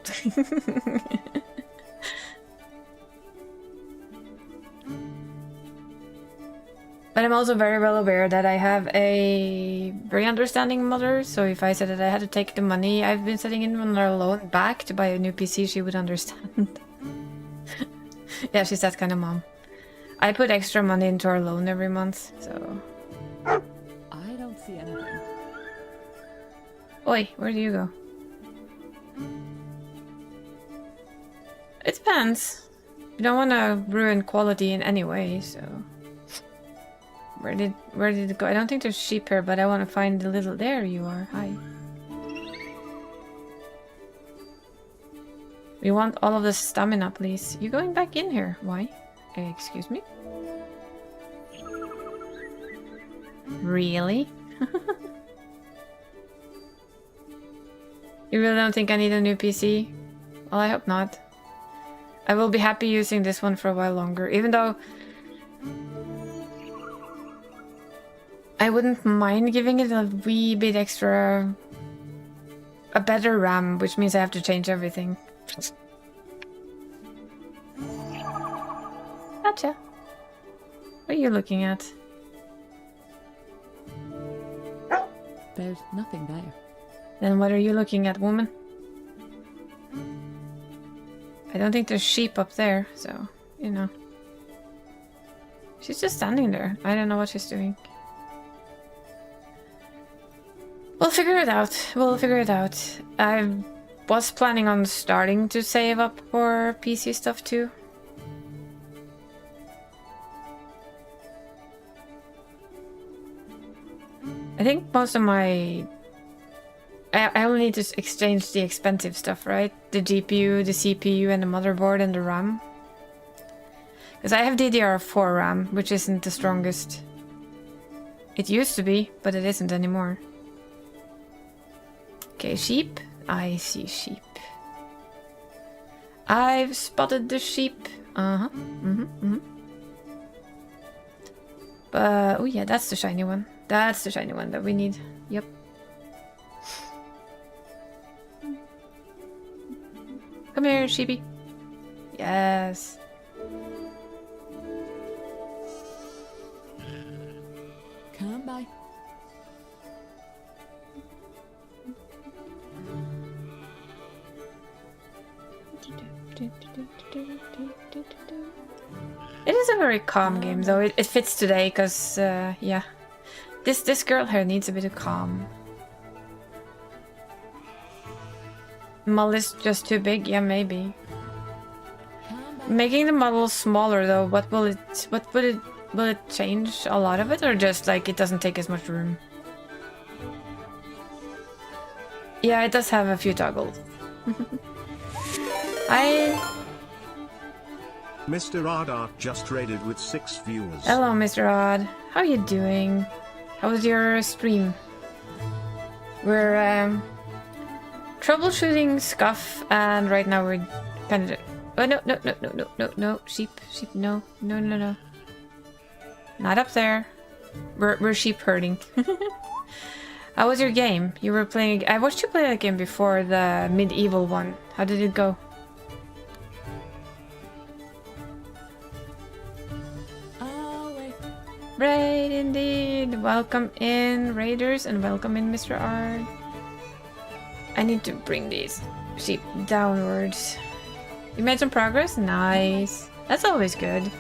But I'm also very well aware that I have a very understanding mother, so if I said that I had to take the money I've been setting in on our loan back to buy a new PC, she would understand. Yeah, she's that kind of mom. I put extra money into our loan every month, so... I don't see anything. Oi, where do you go? It depends. You don't want to ruin quality in any way, so... Where did it go? I don't think there's sheep here, but I want to find the little... There you are. Hi. We want all of the stamina, please. You going back in here? Why? Excuse me? Really? You really don't think I need a new PC? Well, I hope not. I will be happy using this one for a while longer, even though I wouldn't mind giving it a wee bit extra... a better RAM, which means I have to change everything. Gotcha. What are you looking at? There's nothing there. Then what are you looking at, woman? I don't think there's sheep up there, so, you know. She's just standing there. I don't know what she's doing. We'll figure it out. We'll figure it out. I was planning on starting to save up for PC stuff too. I think most of my... I only need to exchange the expensive stuff, right? The GPU, the CPU, and the motherboard, and the RAM. Because I have DDR4 RAM, which isn't the strongest. It used to be, but it isn't anymore. Okay, sheep. I see sheep. I've spotted the sheep. But, oh yeah, that's the shiny one. That's the shiny one that we need. Yep. Come here, sheepy. Yes. Come by. It is a very calm game, though. It fits today, because, yeah. This girl here needs a bit of calm. Model is just too big? Yeah, maybe. Making the model smaller, though, will it change a lot of it, or just, like, it doesn't take as much room? Yeah, it does have a few toggles. Mr. Ardart just raided with 6 viewers. Hello, Mr. Odd. How are you doing? How was your stream? We're troubleshooting scuff, and right now we're kind of... Oh, no, sheep, no. Not up there. We're sheep herding. How was your game? You were playing... I watched you play that game before, the medieval one. How did it go? Right, indeed. Welcome in, raiders, and welcome in, Mr. R. I need to bring these sheep downwards. You made some progress? Nice. That's always good.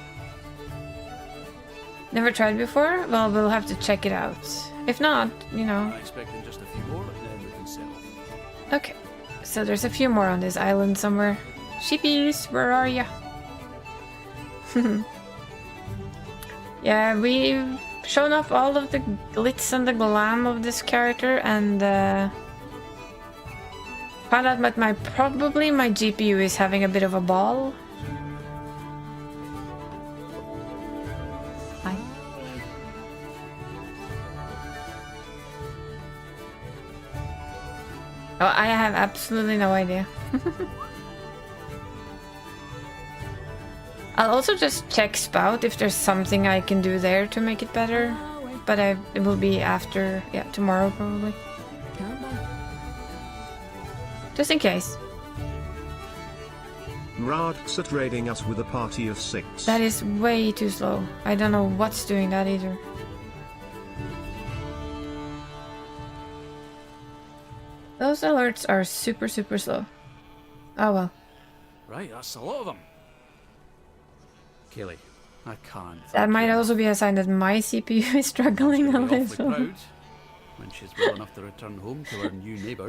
Never tried before? Well, we'll have to check it out. If not, you know. I'm expecting just a few more, and then we can sell. Okay. So there's a few more on this island somewhere. Sheepies, where are ya? Yeah, we've shown off all of the glitz and the glam of this character, and found out that probably my GPU is having a bit of a ball. Hi. Oh, I have absolutely no idea. I'll also just check Spout if there's something I can do there to make it better. But it will be after, yeah, tomorrow probably. Just in case. Radxat raiding us with a party of 6. That is way too slow. I don't know what's doing that either. Those alerts are super slow. Oh well. Right, that's a lot of them. Kelly, I can't. That might also be a sign that my CPU is struggling a little. Proud when she's well enough to return home to her new neighbours.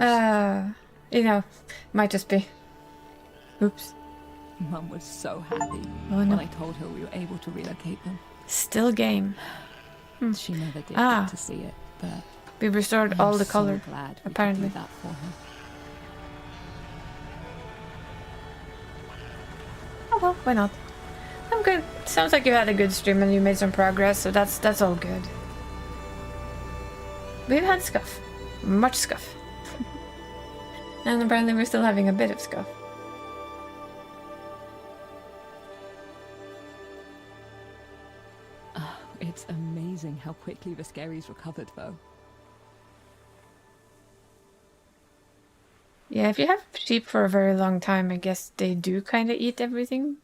You know, might just be. Oops. Mum was so happy Oh, no. when I told her we were able to relocate them. Still game. She never did Ah. get to see it, but We restored I'm all the so color, glad we apparently. could do that for her. Oh well, why not? I'm good. Sounds like you had a good stream and you made some progress, so that's all good. We've had scuff. Much scuff. And apparently we're still having a bit of scuff. It's amazing how quickly the scaries recovered, though. Yeah, if you have sheep for a very long time, I guess they do kind of eat everything.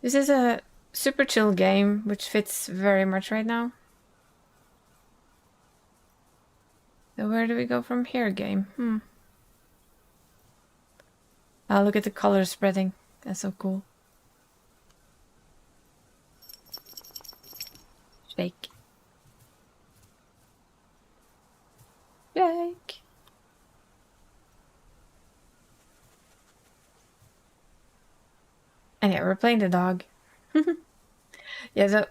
This is a super chill game, which fits very much right now. So where do we go from here, game? Oh, look at the color spreading. That's so cool. Shake. Shake. And yeah, we're playing the dog. Yeah, so...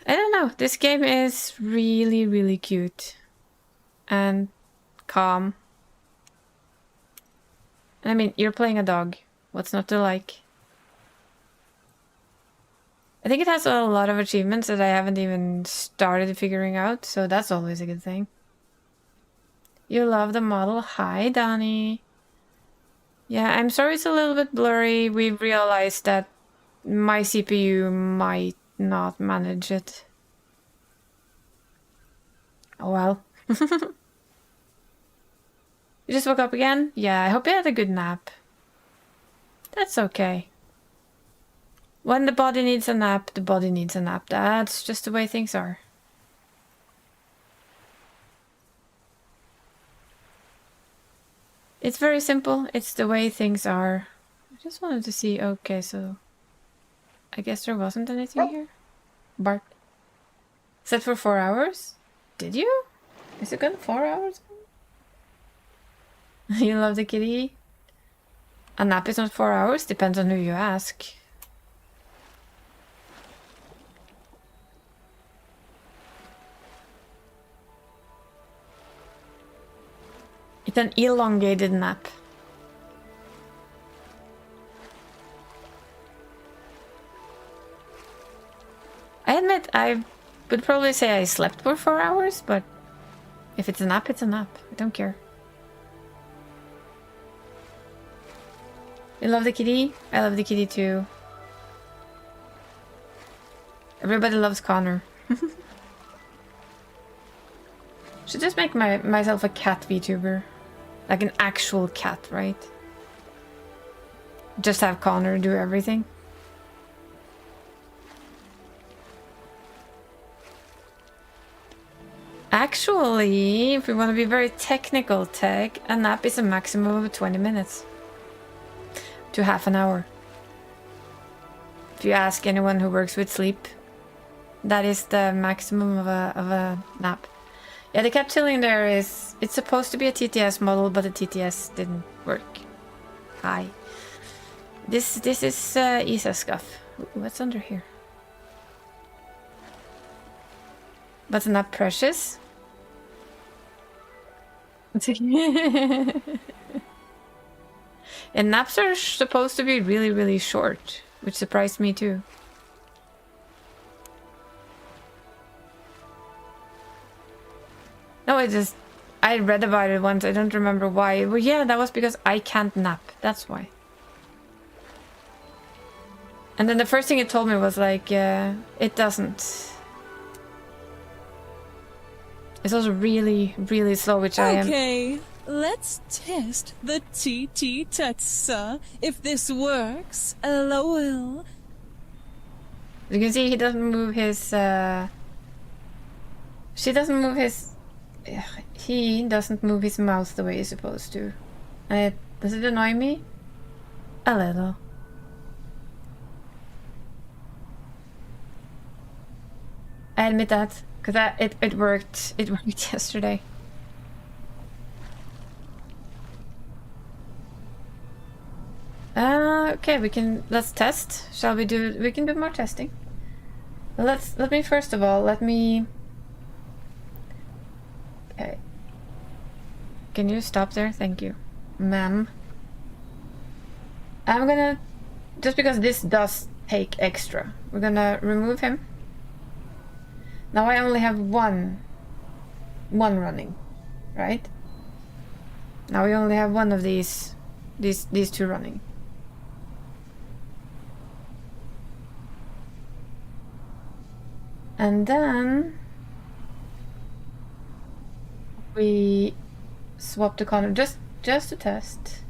I don't know. This game is really, really cute. And calm. I mean, you're playing a dog. What's not to like? I think it has a lot of achievements that I haven't even started figuring out, so that's always a good thing. You love the model? Hi, Donnie. Yeah, I'm sorry it's a little bit blurry. We realized that my CPU might not manage it. Oh well. You just woke up again? Yeah, I hope you had a good nap. That's okay. When the body needs a nap, the body needs a nap. That's just the way things are. It's very simple. It's the way things are. I just wanted to see. Okay, so... I guess there wasn't anything here. Bark. Set for 4 hours? Did you? Is it gone 4 hours? You love the kitty? A nap is not 4 hours? Depends on who you ask. It's an elongated nap. I admit, I would probably say I slept for 4 hours, but if it's a nap, it's a nap. I don't care. You love the kitty? I love the kitty too. Everybody loves Connor. Should just make myself a cat VTuber. Like an actual cat, right? Just have Connor do everything. Actually, if we want to be very technical tech, a nap is a maximum of 20 minutes. To half an hour. If you ask anyone who works with sleep, that is the maximum of a nap. Yeah, the cat chilling there is... It's supposed to be a TTS model, but the TTS didn't work. Hi. This is Isa scuff. What's under here? But not precious? And naps are supposed to be really, really short, which surprised me too. No, I read about it once, I don't remember why. Well, yeah, that was because I can't nap, that's why. And then the first thing it told me was like, it doesn't. It's also really, really slow, which I am... Okay, let's test the TT Tetsa. If this works, LOL. You can see he doesn't move his, She doesn't move his... He doesn't move his mouth the way he's supposed to. And does it annoy me? A little. I admit that, because it worked. It worked yesterday. Okay, let's test. Shall we do, we can do more testing. Let me first of all, okay. Can you stop there? Thank you. Ma'am. I'm gonna, just because this does take extra, we're gonna remove him. Now I only have one running, right? Now we only have one of these two running. And then we swap to Connor just to test.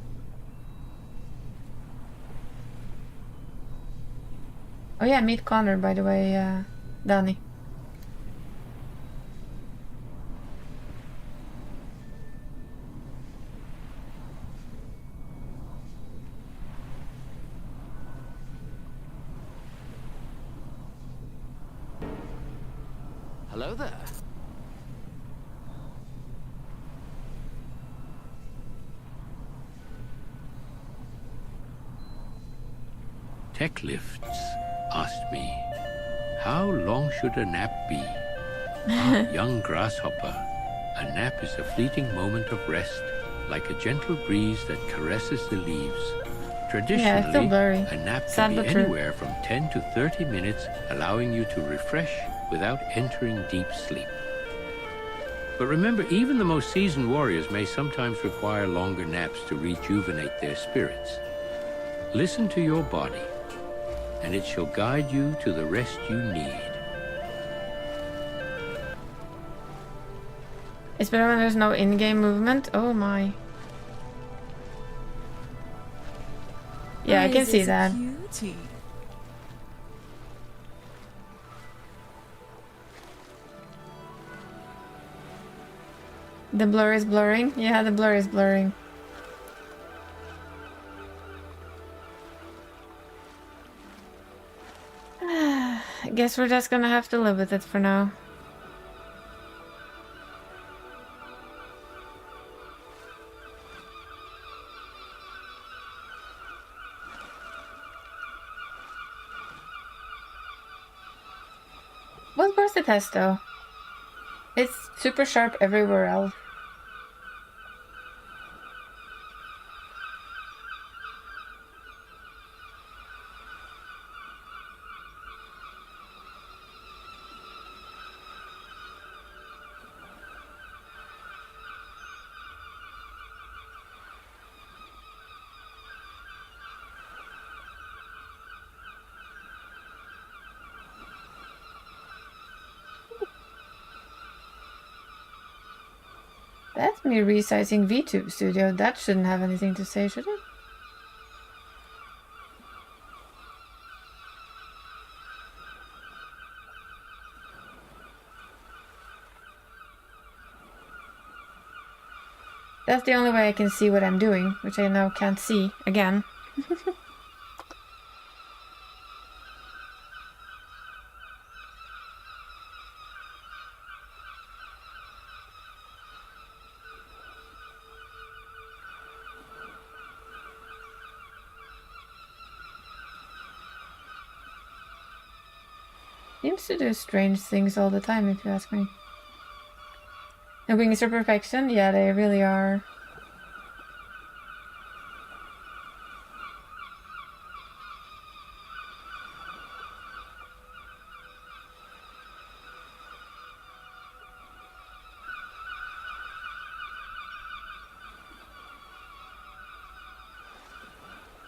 Oh yeah, meet Connor, by the way, Danny. Hello there. Tech Lifts asked me, how long should a nap be? Ah, young grasshopper, a nap is a fleeting moment of rest, like a gentle breeze that caresses the leaves. Traditionally, a nap can be anywhere from 10 to 30 minutes, allowing you to refresh without entering deep sleep. But remember, even the most seasoned warriors may sometimes require longer naps to rejuvenate their spirits. Listen to your body, and it shall guide you to the rest you need. It's better when there's no in-game movement. Oh my. Yeah, I can see that. Cutie. The blur is blurring? Yeah, the blur is blurring. I guess we're just gonna have to live with it for now. What's worth the test though? It's super sharp everywhere else. That's me resizing VTube Studio. That shouldn't have anything to say, should it? That's the only way I can see what I'm doing, which I now can't see again. Seems to do strange things all the time, if you ask me. The wings are perfection? Yeah, they really are.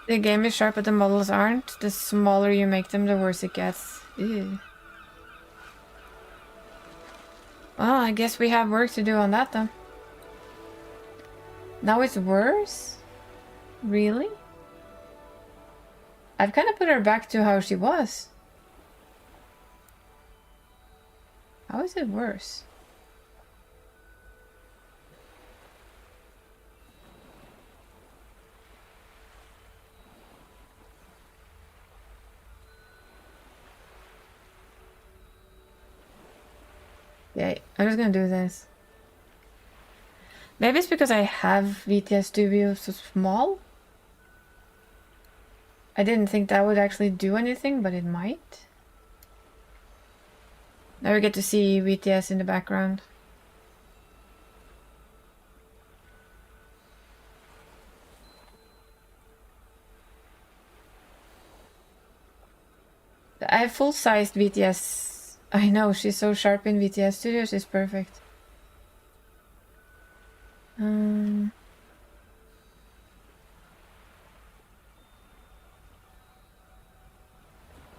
The game is sharp, but the models aren't. The smaller you make them, the worse it gets. Ew. Well, I guess we have work to do on that then. Now it's worse? Really? I've kind of put her back to how she was. How is it worse? Yeah, I'm just gonna do this. Maybe it's because I have VTS Studio so small? I didn't think that would actually do anything, but it might. Now we get to see BTS in the background. I have full-sized BTS. I know, she's so sharp in BTS Studio, she's perfect. It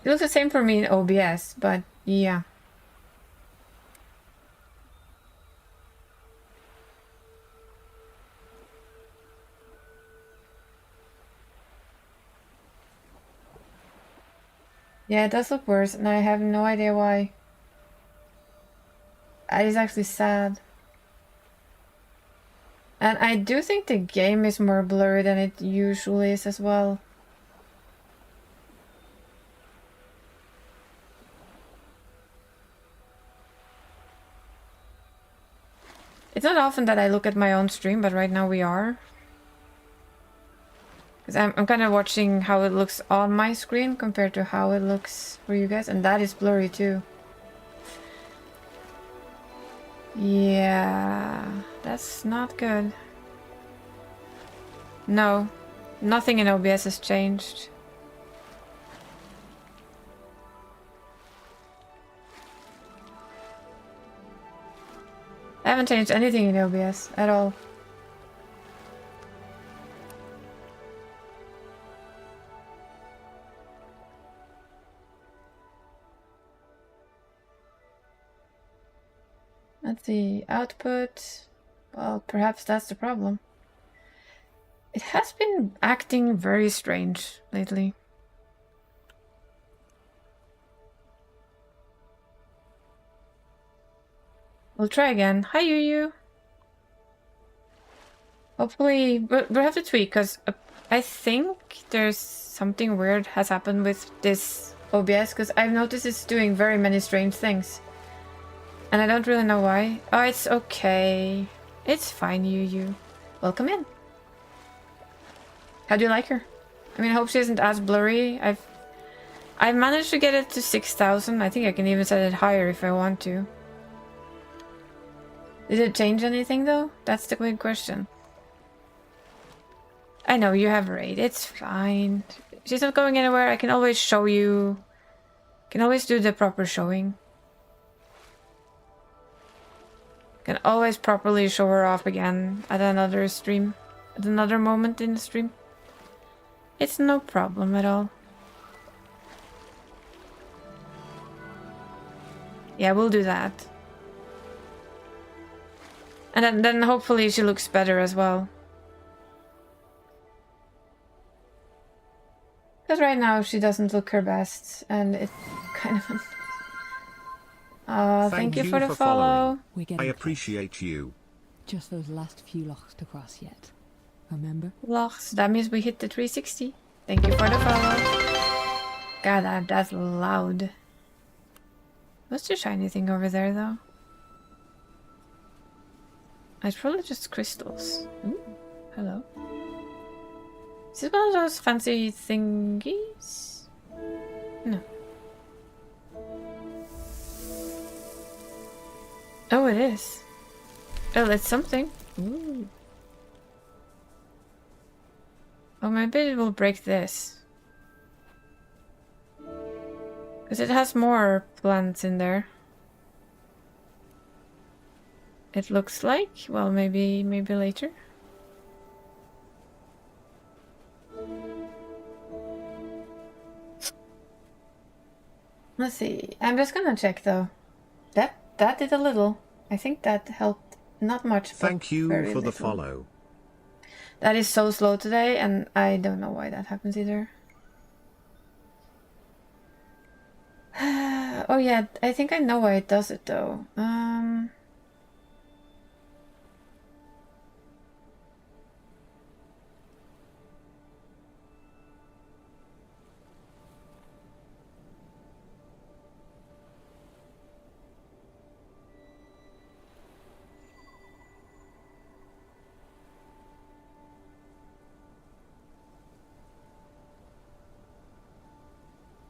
looks the same for me in OBS, but yeah. Yeah, it does look worse, and I have no idea why. That is actually sad. And I do think the game is more blurry than it usually is as well. It's not often that I look at my own stream, but right now we are. Because I'm kind of watching how it looks on my screen compared to how it looks for you guys, and that is blurry too. Yeah, that's not good. No, nothing in OBS has changed. I haven't changed anything in OBS at all. Let's see, output. Well, perhaps that's the problem. It has been acting very strange lately. We'll try again. Hi, Yu. Hopefully, we'll have to tweak, because I think there's something weird has happened with this OBS, because I've noticed it's doing very many strange things. And I don't really know why. Oh, it's okay. It's fine, Yu. Welcome in. How do you like her? I mean, I hope she isn't as blurry. I've managed to get it to 6,000. I think I can even set it higher if I want to. Did it change anything though? That's the big question. I know you have raid. It's fine. She's not going anywhere. I can always show you. Can always do the proper showing. Can always properly show her off again at another stream. At another moment in the stream. It's no problem at all. Yeah, we'll do that. And then hopefully she looks better as well. Because right now she doesn't look her best, and it's kind of... thank you for the follow. I appreciate you. Just those last few lochs to cross yet. Remember? Lochs, that means we hit the 360. Thank you for the follow. God, that's loud. What's the shiny thing over there, though? It's probably just crystals. Ooh, hello. Is this one of those fancy thingies? No. Oh, it is. Oh, it's something. Ooh. Oh, maybe it will break this. Because it has more plants in there. It looks like. Well, maybe later. Let's see. I'm just gonna check though. That did a little. I think that helped. Not much. Thank you very for the little. follow. That is so slow today, and I don't know why that happens either. Oh yeah, I think I know why it does it though.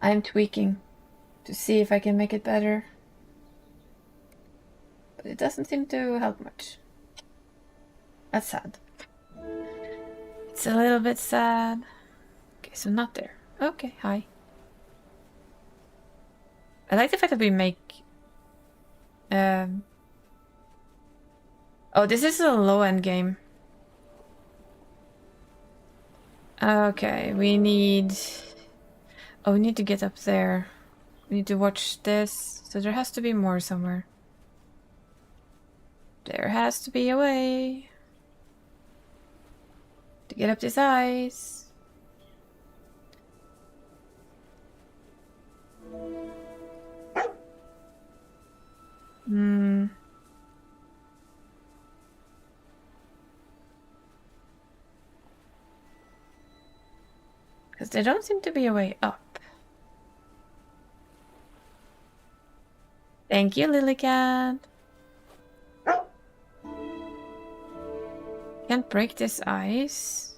I'm tweaking to see if I can make it better. But it doesn't seem to help much. That's sad. It's a little bit sad. Okay, so not there. Okay, hi. I like the fact that we make... Oh, this is a low-end game. Okay, we need... Oh, we need to get up there. We need to watch this. So there has to be more somewhere. There has to be a way to get up this ice. Because there don't seem to be a way up. Thank you, Lilycat. Can't break this ice.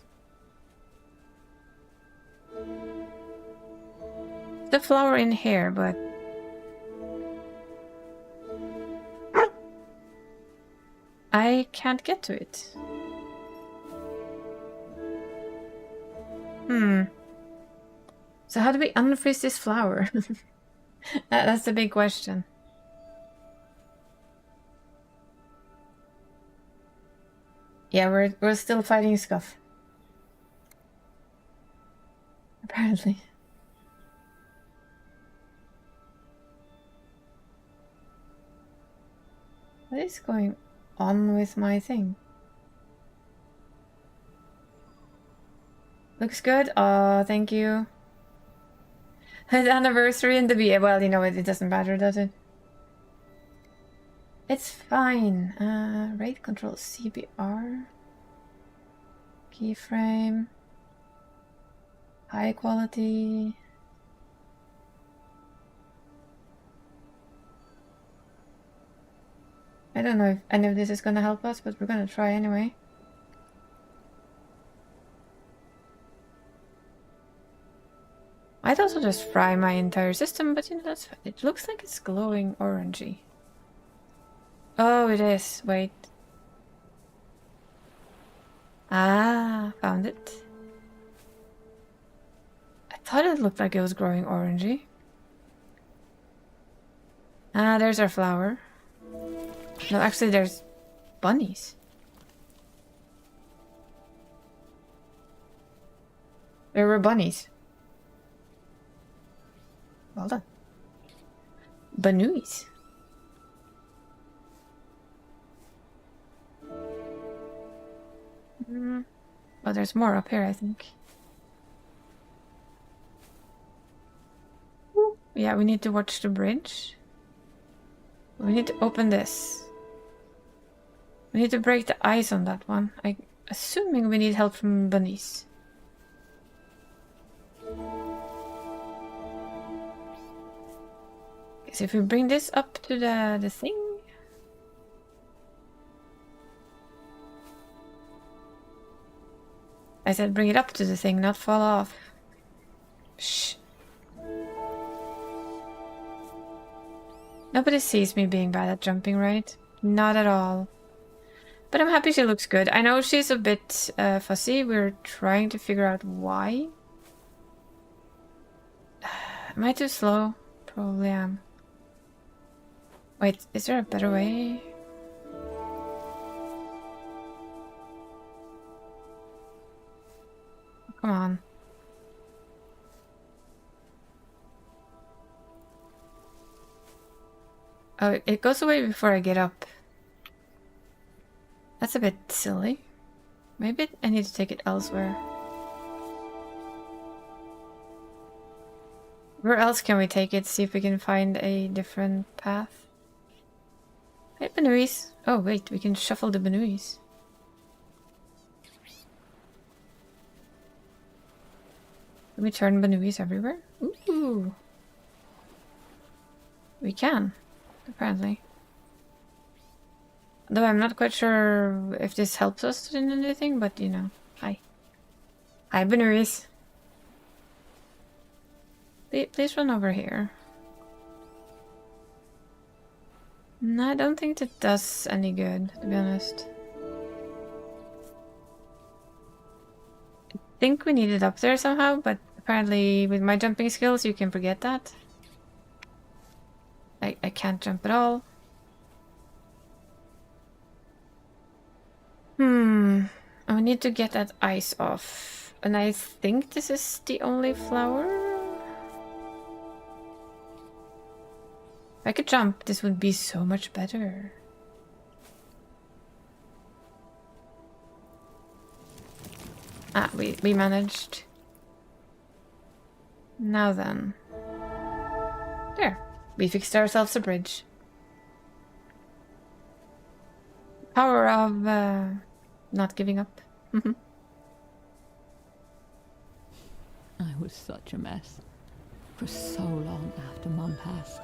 The flower in here, but... I can't get to it. So how do we unfreeze this flower? That's the big question. Yeah, we're still fighting Scuff. Apparently. What is going on with my thing? Looks good. Oh, thank you. His anniversary in the BA. Well, you know what? It doesn't matter, does it? It's fine. Rate control CBR. Keyframe. High quality. I don't know if any of this is gonna help us, but we're gonna try anyway. I'd also just fry my entire system, but you know, that's fine. It looks like it's glowing orangey. Oh, it is. Wait. Ah, found it. I thought it looked like it was growing orangey. Ah, there's our flower. No, actually there's bunnies. There were bunnies. Well done. Bunnies. Oh, there's more up here, I think. Yeah, we need to watch the bridge. We need to open this. We need to break the ice on that one. I'm assuming we need help from bunnies. Okay, so if we bring this up to the thing. I said bring it up to the thing, not fall off. Shh. Nobody sees me being bad at jumping, right? Not at all. But I'm happy she looks good. I know she's a bit fussy. We're trying to figure out why. Am I too slow? Probably am. Wait, is there a better way? Come on. Oh, it goes away before I get up. That's a bit silly. Maybe I need to take it elsewhere. Where else can we take it? See if we can find a different path. Hey, Benuis. Oh, wait, we can shuffle the Benuis. Can we turn Benuis everywhere? Ooh. We can, apparently. Though I'm not quite sure if this helps us in anything, but you know. Hi. Hi, Benuis. Please run over here. No, I don't think that does any good, to be honest. I think we need it up there somehow, but apparently with my jumping skills you can forget that. I can't jump at all. I need to get that ice off. And I think this is the only flower. If I could jump, this would be so much better. Ah, we managed. Now then. There. We fixed ourselves a bridge. Power of not giving up. I was such a mess for so long after Mum passed.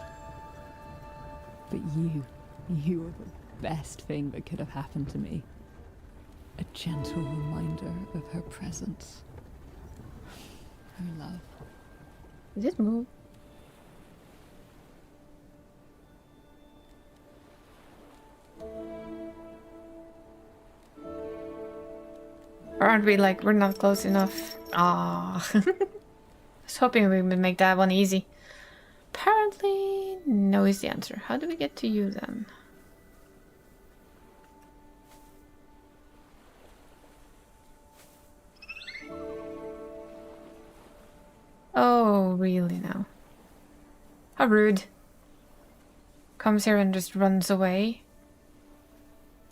But you were the best thing that could have happened to me. A gentle reminder of her presence. Her love. Did it move? Or aren't we like, we're not close enough? Ah. I was hoping we would make that one easy. Apparently, no is the answer. How do we get to you then? Oh, really now? How rude. Comes here and just runs away.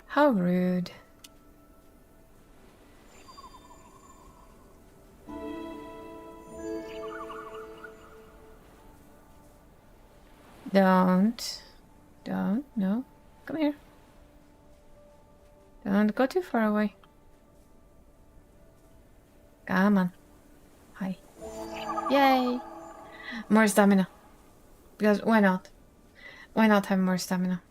How rude. Don't, no. Come here. Don't go too far away. Come on. Hi. Yay! More stamina. Because why not? Why not have more stamina?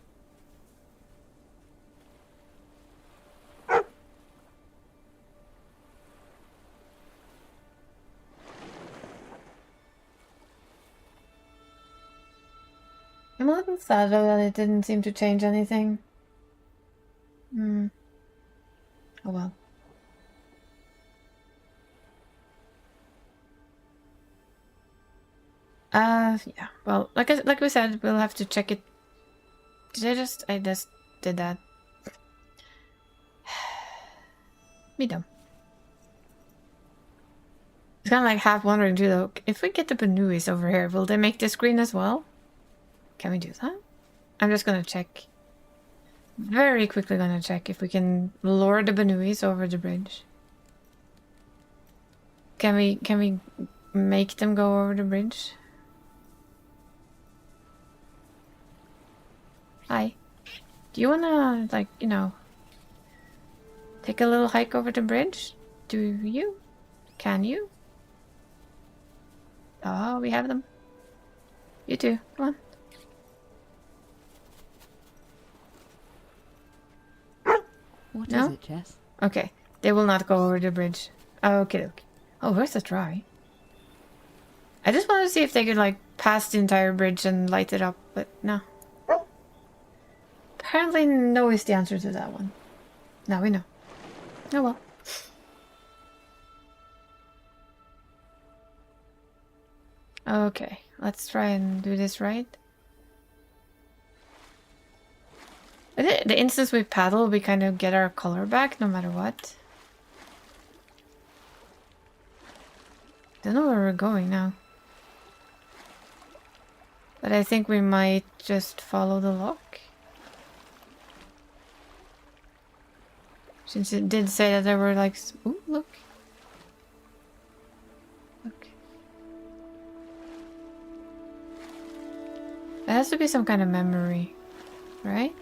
I'm a little sad though that it didn't seem to change anything. Oh well. Yeah. Well, like we said, we'll have to check it. I just did that. Me dumb. It's kind of like half wondering too though, if we get the Banuis over here, will they make this green as well? Can we do that? I'm just gonna check. Very quickly gonna check if we can lure the Banuis over the bridge. Can we make them go over the bridge? Hi. Do you wanna, like, you know, take a little hike over the bridge? Do you? Can you? Oh, we have them. You too. Come on. What No? is it, Jess? Okay. They will not go over the bridge. Okay, okay. Oh, where's the try? I just wanted to see if they could, like, pass the entire bridge and light it up, but no. Apparently no is the answer to that one. Now we know. Oh well. Okay, let's try and do this right. The instance we paddle, we kind of get our color back no matter what. Don't know where we're going now. But I think we might just follow the lock. Since it did say that there were like... Ooh, look. Look. There has to be some kind of memory, right?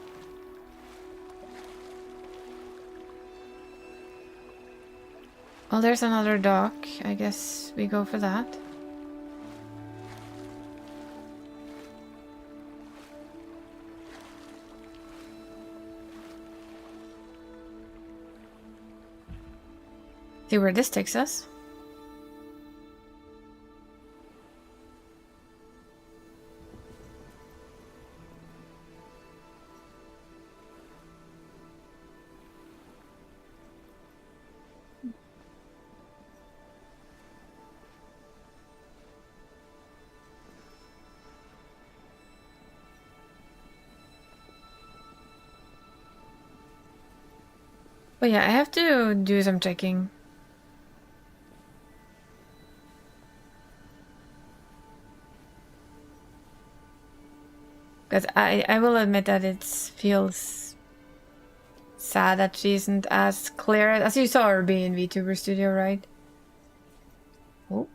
Well, there's another dock. I guess we go for that. See where this takes us. But yeah, I have to do some checking. Because I will admit that it feels sad that she isn't as clear as you saw her be in VTuber Studio, right? Oh.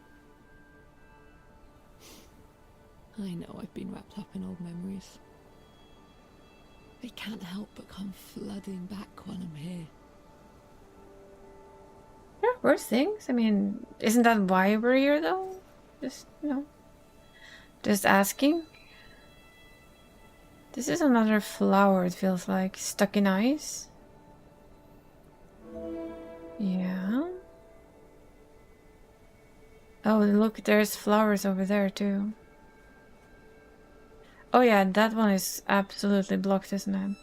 I know I've been wrapped up in old memories. They can't help but come flooding back when I'm here. There are worse things. I mean, isn't that why we're here though? Just, you know, just asking. This is another flower, it feels like, stuck in ice. Yeah. Oh, look, there's flowers over there too. Oh yeah, that one is absolutely blocked, isn't it?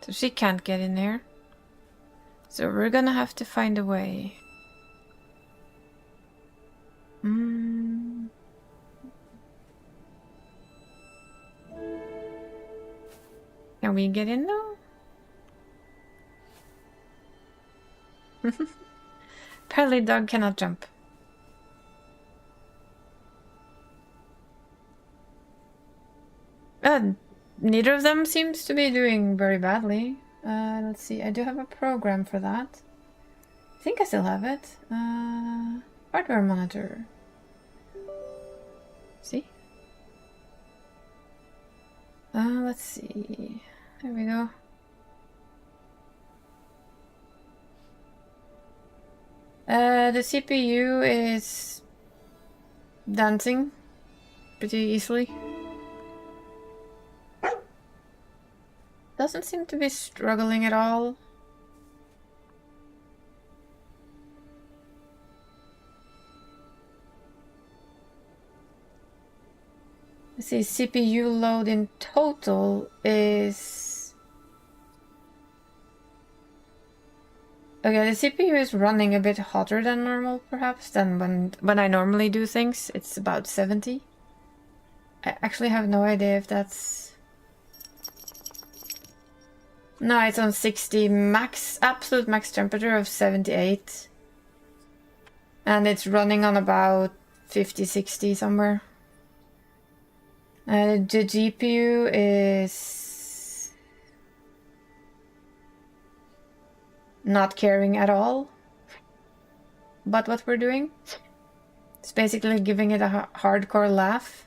So she can't get in there. So we're gonna have to find a way. Can we get in though? Apparently dog cannot jump. Neither of them seems to be doing very badly. Let's see, I do have a program for that. I think I still have it. Hardware monitor. See? Let's see. There we go. The CPU is dancing pretty easily. Doesn't seem to be struggling at all. Let's see, CPU load in total is... Okay, the CPU is running a bit hotter than normal, perhaps, than when I normally do things. It's about 70. I actually have no idea if that's... No, it's on 60 max, absolute max temperature of 78. And it's running on about 50, 60 somewhere. The GPU is not caring at all about what we're doing. It's basically giving it a hardcore laugh.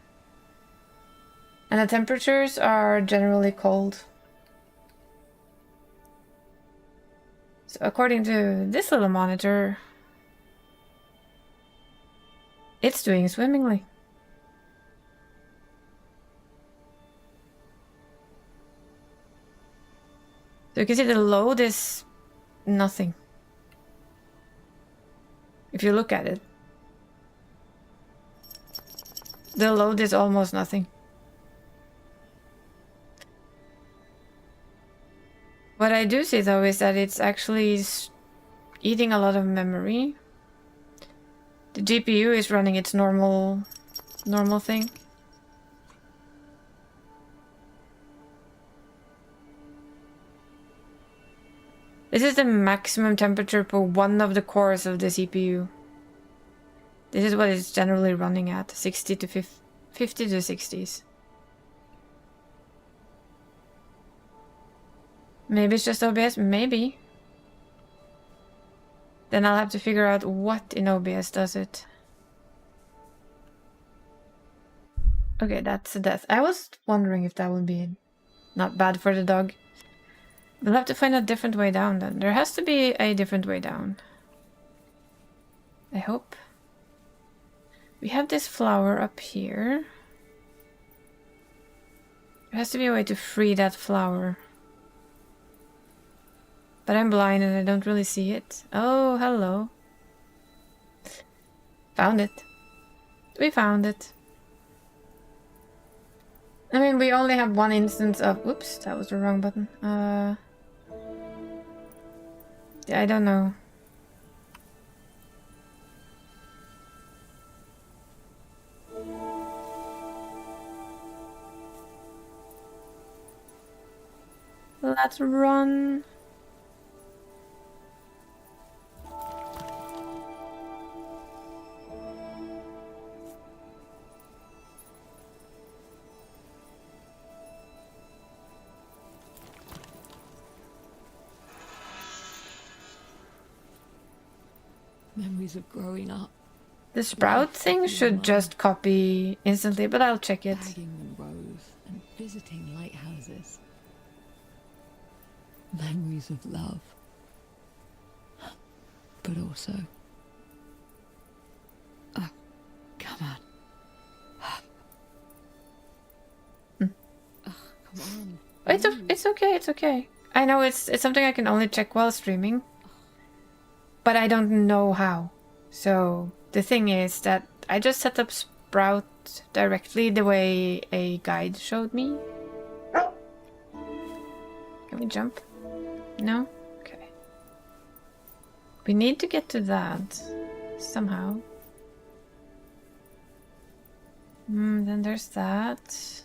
And the temperatures are generally cold. So according to this little monitor, it's doing swimmingly. So you can see the load is nothing. If you look at it. The load is almost nothing. What I do see though is that it's actually eating a lot of memory. The GPU is running its normal thing. This is the maximum temperature per one of the cores of the CPU. This is what it's generally running at, 60 to 50 to 60s. Maybe it's just OBS, maybe. Then I'll have to figure out what in OBS does it. Okay, that's a death. I was wondering if that would be not bad for the dog. We'll have to find a different way down then. There has to be a different way down. I hope. We have this flower up here. There has to be a way to free that flower. But I'm blind and I don't really see it. Oh, hello. Found it. We found it. I mean, we only have one instance of... Oops, that was the wrong button. Yeah, I don't know. Let's run. Memories of growing up. The sprout thing should just copy instantly, but I'll check it. Bagging Monroes and visiting lighthouses. Memories of love. But also... Oh, come on. Oh, come on. It's okay, it's okay. I know it's something I can only check while streaming. But I don't know how. So the thing is that I just set up Sprout directly the way a guide showed me. Can we jump? No? Okay. We need to get to that somehow. Then there's that.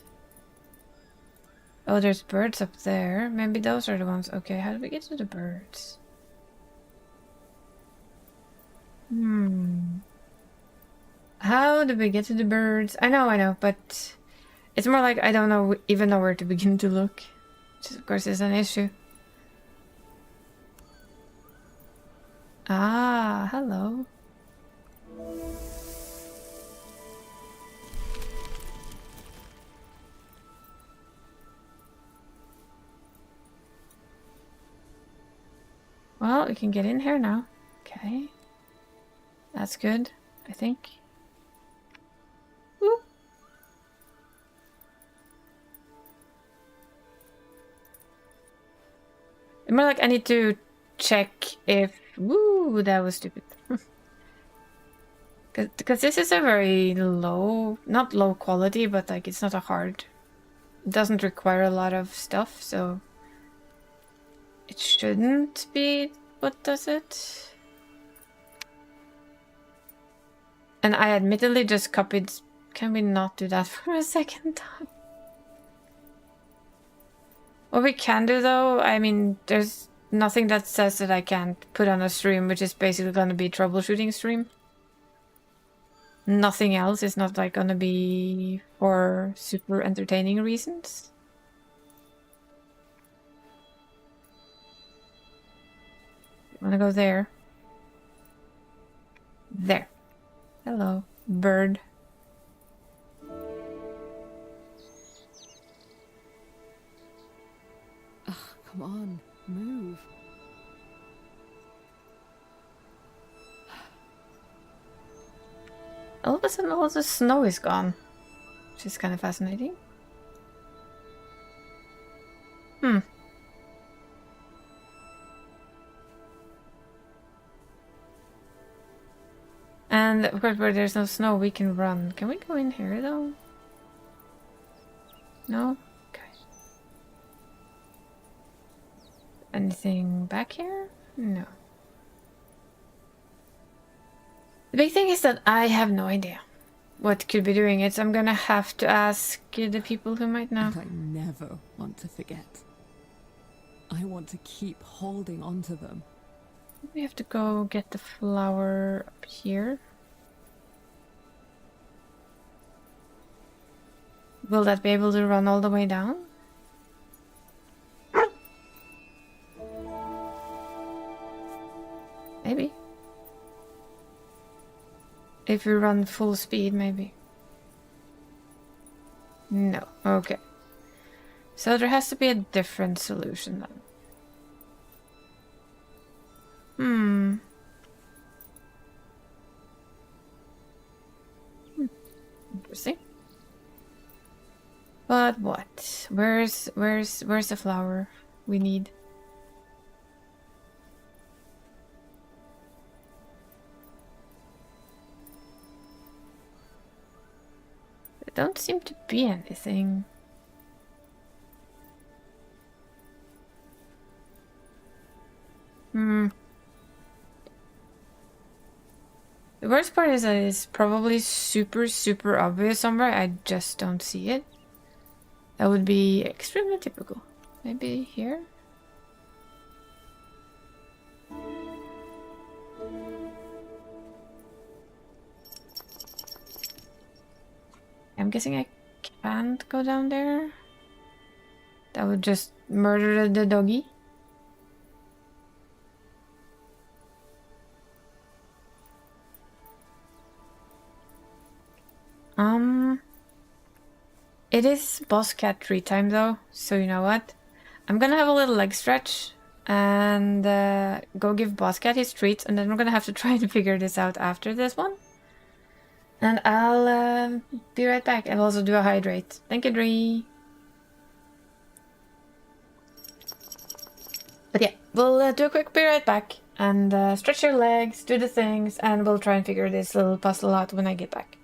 Oh, there's birds up there. Maybe those are the ones. Okay, how do we get to the birds? How do we get to the birds? I know, but it's more like I don't even know where to begin to look. Which of course is an issue. Ah, hello. Well, we can get in here now. Okay. That's good, I think. Woo. It's more like I need to check if... Woo, that was stupid. Because this is a very low... Not low quality, but like it's not a hard... It doesn't require a lot of stuff, so... It shouldn't be what does it. And I admittedly just copied... Can we not do that for a second time? What we can do though, I mean, there's nothing that says that I can't put on a stream, which is basically gonna be troubleshooting stream. Nothing else is not like gonna be for super entertaining reasons. Wanna go there? There. Hello, bird. Ugh, come on, move. All of a sudden all the snow is gone, which is kind of fascinating. And of course, where there's no snow, we can run. Can we go in here though? No? Okay. Anything back here? No. The big thing is that I have no idea what could be doing it, so I'm gonna have to ask the people who might know. And I never want to forget. I want to keep holding on to them. We have to go get the flower up here. Will that be able to run all the way down? Maybe. If we run full speed, maybe. No. Okay. So there has to be a different solution then. Interesting. But what? Where's the flower we need? There don't seem to be anything. The worst part is that it's probably super obvious somewhere. I just don't see it. That would be extremely typical. Maybe here? I'm guessing I can't go down there. That would just murder the doggy. It is boss cat treat time though, so you know what? I'm gonna have a little leg stretch and go give boss cat his treats, and then we're gonna have to try to figure this out after this one. And I'll be right back. I'll also do a hydrate. Thank you, Dree. But yeah, we'll do a quick be right back and stretch your legs, do the things, and we'll try and figure this little puzzle out when I get back.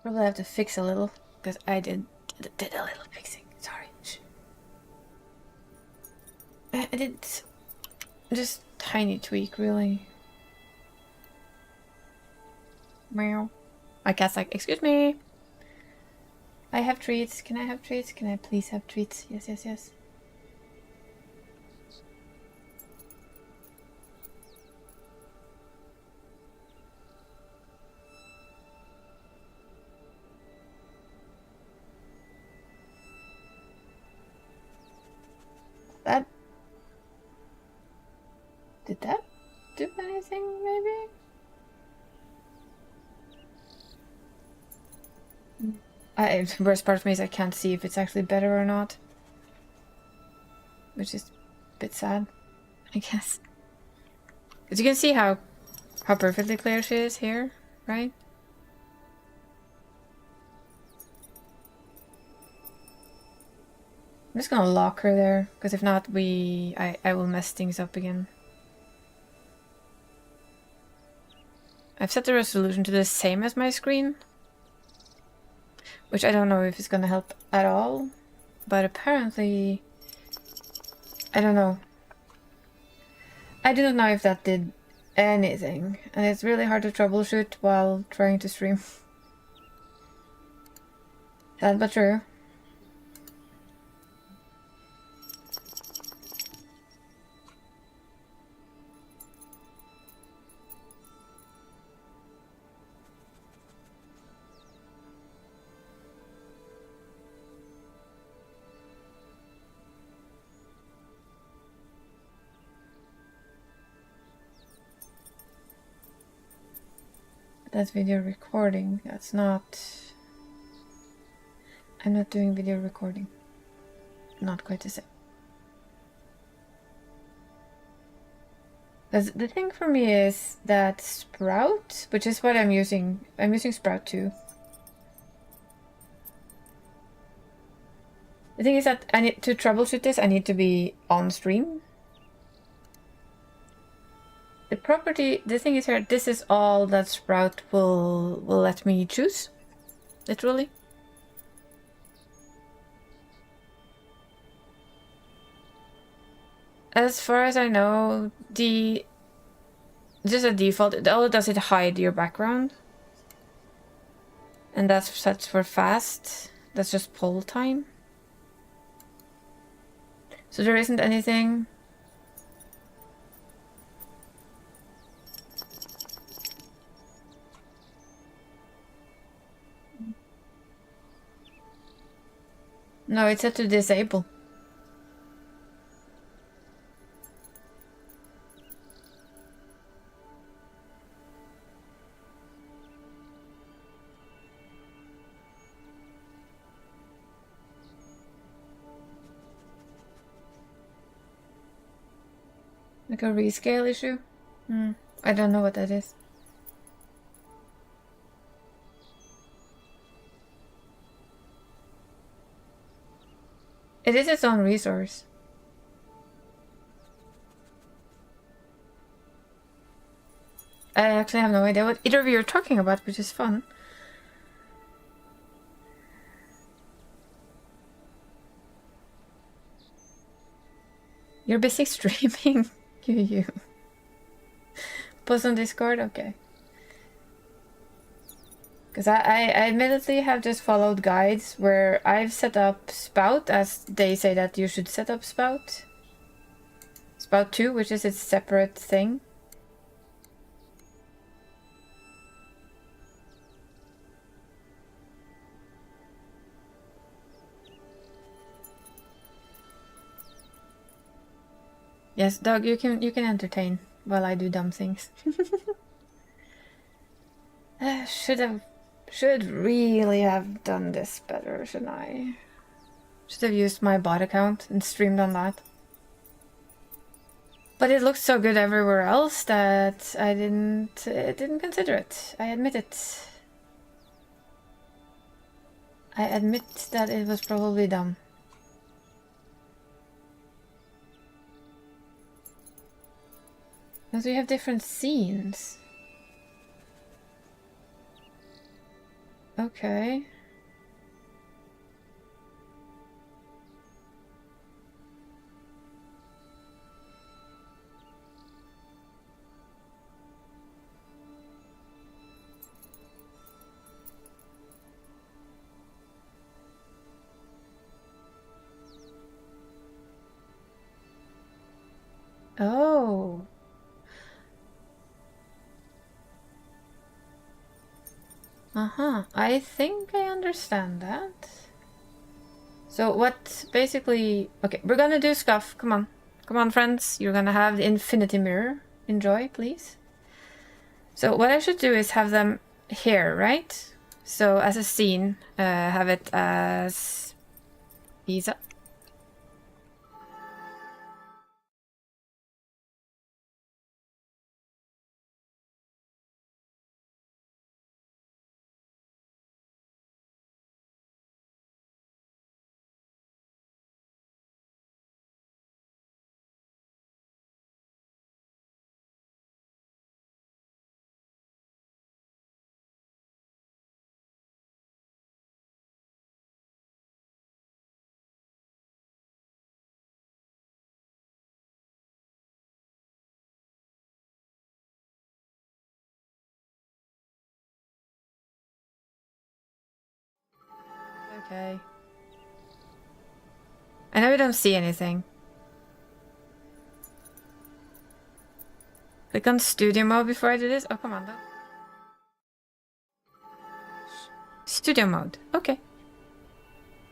Probably have to fix a little, because I did a little fixing. Sorry. I did just tiny tweak, really. Meow. My cat's like, excuse me. I have treats. Can I have treats? Can I please have treats? Yes, yes, yes. That... Did that do anything, maybe? The worst part of me is I can't see if it's actually better or not. Which is a bit sad, I guess. Because you can see how perfectly clear she is here, right? I'm just gonna lock her there, because if not, I will mess things up again. I've set the resolution to the same as my screen, which I don't know if it's gonna help at all, but apparently, I don't know. I do not know if that did anything, and it's really hard to troubleshoot while trying to stream. Sad but true. That's video recording. That's not... I'm not doing video recording. Not quite the same. The thing for me is that Sprout, which is what I'm using Sprout 2. The thing is that I need to troubleshoot this, I need to be on stream. The thing is here, this is all that Sprout will let me choose, literally. As far as I know, just a default, all it does is hide your background. And that's set for fast, that's just poll time. So there isn't anything. No, it's set to disable. Like a rescale issue? I don't know what that is. It is its own resource. I actually have no idea what either of you are talking about, which is fun. You're busy streaming? You. Post on Discord? Okay. Because I admittedly have just followed guides where I've set up Spout as they say that you should set up Spout. Spout 2, which is its separate thing. Yes, Doug, you can entertain while I do dumb things. Should really have done this better, shouldn't I? Should have used my bot account and streamed on that. But it looked so good everywhere else that I didn't consider it. I admit it. I admit that it was probably dumb. Because we have different scenes. Okay. Oh. Uh-huh. I think I understand that. So what basically... Okay, we're gonna do scuff. Come on. Come on, friends. You're gonna have the infinity mirror. Enjoy, please. So what I should do is have them here, right? So as a scene, have it as... Isa. Okay. I know we don't see anything. Click on studio mode before I do this. Oh, come on, though. Studio mode. Okay.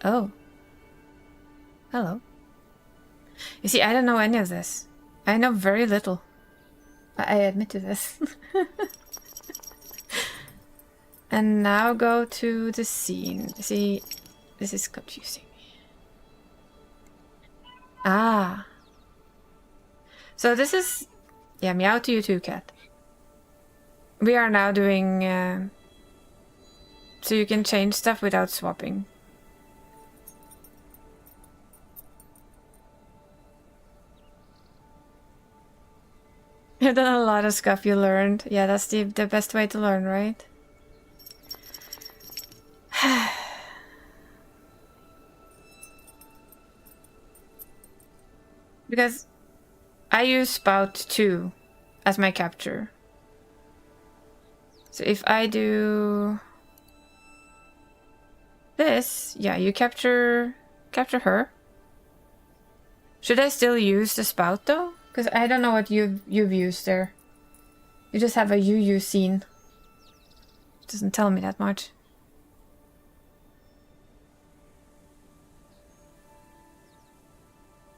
Oh. Hello. You see, I don't know any of this. I know very little. I admit to this. And now go to the scene. See, this is confusing. Ah. So this is... Yeah, meow to you too, cat. We are now doing... so you can change stuff without swapping. You've done a lot of stuff you learned. Yeah, that's the best way to learn, right? Because I use Spout 2 as my capture. So if I do this, yeah, you capture her. Should I still use the Spout though? Because I don't know what you've used there. You just have a UU scene. Doesn't tell me that much.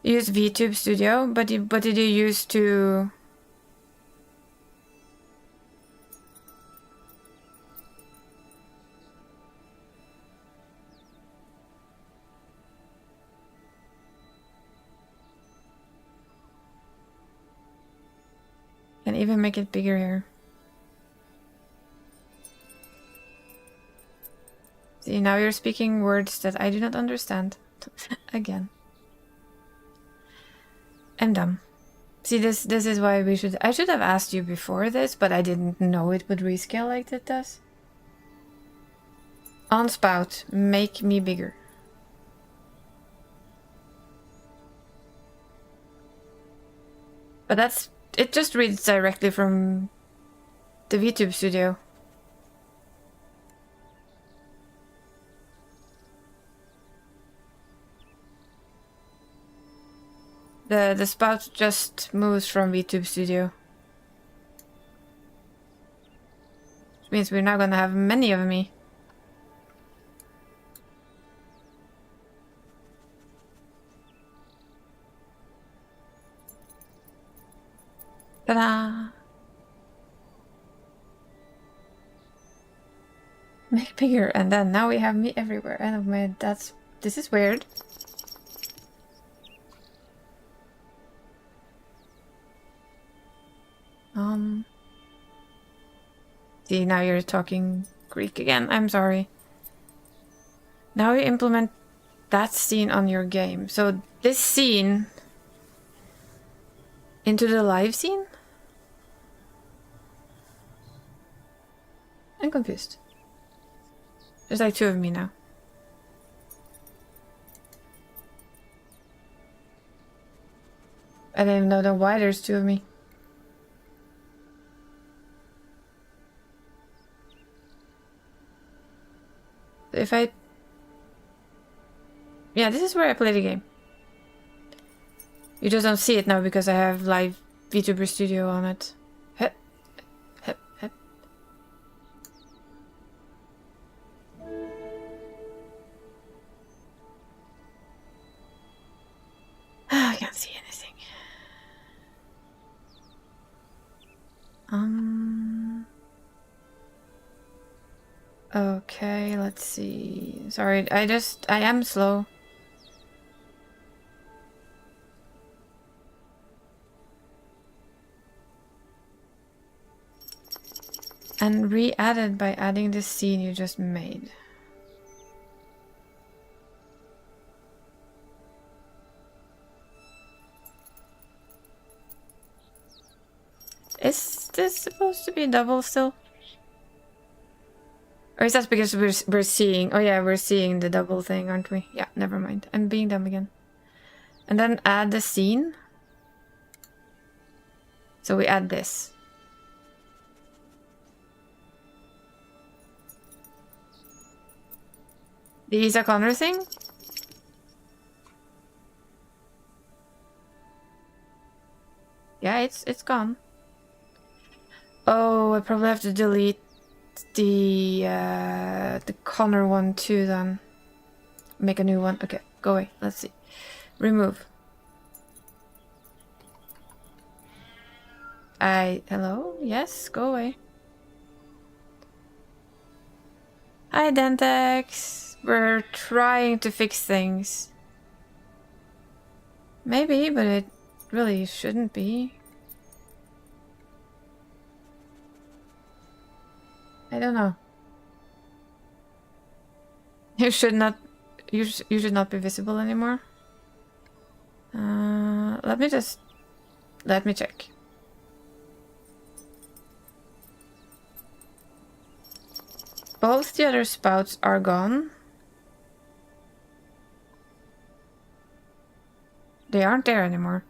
You use VTube Studio, but did you use to... Can even make it bigger here. See, now you're speaking words that I do not understand. Again. I'm dumb. See, this is why we should... I should have asked you before this, but I didn't know it would rescale like it does. On Spout, make me bigger. But that's... It just reads directly from the VTube Studio. The Spout just moves from VTube Studio. Which means we're now gonna have many of me. Ta-da! Make bigger, and then now we have me everywhere. And this is weird. See, now you're talking Greek again. I'm sorry. Now you implement that scene on your game. So this scene into the live scene? I'm confused. There's like 2 of me now. I didn't even know why there's 2 of me. If I... Yeah, this is where I play the game. You just don't see it now because I have live VTuber Studio on it. Hep. Hep. Hep. I can't see anything. Okay, let's see. Sorry, I am slow. And re-added by adding the scene you just made. Is this supposed to be double still? Or is that because we're seeing... Oh yeah, we're seeing the double thing, aren't we? Yeah, never mind. I'm being dumb again. And then add the scene. So we add this. The Isa Connor thing? Yeah, it's gone. Oh, I probably have to delete the Connor one too then. Make a new one. Okay, go away. Let's see. Remove. Hello? Yes, go away. Hi, Dentex. We're trying to fix things. Maybe, but it really shouldn't be. I don't know. You should not be visible anymore. Let me check. Both the other spouts are gone. They aren't there anymore.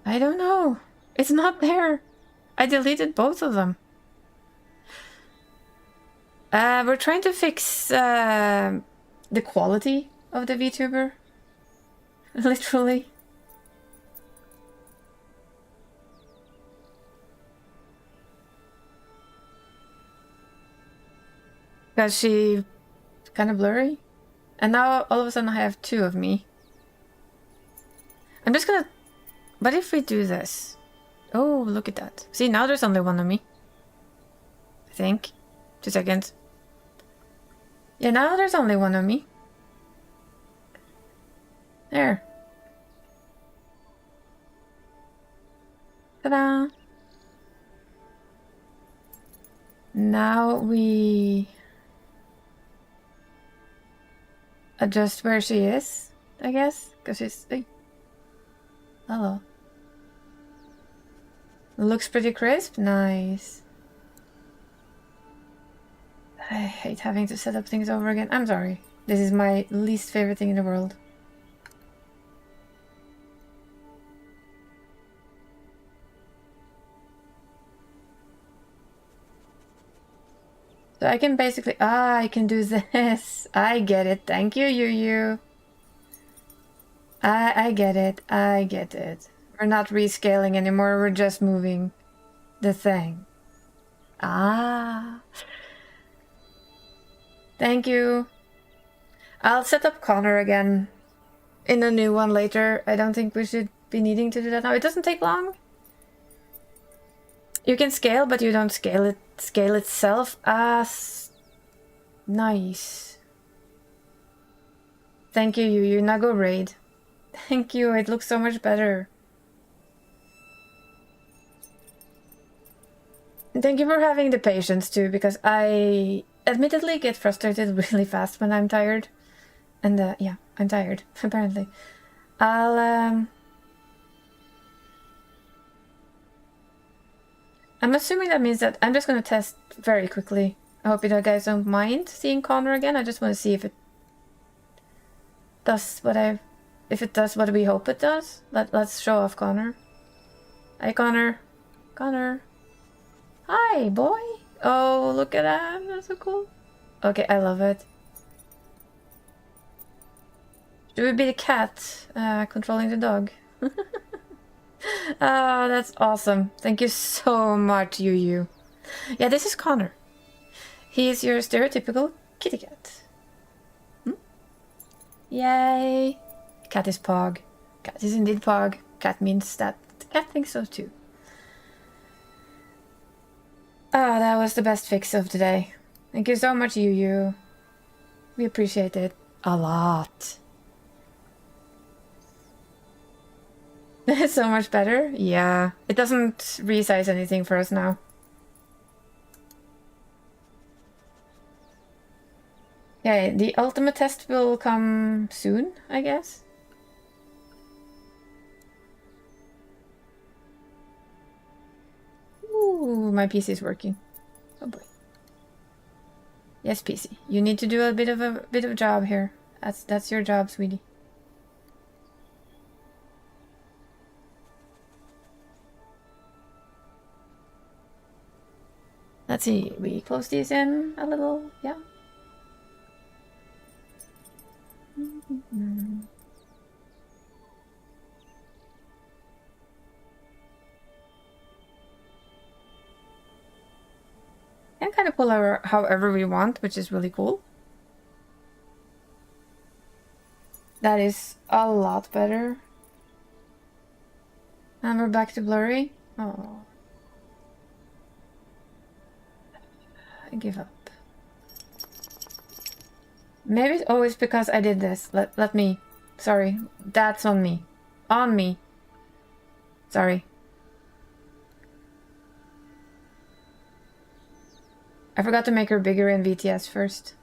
I don't know. It's not there. I deleted both of them. We're trying to fix the quality of the VTuber. Literally. Because she's kind of blurry. And now all of a sudden I have 2 of me. I'm just gonna... What if we do this? Oh, look at that. See, now there's only 1 of me. I think. 2 seconds. Yeah, now there's only 1 of me. There. Ta-da! Now we... adjust where she is, I guess, because she's... Hey. Hello. Looks pretty crisp. Nice. I hate having to set up things over again. I'm sorry. This is my least favorite thing in the world. So I can basically... I can do this. I get it. Thank you, Yu. I get it. I get it. We're not rescaling anymore. We're just moving the thing. Ah. Thank you. I'll set up Connor again in a new one later. I don't think we should be needing to do that now. It doesn't take long. You can scale, but you don't scale it. Scale itself. Nice. Thank you, Yu. Now go raid. Thank you. It looks so much better. Thank you for having the patience too, because I admittedly get frustrated really fast when I'm tired. And yeah, I'm tired, apparently. I'm assuming that means that I'm just going to test very quickly. I hope you guys don't mind seeing Connor again. I just want to see if it does what we hope it does. Let's show off Connor. Hi, Connor. Connor. Hi, boy. Oh, look at that. That's so cool. Okay, I love it. Should we be the cat controlling the dog? Oh, that's awesome. Thank you so much, Yu. Yeah, this is Connor. He's your stereotypical kitty cat. Hmm? Yay! Cat is Pog. Cat is indeed Pog. Cat means that the cat thinks so too. Ah, that was the best fix of today. Thank you so much, Yu. We appreciate it a lot. It's so much better? Yeah. It doesn't resize anything for us now. Yeah, the ultimate test will come soon, I guess. Ooh, my PC is working. Oh boy. Yes, PC. You need to do a bit of a job here. That's your job, sweetie. Let's see, we close these in a little, yeah. And kind of pull our however we want, which is really cool. That is a lot better. And we're back to blurry. Oh. I give up. Maybe it's always because I did this. Let me. Sorry. That's on me. On me. Sorry. I forgot to make her bigger in VTS first.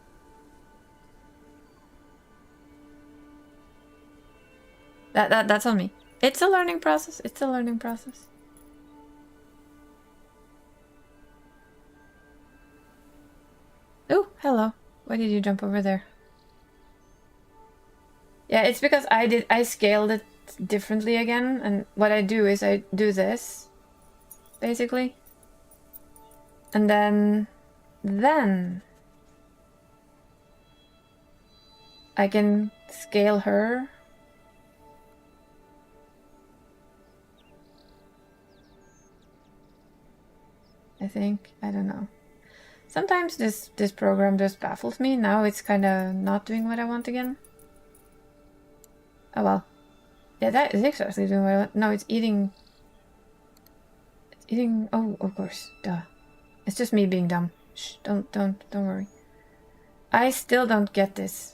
That's on me. It's a learning process. It's a learning process. Oh, hello. Why did you jump over there? Yeah, it's because I scaled it differently again, and what I do is I do this, basically. And then I can scale her. I think, I don't know. Sometimes this program just baffles me. Now it's kind of not doing what I want again. Oh well. Yeah, that is exactly doing what I want. No, it's eating. It's eating. Oh, of course. Duh. It's just me being dumb. Shh, don't worry. I still don't get this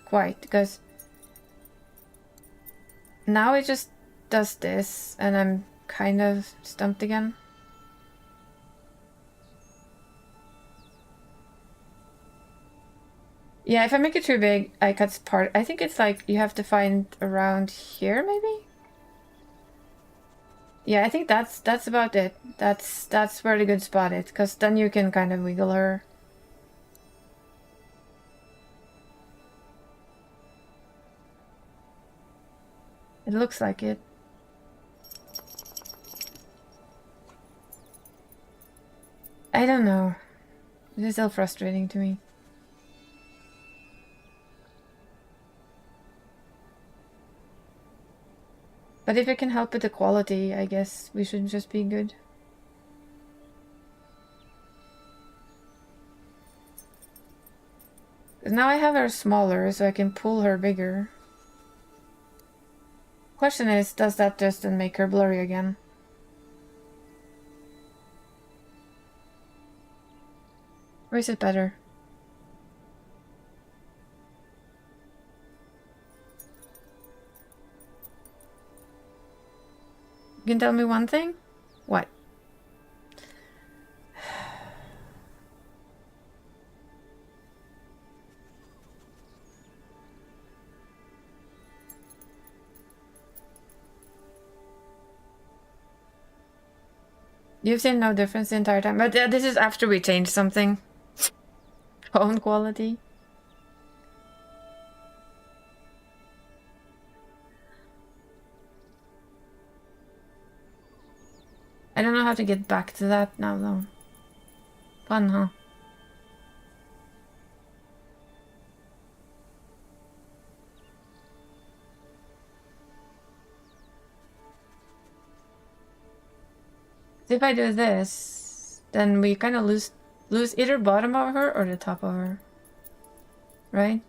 quite, because now it just does this and I'm kind of stumped again. Yeah, if I make it too big, I cut part. I think it's like you have to find around here, maybe? Yeah, I think that's about it. That's where the good spot is, because then you can kind of wiggle her. It looks like it. I don't know. It is still frustrating to me. But if it can help with the quality, I guess we should just be good. Because now I have her smaller, so I can pull her bigger. Question is, does that just then make her blurry again? Or is it better? You can tell me one thing? What? You've seen no difference the entire time, but this is after we changed something. Phone quality. I don't know how to get back to that now, though. Fun, huh? If I do this, then we kind of lose either bottom of her or the top of her, right?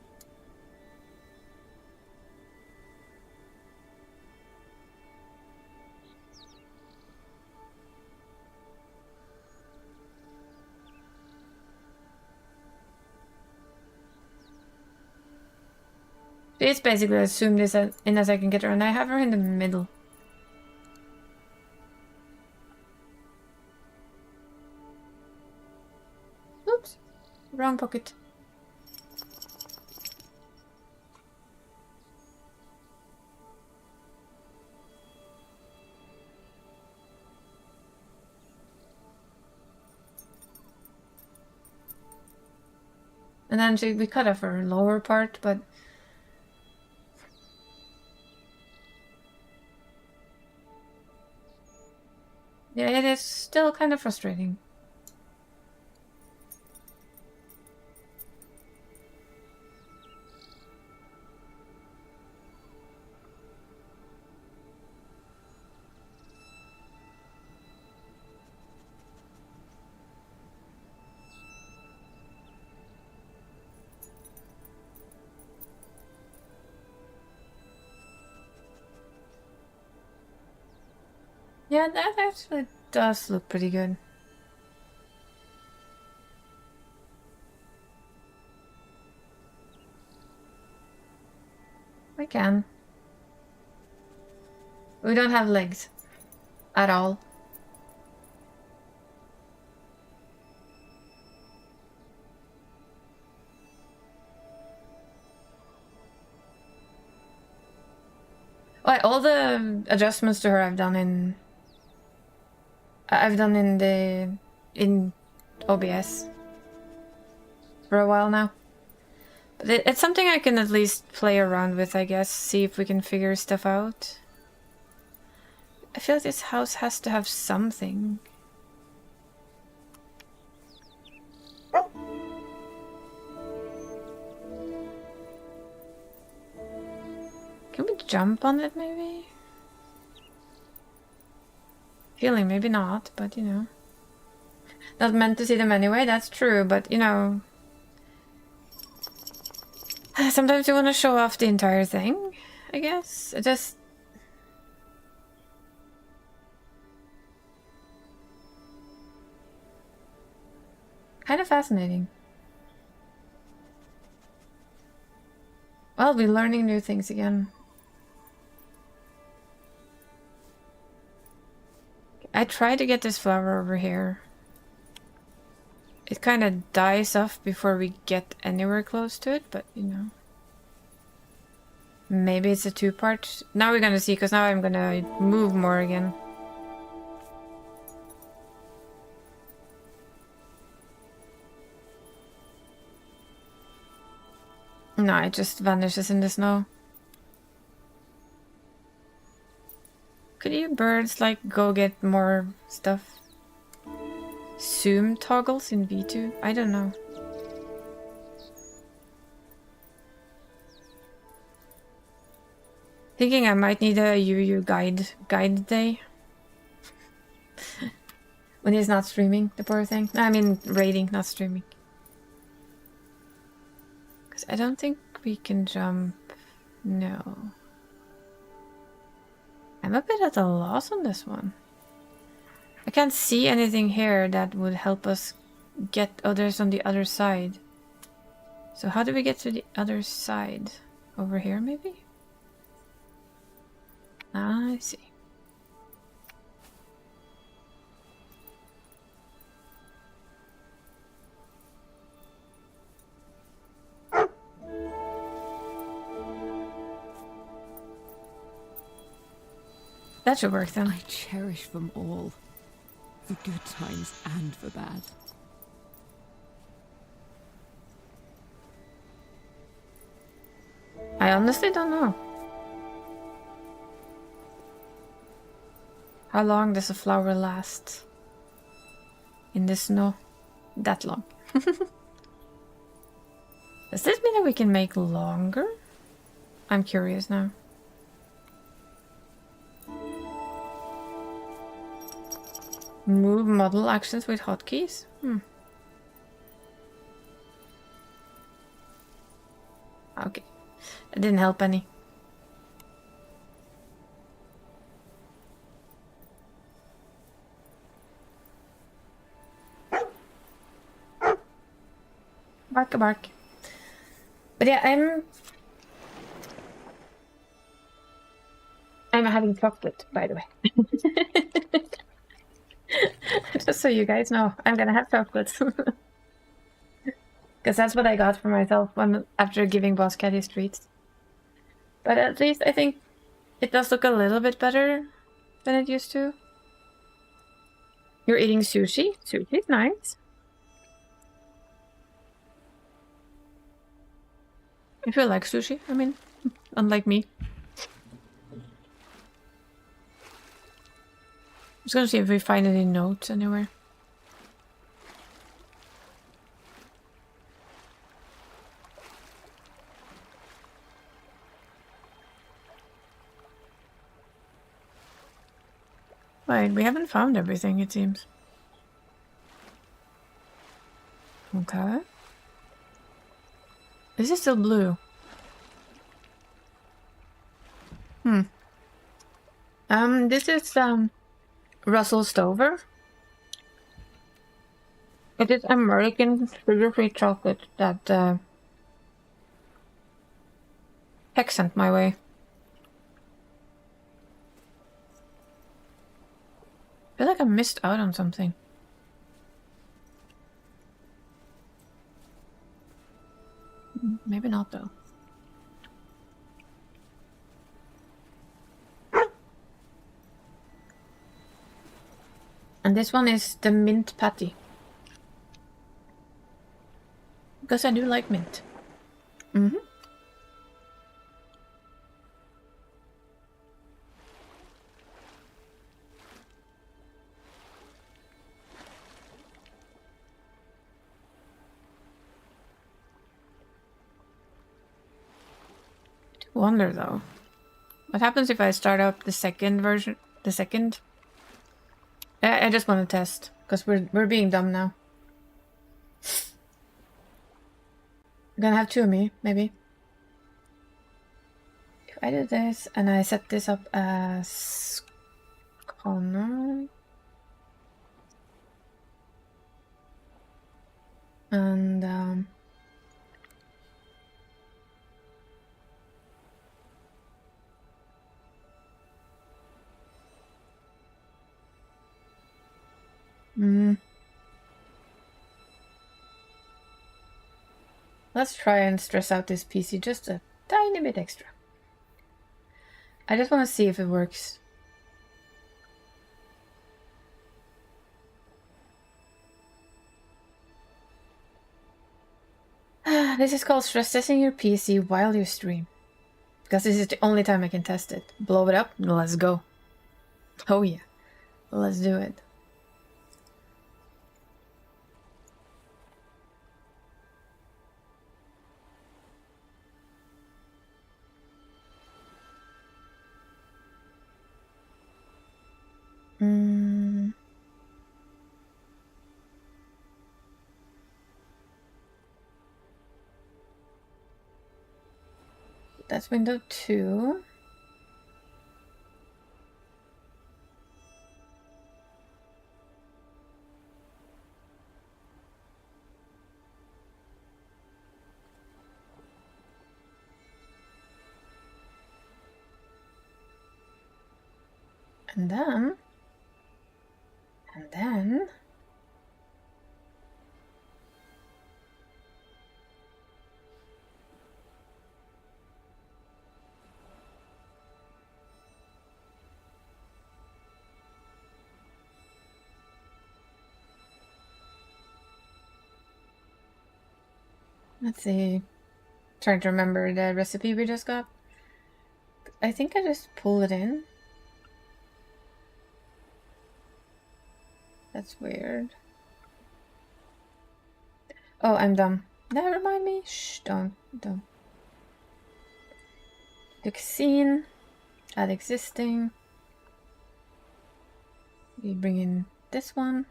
It's basically assume this in as I can get her, and I have her in the middle. Oops, wrong pocket. And then we cut off her lower part, but yeah, it is still kind of frustrating. Yeah, that actually does look pretty good. We can. We don't have legs. At all. Well, all the adjustments to her I've done in in OBS for a while now. But it's something I can at least play around with, I guess, see if we can figure stuff out. I feel like this house has to have something. Can we jump on it, maybe? Feeling maybe not, but you know. Not meant to see them anyway, that's true, but you know. Sometimes you want to show off the entire thing, I guess. It just... kind of fascinating. Well, we're learning new things again. I tried to get this flower over here. It kind of dies off before we get anywhere close to it, but you know. Maybe it's a two-part. Now we're gonna see, because now I'm gonna move more again. No, it just vanishes in the snow. Could you birds like go get more stuff? Zoom toggles in V2? I don't know. Thinking I might need a UU guide day. When he's not streaming, the poor thing. I mean raiding, not streaming. Because I don't think we can jump. No. I'm a bit at a loss on this one. I can't see anything here that would help us get others on the other side. So how do we get to the other side? Over here, maybe? I see. That should work then. I cherish them all. For good times and for bad. I honestly don't know. How long does a flower last in the snow? That long. Does this mean that we can make longer? I'm curious now. Move model actions with hotkeys? Okay. It didn't help any. Bark a bark. But yeah, I'm having chocolate, by the way. Just so you guys know, I'm gonna have chocolate. Because that's what I got for myself after giving Boss Cat his treats. But at least I think it does look a little bit better than it used to. You're eating sushi? Sushi's nice. If you like sushi, I mean, unlike me. Just gonna see if we find any notes anywhere. Wait, we haven't found everything, it seems. Okay. Is it still blue? This is, Russell Stover. It is American sugar-free chocolate that, Heck sent my way. I feel like I missed out on something. Maybe not, though. And this one is the mint patty. Because I do like mint. Wonder though, what happens if I start up the second version? The second? I just want to test because we're being dumb now. I'm gonna have two of me, maybe. If I do this and I set this up as Connor and let's try and stress out this PC just a tiny bit extra. I just want to see if it works. This is called stress testing your PC while you stream. Because this is the only time I can test it. Blow it up, let's go. Oh yeah, let's do it. That's window 2. And then Let's see. Trying to remember the recipe we just got. I think I just pull it in. That's weird. Oh, I'm dumb. That remind me? Shh, don't. Click scene. Add existing. We bring in this one.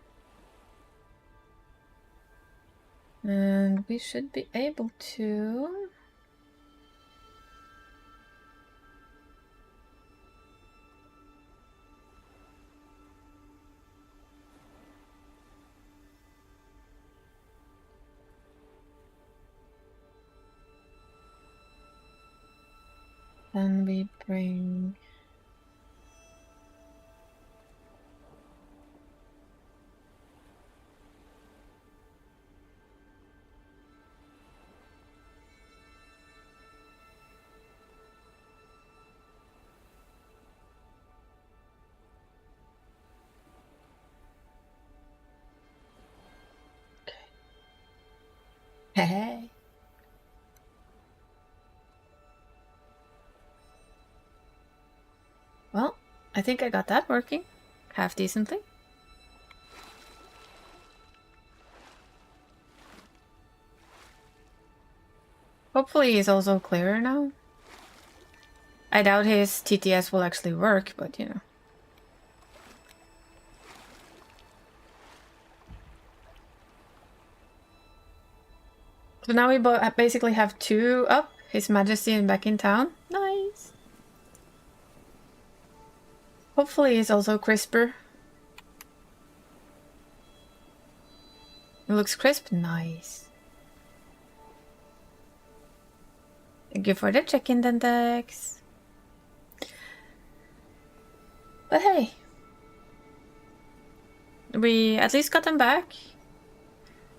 And we should be able to... Then we bring... Hey. Well, I think I got that working half decently. Hopefully he's also clearer now. I doubt his TTS will actually work, but you know. So now we basically have two up. His Majesty and back in town. Nice. Hopefully he's also crisper. It looks crisp. Nice. Thank you for the check-in, Dentex. But hey. We at least got them back.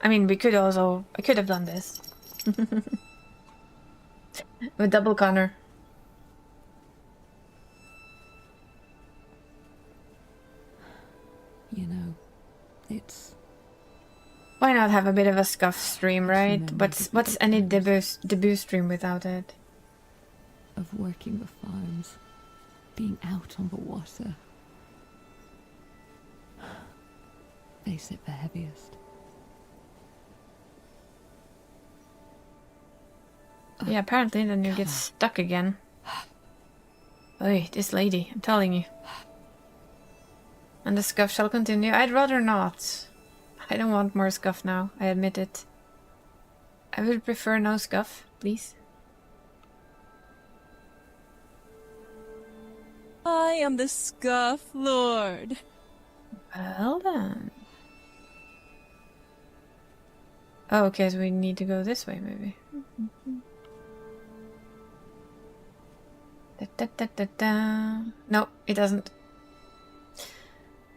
I mean, I could have done this. With double Connor. You know, it's... Why not have a bit of a scuff stream, right? What's any debut stream without it? Of working the farms, being out on the water. They sit the heaviest. Yeah, apparently then you get stuck again. Oy, this lady, I'm telling you. And the scuff shall continue. I'd rather not. I don't want more scuff now, I admit it. I would prefer no scuff, please. I am the Scuff Lord. Well then. Oh, okay, so we need to go this way, maybe. No, it doesn't.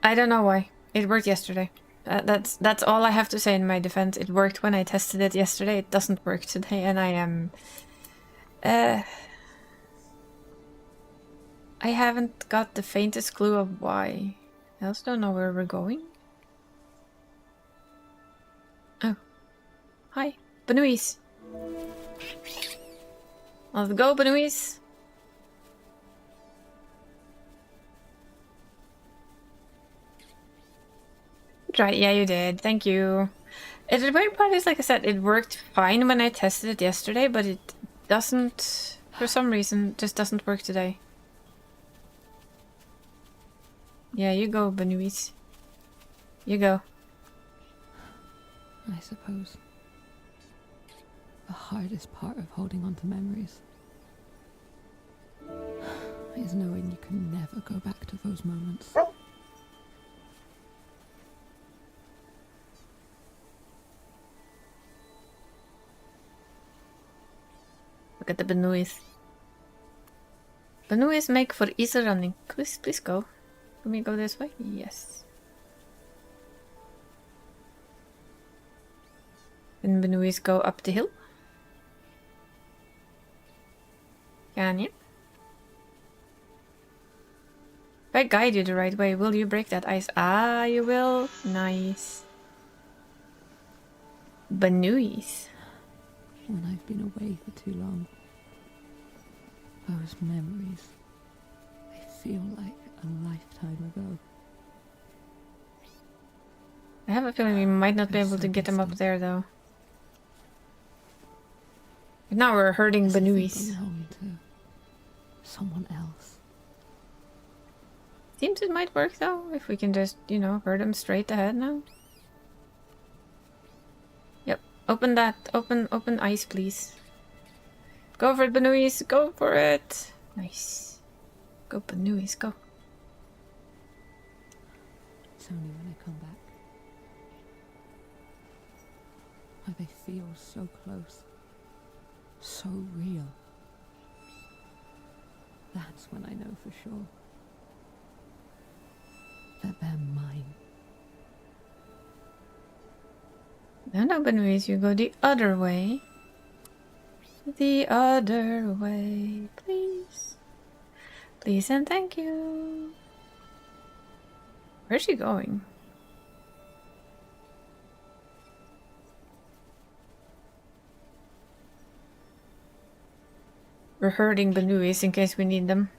I don't know why. It worked yesterday. That's all I have to say in my defense. It worked when I tested it yesterday. It doesn't work today, and I am... I haven't got the faintest clue of why. I also don't know where we're going. Oh. Hi, Benoist. Let's go, Benoist. Right, yeah, you did. Thank you. The weird part is, like I said, it worked fine when I tested it yesterday, but it doesn't, for some reason, just doesn't work today. Yeah, you go, Benoist. You go. I suppose. The hardest part of holding on to memories is knowing you can never go back to those moments. Look at the Benoist. Benoist make for easy running. Please go. Can we go this way? Yes. Can Benoist go up the hill? Can you? If I guide you the right way, will you break that ice? Ah, you will. Nice. Benoist. when I've been away for too long. Those memories, they feel like a lifetime ago. I have a feeling we might not be They're able so to get them up distant. there though. But now we're hurting As if they Benuis. belong to someone else. Seems it might work though, if we can just, you know, hurt them straight ahead now. Yep. Open that. Open ice, please. Go for it, Benuis. Go for it. Nice. Go, Benuis. Go. It's only when I come back. Why they feel so close. So real. That's when I know for sure that they're mine. No, Benuis, you go the other way. The other way, please. Please and thank you. Where's she going? We're hurting Benuis in case we need them.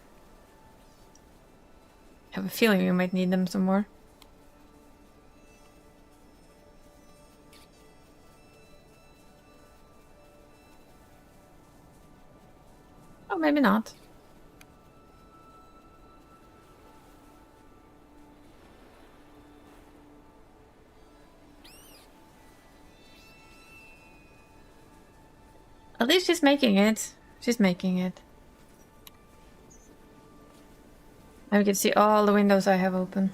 I have a feeling we might need them some more. Oh, maybe not. At least she's making it. She's making it. Now we can see all the windows I have open.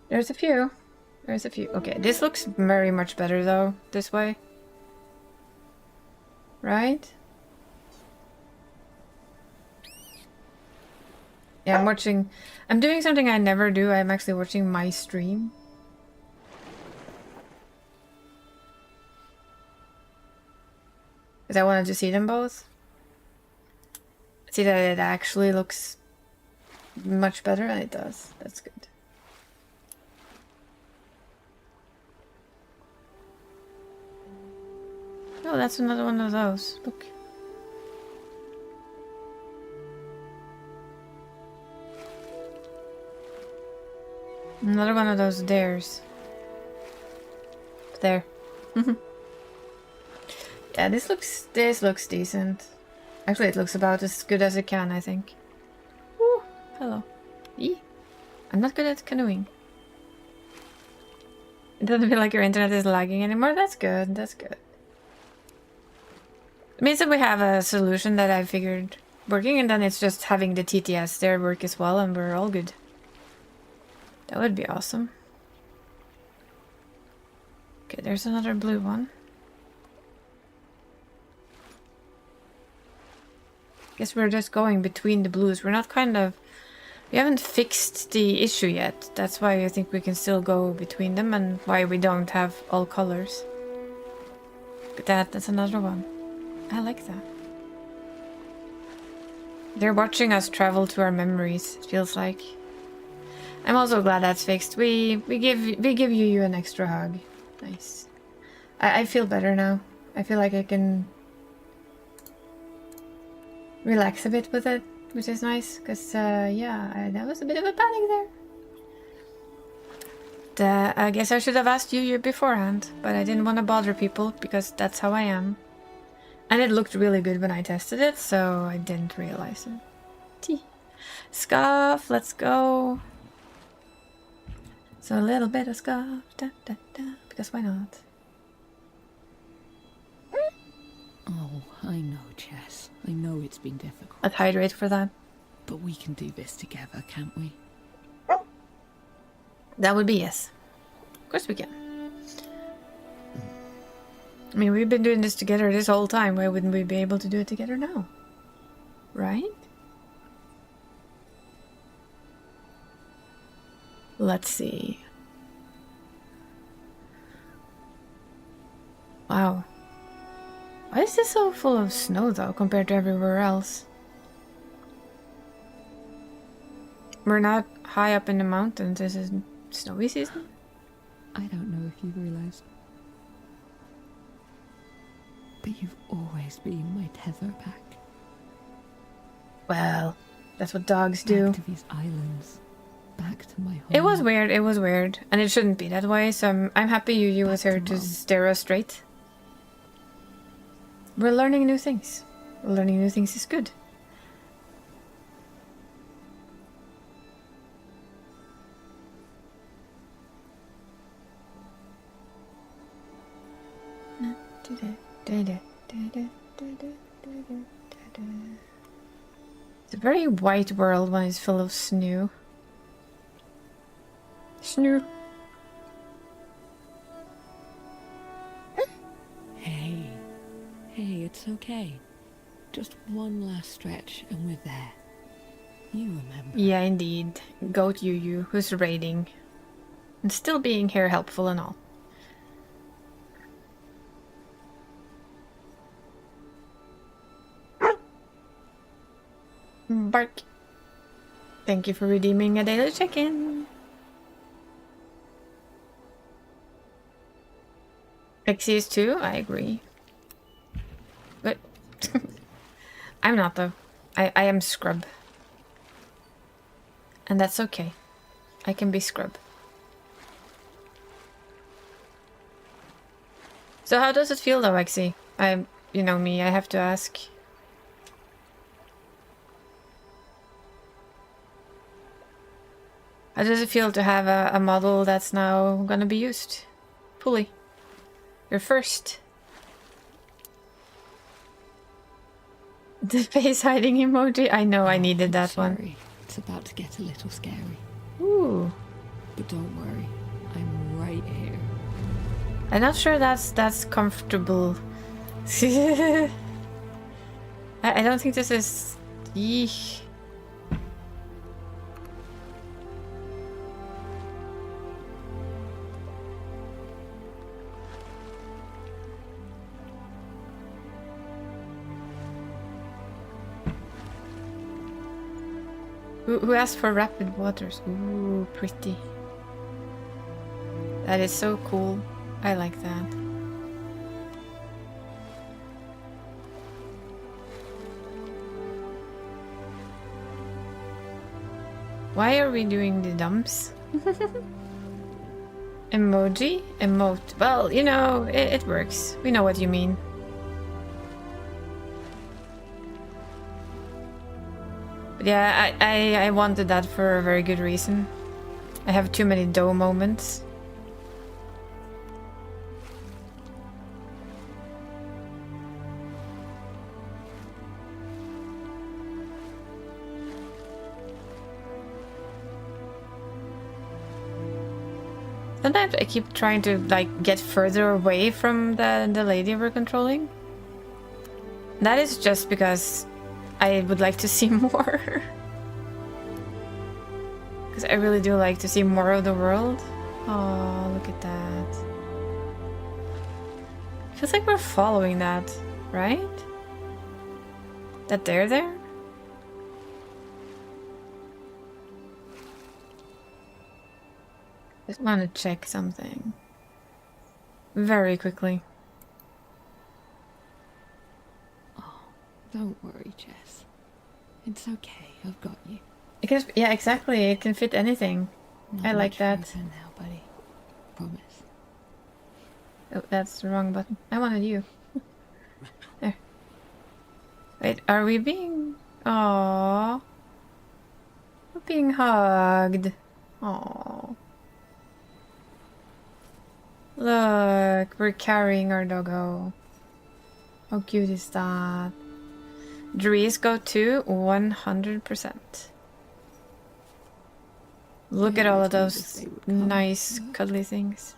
There's a few. There's a few. Okay, this looks very much better though, this way. Right? Yeah, I'm doing something I never do. I'm actually watching my stream. Because I wanted to see them both. See that it actually looks much better, and it does. That's good. Oh, that's another one of those. Look. Another one of those dares. There. Yeah, this looks decent. Actually, it looks about as good as it can, I think. Ooh, hello. Eee. I'm not good at canoeing. It doesn't feel like your internet is lagging anymore. That's good. That's good. It means that we have a solution that I figured working, and then it's just having the TTS there work as well, and we're all good. That would be awesome. Okay, there's another blue one. Guess we're just going between the blues. We're not we haven't fixed the issue yet. That's why I think we can still go between them, and why we don't have all colors. Look at that's another one. I like that. They're watching us travel to our memories, it feels like. I'm also glad that's fixed. We give you an extra hug. Nice. I feel better now. I feel like I can relax a bit with it, which is nice, because yeah, that was a bit of a panic there. I guess I should have asked you beforehand, but I didn't want to bother people because that's how I am. And it looked really good when I tested it, so I didn't realize it. T. Scuff, let's go. So a little bit of scuff, because why not? Oh, I know, Jess. I know it's been difficult. Let's hydrate for that. But we can do this together, can't we? That would be yes. Of course we can. I mean, we've been doing this together this whole time. Why wouldn't we be able to do it together now? Right? Let's see. Wow. Why is this so full of snow, though, compared to everywhere else? We're not high up in the mountains. This is snowy season. I don't know if you've realised, but you've always been my tether back. Well, that's what dogs do. Back to these islands. Back to my home. It was weird, and it shouldn't be that way, so I'm happy you was here to steer us straight. We're learning new things. Learning new things is good. It's a very white world when it's full of snow. Snow. Hey, it's okay. Just one last stretch and we're there. You remember. Yeah, indeed. Goat Yu who's raiding. And still being here helpful and all. Bark. Thank you for redeeming a daily check-in. Pixies too? I agree. But I'm not though. I am scrub. And that's okay. I can be scrub. So how does it feel though, Exy? You know me, I have to ask. How does it feel to have a model that's now gonna be used fully? Your first. The face hiding emoji? I know, I needed that one. It's about to get a little scary. Ooh. But don't worry, I'm right here. I'm not sure that's comfortable. I don't think this is... Yeesh. Who asked for rapid waters? Ooh, pretty. That is so cool. I like that. Why are we doing the dumps? Emoji? Emote. Well, you know, it works. We know what you mean. But yeah, I wanted that for a very good reason. I have too many dough moments. Sometimes I keep trying to like get further away from the lady we're controlling. That is just because I would like to see more. Because I really do like to see more of the world. Oh, look at that. Feels like we're following that, right? That they're there? Just want to check something. Very quickly. Don't worry, Jess. It's okay. I've got you. It can, yeah, exactly. It can fit anything. Not I like much that. further now, buddy. Promise. Oh, that's the wrong button. I wanted you. There. Wait, are we being... Aww. We're being hugged. Aww. Look, we're carrying our doggo. How cute is that? Dries go to 100%. Look at all of those nice cuddly things.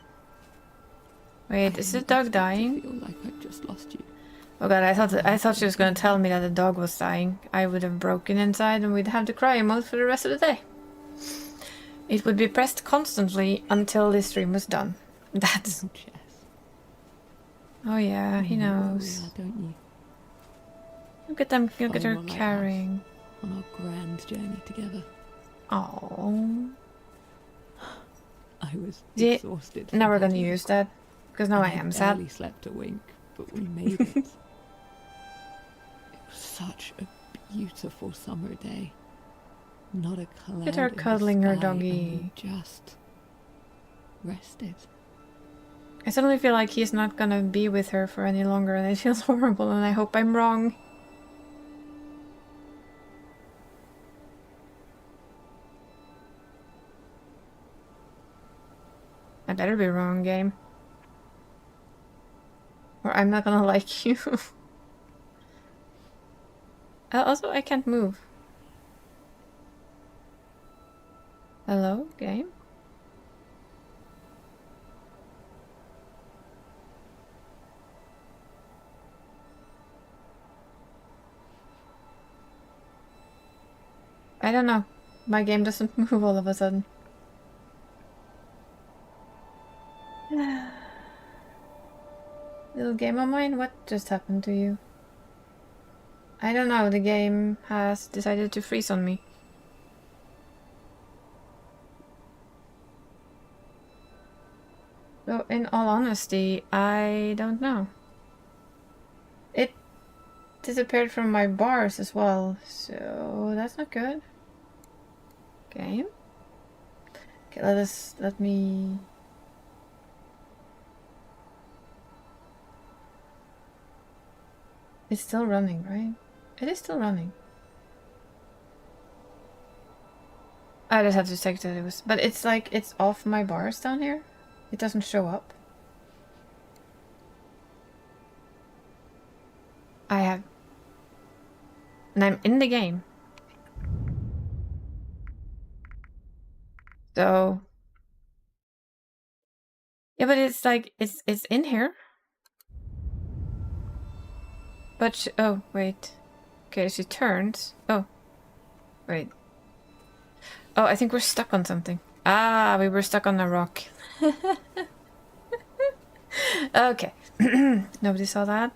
Wait, is the dog dying? I feel like I've just lost you. Oh god, I thought she was gonna tell me that the dog was dying. I would have broken inside and we'd have the cry mode for the rest of the day. It would be pressed constantly until this stream was done. That's... Oh yeah, he knows. Don't you? Look at them, look at her carrying. On our grand journey together. Oh. I was Yeah, exhausted. now from we're gonna heading use across, that. Because now and I am barely sad. slept a wink, but we made it. It was such a beautiful summer day. Not a cloud Look at her in the cuddling her sky, and doggy. we just rested. I suddenly feel like he's not gonna be with her for any longer, and it feels horrible, and I hope I'm wrong. I better be wrong, game. Or I'm not gonna like you. Also, I can't move. Hello, game? I don't know. My game doesn't move all of a sudden. Little game of mine, what just happened to you? I don't know, the game has decided to freeze on me. So, in all honesty, I don't know. It disappeared from my bars as well, so that's not good. Game? Okay, let me... It's still running, right? It is still running. I just have to check that it was... But it's like, it's off my bars down here. It doesn't show up. I have... And I'm in the game. So... Yeah, but it's like, it's in here. But oh, wait. Okay, she turns. Oh. Wait. Oh, I think we're stuck on something. Ah, we were stuck on a rock. Okay. Nobody saw that?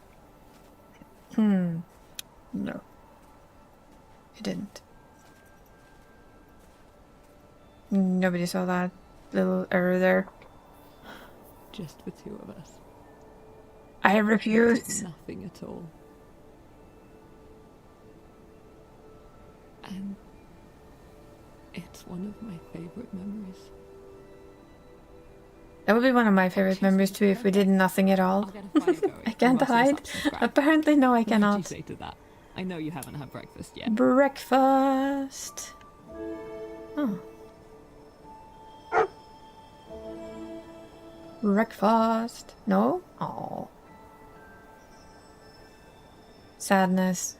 No. You didn't. Nobody saw that little error there. Just the two of us. I refuse. Nothing at all. And it's one of my favorite memories. That would be one of my favorite memories too if we did nothing at all. I'll get a fire going. I can't We must hide. have some scrap. Apparently, no, I What did you cannot. say to that? I know you haven't had breakfast yet. Breakfast. Oh. Breakfast. No? Oh. Sadness.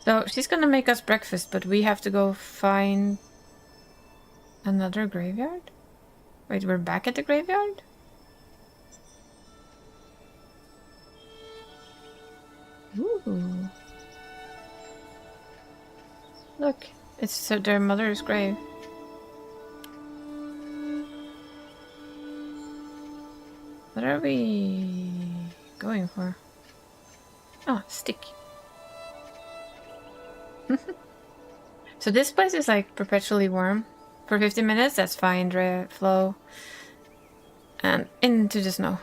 So she's gonna make us breakfast, but we have to go find another graveyard? Wait, we're back at the graveyard? Ooh. Look, it's their mother's grave. What are we going for? Oh, stick. So this place is like perpetually warm. For 50 minutes, that's fine, flow. And into the snow.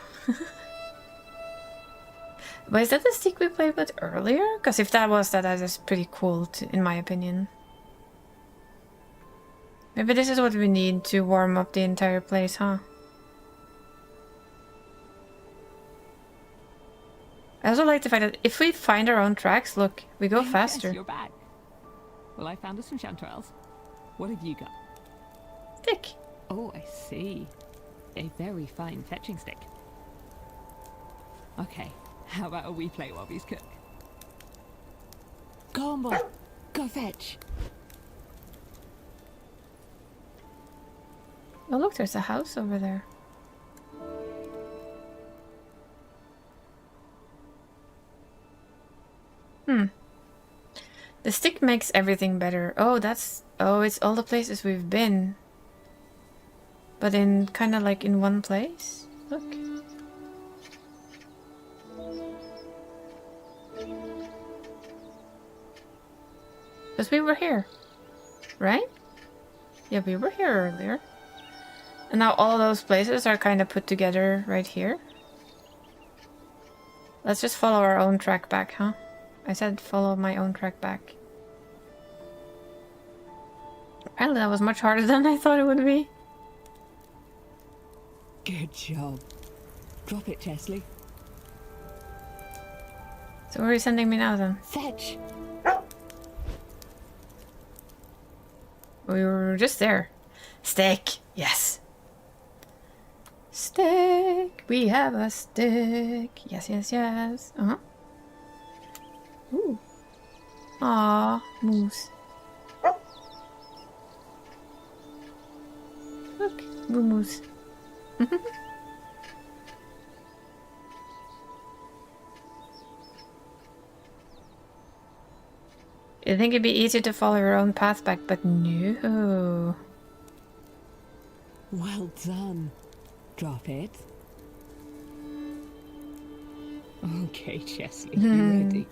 But is that the stick we played with earlier? Because if that was that is pretty cool, in my opinion. Maybe this is what we need to warm up the entire place, huh? I also like the fact that if we find our own tracks, look, we go faster. Yes, you're back. Well, I found us some chanterelles. What have you got? Stick. Oh, I see. A very fine fetching stick. Okay, how about we play while these cook? Go on, boy. Go fetch. Oh, look, there's a house over there. The stick makes everything better. Oh, it's all the places we've been. But in kind of like in one place. Look. Because we were here. Right? Yeah, we were here earlier. And now all those places are kind of put together right here. Let's just follow our own track back, huh? I said follow my own track back. Apparently that was much harder than I thought it would be. Good job. Drop it, Chesley. So where are you sending me now then? Fetch. We were just there. Stick! Yes! Stick! We have a stick! Yes, yes, yes. Uh-huh. Ooh. Aww, moose. Look, moo moose. You think it'd be easy to follow your own path back, but no. Well done. Drop it. Okay, Chesley, you ready?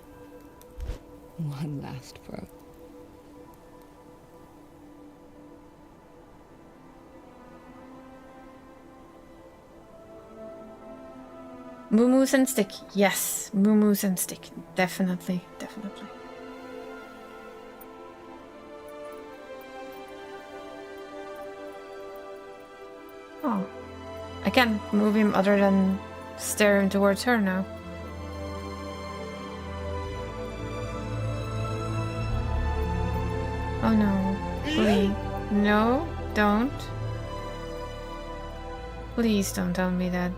One last throw. Moo-moos and stick. Yes, moo-moos and stick. Definitely, definitely. Oh. I can't move him other than stare him towards her now. Oh no. Please. No, don't. Please don't tell me that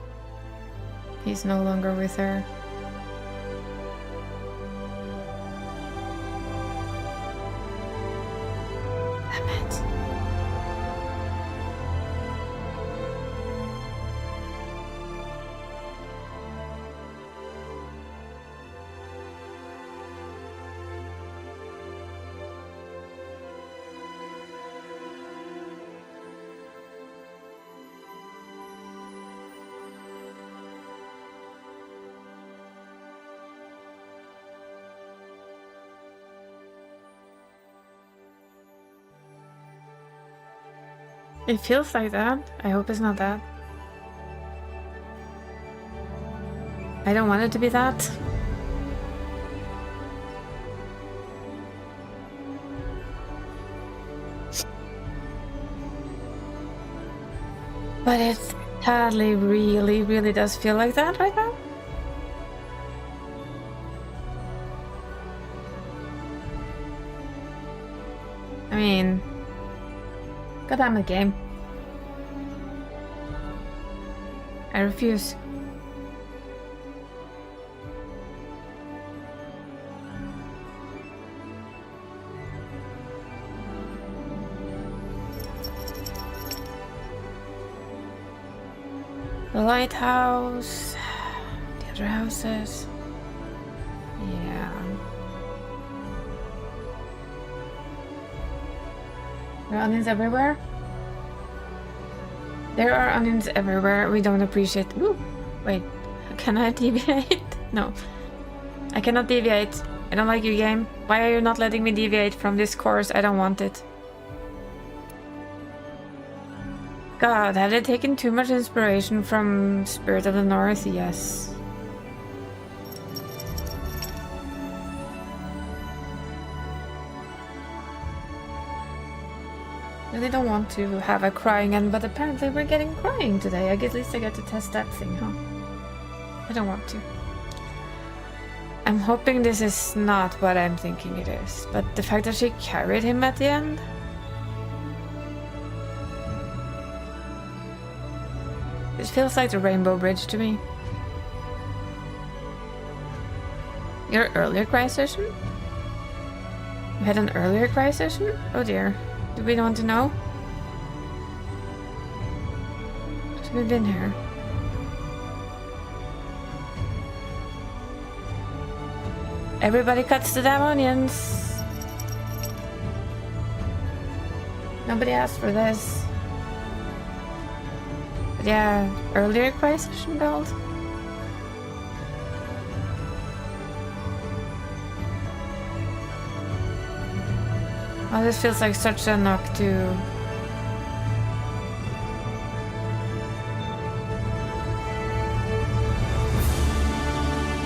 he's no longer with her. Damn it. It feels like that. I hope it's not that. I don't want it to be that. But it sadly really does feel like that right now. I mean, God damn it, game. I refuse. The lighthouse, the other houses. Yeah. There are onions everywhere? There are onions everywhere. We don't appreciate. Ooh, wait. Can I deviate? No. I cannot deviate. I don't like you, game. Why are you not letting me deviate from this course? I don't want it. God, have they taken too much inspiration from Spirit of the North? Yes. Really don't want to have a crying end, but apparently we're getting crying today. At least I get to test that thing, huh? I don't want to. I'm hoping this is not what I'm thinking it is, but the fact that she carried him at the end... It feels like the Rainbow Bridge to me. Your earlier cry session? You had an earlier cry session? Oh dear. Do we want to know? So we've been here. Everybody cuts the damn onions. Nobody asked for this. But yeah, earlier question build. Oh, this feels like such a knock to...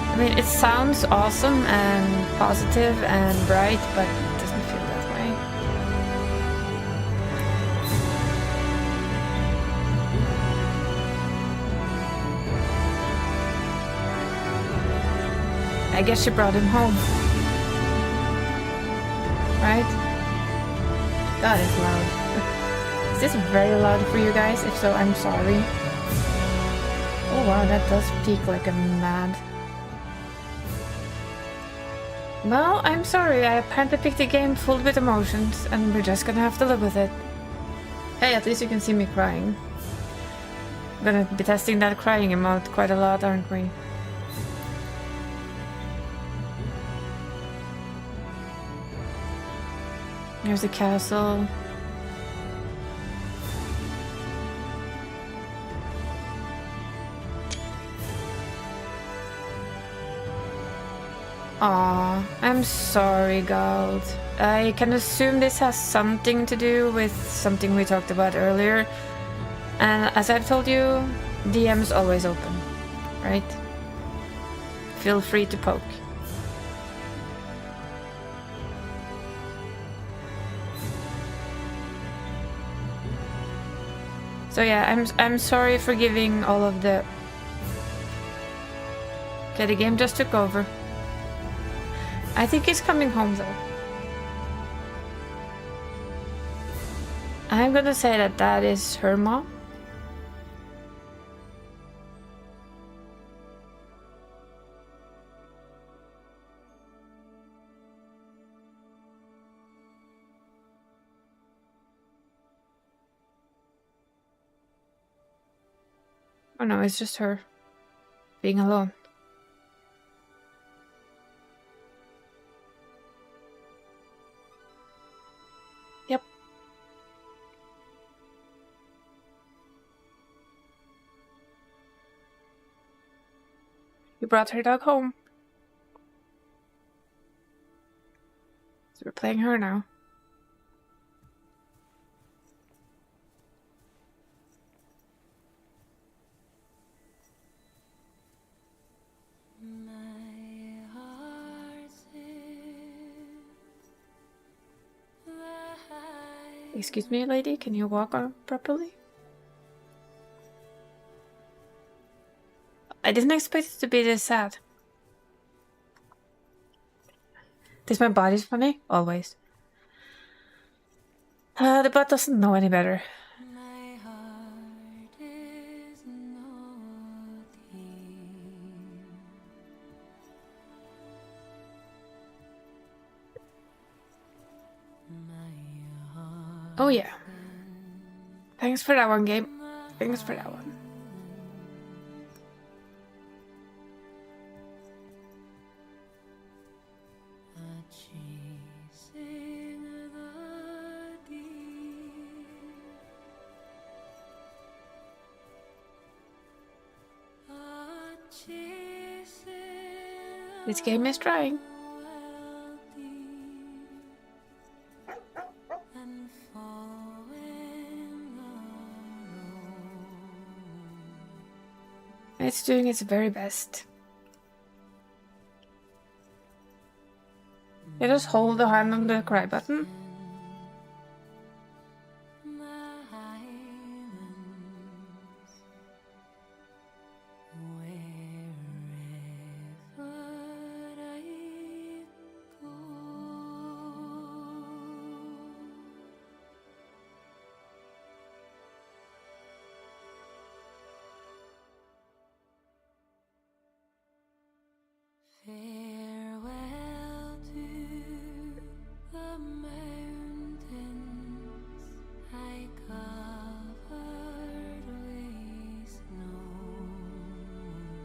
I mean, it sounds awesome and positive and bright, but it doesn't feel that way. I guess she brought him home. Right? That is loud. Is this very loud for you guys? If so, I'm sorry. Oh wow, that does peak like a mad. Well, I'm sorry, I apparently picked a game full with emotions, and we're just gonna have to live with it. Hey, at least you can see me crying. We're gonna be testing that crying emote quite a lot, aren't we? Here's the castle. Aw, I'm sorry, Gald. I can assume this has something to do with something we talked about earlier. And as I've told you, DM's always open, right? Feel free to poke. So yeah, I'm sorry for giving all of the... Okay, the game just took over. I think he's coming home though. I'm gonna say that that is her mom. Oh no, it's just her being alone. Yep. You brought her dog home. So we're playing her now. Excuse me, lady, can you walk on properly? I didn't expect it to be this sad. This my body's funny? Always. The butt doesn't know any better. Oh yeah. Thanks for that one, game. Thanks for that one. This game is trying. It's doing its very best. You just hold the hand on the cry button.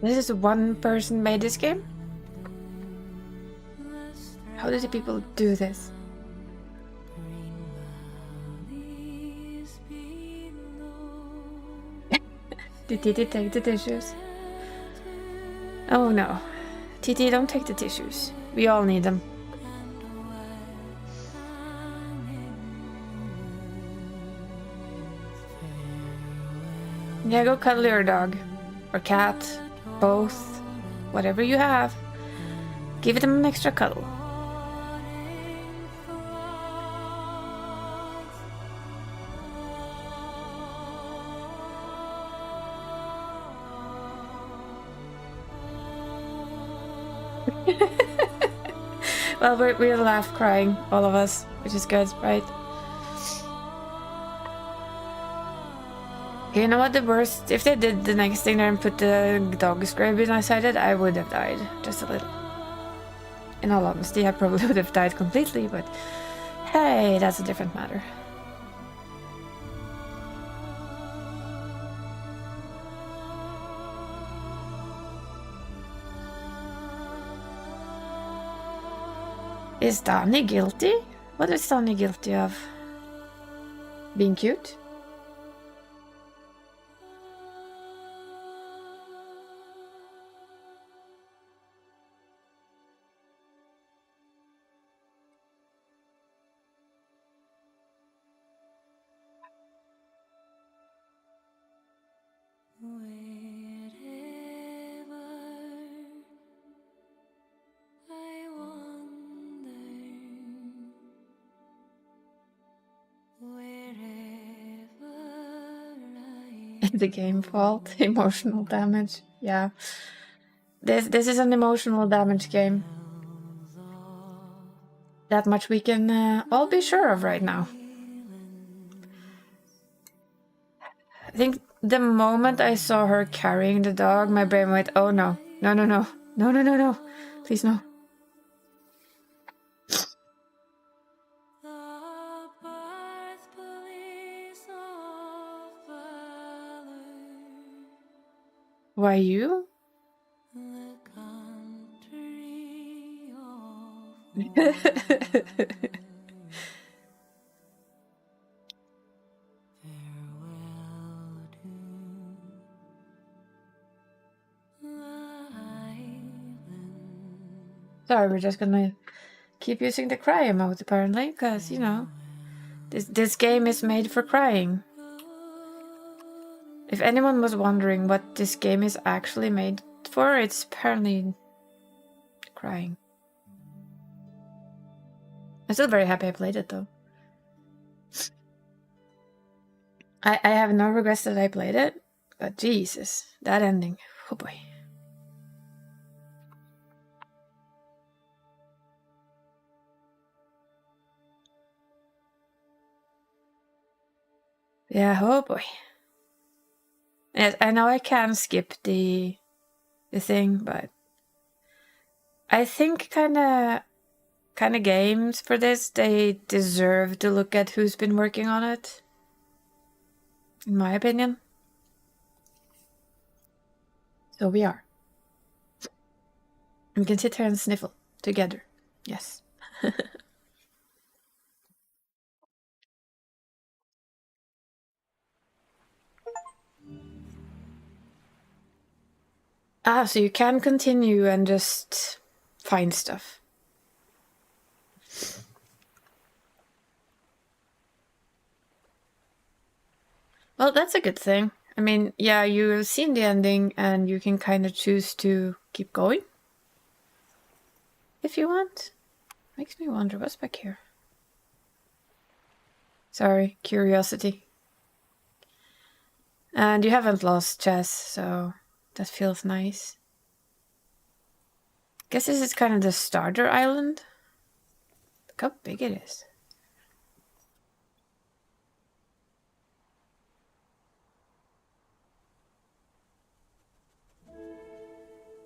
This is one person made this game? How did the people do this? Did Titi take the tissues? Oh no. Titi, don't take the tissues. We all need them. Yeah, go cuddle your dog. Or cat. Both. Whatever you have. Give them an extra cuddle. Well, we'll laugh crying, all of us, which is good, right? You know what the worst? If they did the next thing there and put the dog's grave beside it, I would have died. Just a little. In all honesty, I probably would have died completely, but hey, that's a different matter. Is Danny guilty? What is Danny guilty of? Being cute? The game fault, emotional damage. Yeah, this is an emotional damage game. That much we can all be sure of right now. I think the moment I saw her carrying the dog, my brain went, "Oh no, no, no, no, no, no, no, no, please no." Why you? Sorry, we're just gonna keep using the cry emote apparently, because, you know, this game is made for crying. If anyone was wondering what this game is actually made for, it's apparently crying. I'm still very happy I played it though. I have no regrets that I played it, but Jesus, that ending, oh boy. Yeah, oh boy. Yes, I know I can skip the thing, but I think kind of games for this, they deserve to look at who's been working on it. In my opinion. So we are. We can sit here and sniffle together. Yes. So you can continue and just find stuff. Well, that's a good thing. I mean, yeah, you've seen the ending and you can kind of choose to keep going. If you want. Makes me wonder what's back here. Sorry, curiosity. And you haven't lost Chess, so that feels nice. Guess this is kind of the starter island. Look how big it is.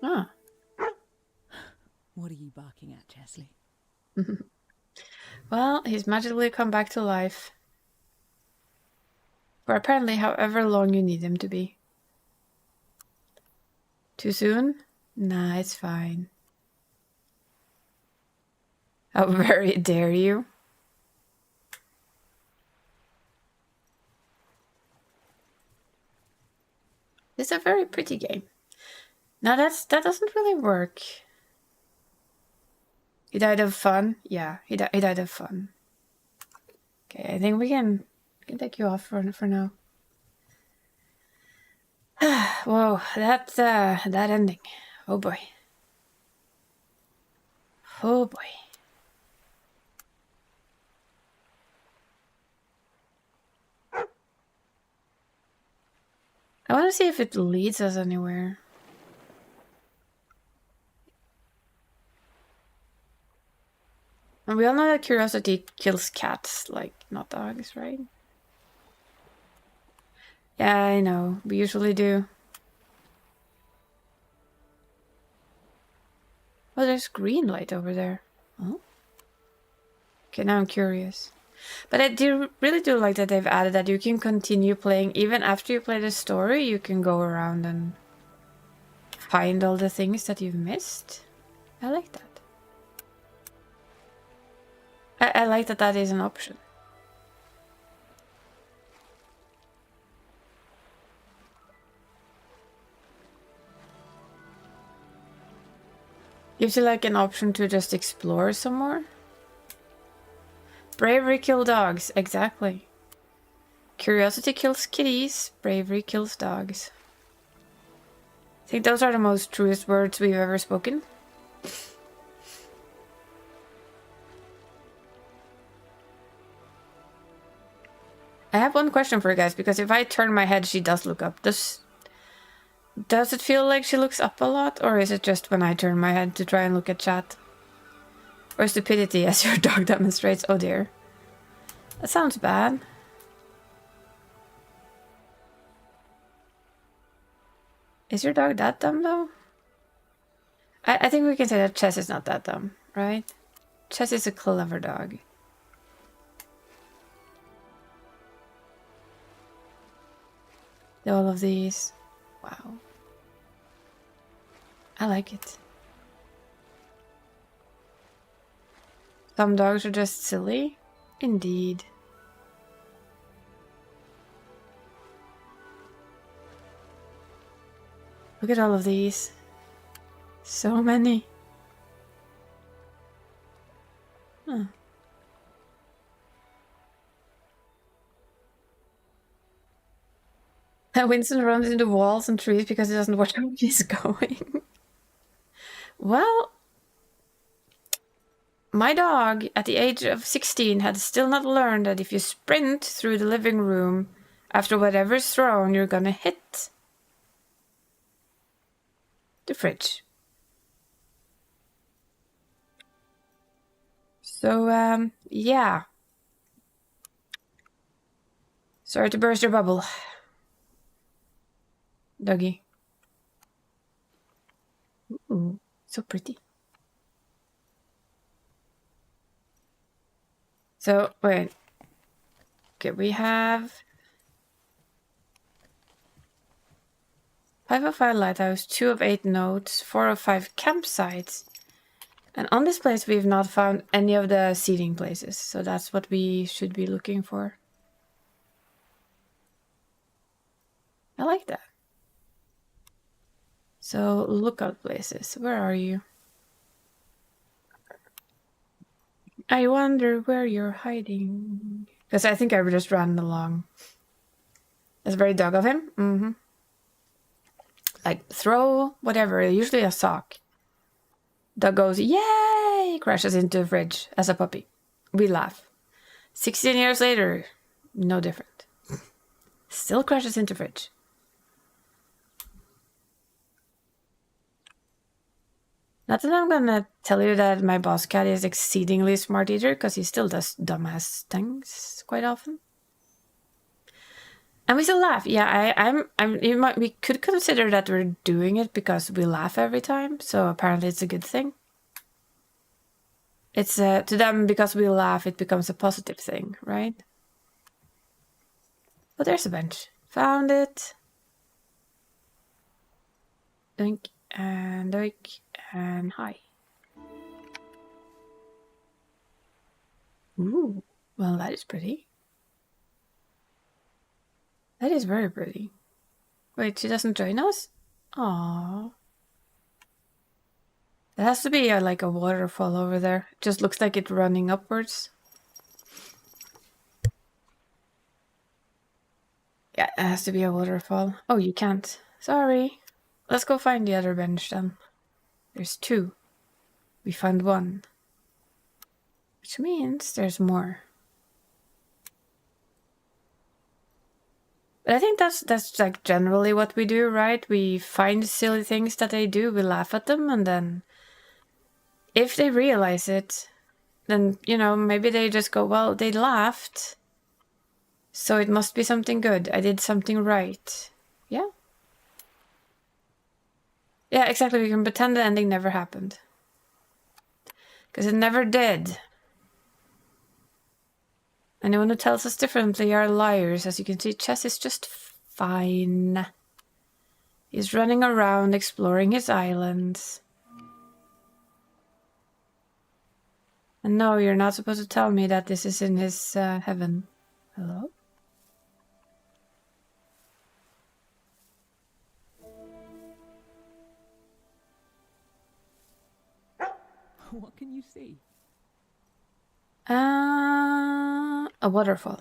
Ah. What are you barking at, Chesley? Well, he's magically come back to life. For apparently however long you need him to be. Too soon? Nah, it's fine. How very dare you? This It's a very pretty game. Now that doesn't really work. He died of fun? Yeah, he died of fun. Okay, I think we can take you off for now. Whoa, that ending. Oh boy. Oh boy. I want to see if it leads us anywhere. And we all know that curiosity kills cats, like, not dogs, right? Yeah, I know. We usually do. Oh, there's green light over there. Oh. Okay, now I'm curious. But I really do like that they've added that you can continue playing even after you play the story. You can go around and find all the things that you've missed. I like that. I like that that is an option. Gives you like an option to just explore some more. Bravery kills dogs, exactly. Curiosity kills kitties, bravery kills dogs. I think those are the most truest words we've ever spoken. I have one question for you guys, because if I turn my head, she does look up. Does it feel like she looks up a lot, or is it just when I turn my head to try and look at chat? Or stupidity, as your dog demonstrates? Oh dear. That sounds bad. Is your dog that dumb, though? I think we can say that Chess is not that dumb, right? Chess is a clever dog. All of these. Wow. I like it. Some dogs are just silly. Indeed. Look at all of these. So many. Huh. Winston runs into walls and trees because he doesn't watch where he's going. Well, my dog at the age of 16 had still not learned that if you sprint through the living room after whatever's thrown, you're gonna hit the fridge. So, yeah. Sorry to burst your bubble, doggy. Ooh, so pretty. So, wait. Okay, we have 5 of 5 lighthouse, 2 of 8 notes, 4 of 5 campsites. And on this place, we've not found any of the seating places. So that's what we should be looking for. I like that. So, lookout places. Where are you? I wonder where you're hiding. Because I think I just ran along. That's very dog of him. Mm-hmm. Like, throw whatever, usually a sock. Dog goes, yay! Crashes into the fridge as a puppy. We laugh. 16 years later, no different. Still crashes into fridge. Not that I'm gonna tell you that my boss cat is exceedingly smart either, because he still does dumbass things quite often. And we still laugh. Yeah, we could consider that we're doing it because we laugh every time. So apparently it's a good thing. It's to them, because we laugh, it becomes a positive thing, right? Oh, there's a bench. Found it. Doink and doink and hi. Ooh, well, that is pretty. That is very pretty. Wait, she doesn't join us? Aww. There has to be like a waterfall over there. It just looks like it's running upwards. Yeah, it has to be a waterfall. Oh, you can't. Sorry. Let's go find the other bench then. There's 2. We found 1. Which means there's more. But I think that's like generally what we do, right? We find silly things that they do, we laugh at them, and then if they realize it, then, you know, maybe they just go, well, they laughed, so it must be something good. I did something right. Yeah. Yeah, exactly. We can pretend the ending never happened. Because it never did. Anyone who tells us differently are liars. As you can see, Chess is just fine. He's running around exploring his islands. And no, you're not supposed to tell me that this is in his heaven. Hello? What can you see? A waterfall.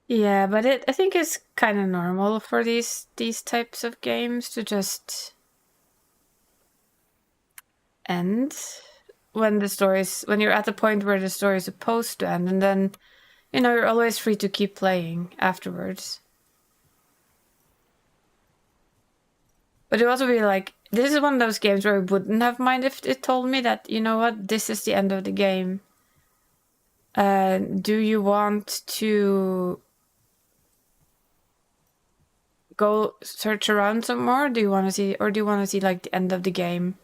Yeah, but I think it's kind of normal for these types of games to just end when you're at the point where the story is supposed to end, and then, you know, you're always free to keep playing afterwards. But it would also be like, this is one of those games where I wouldn't have mind if it told me that, you know what, this is the end of the game. Do you want to go search around some more? Do you want to see like the end of the game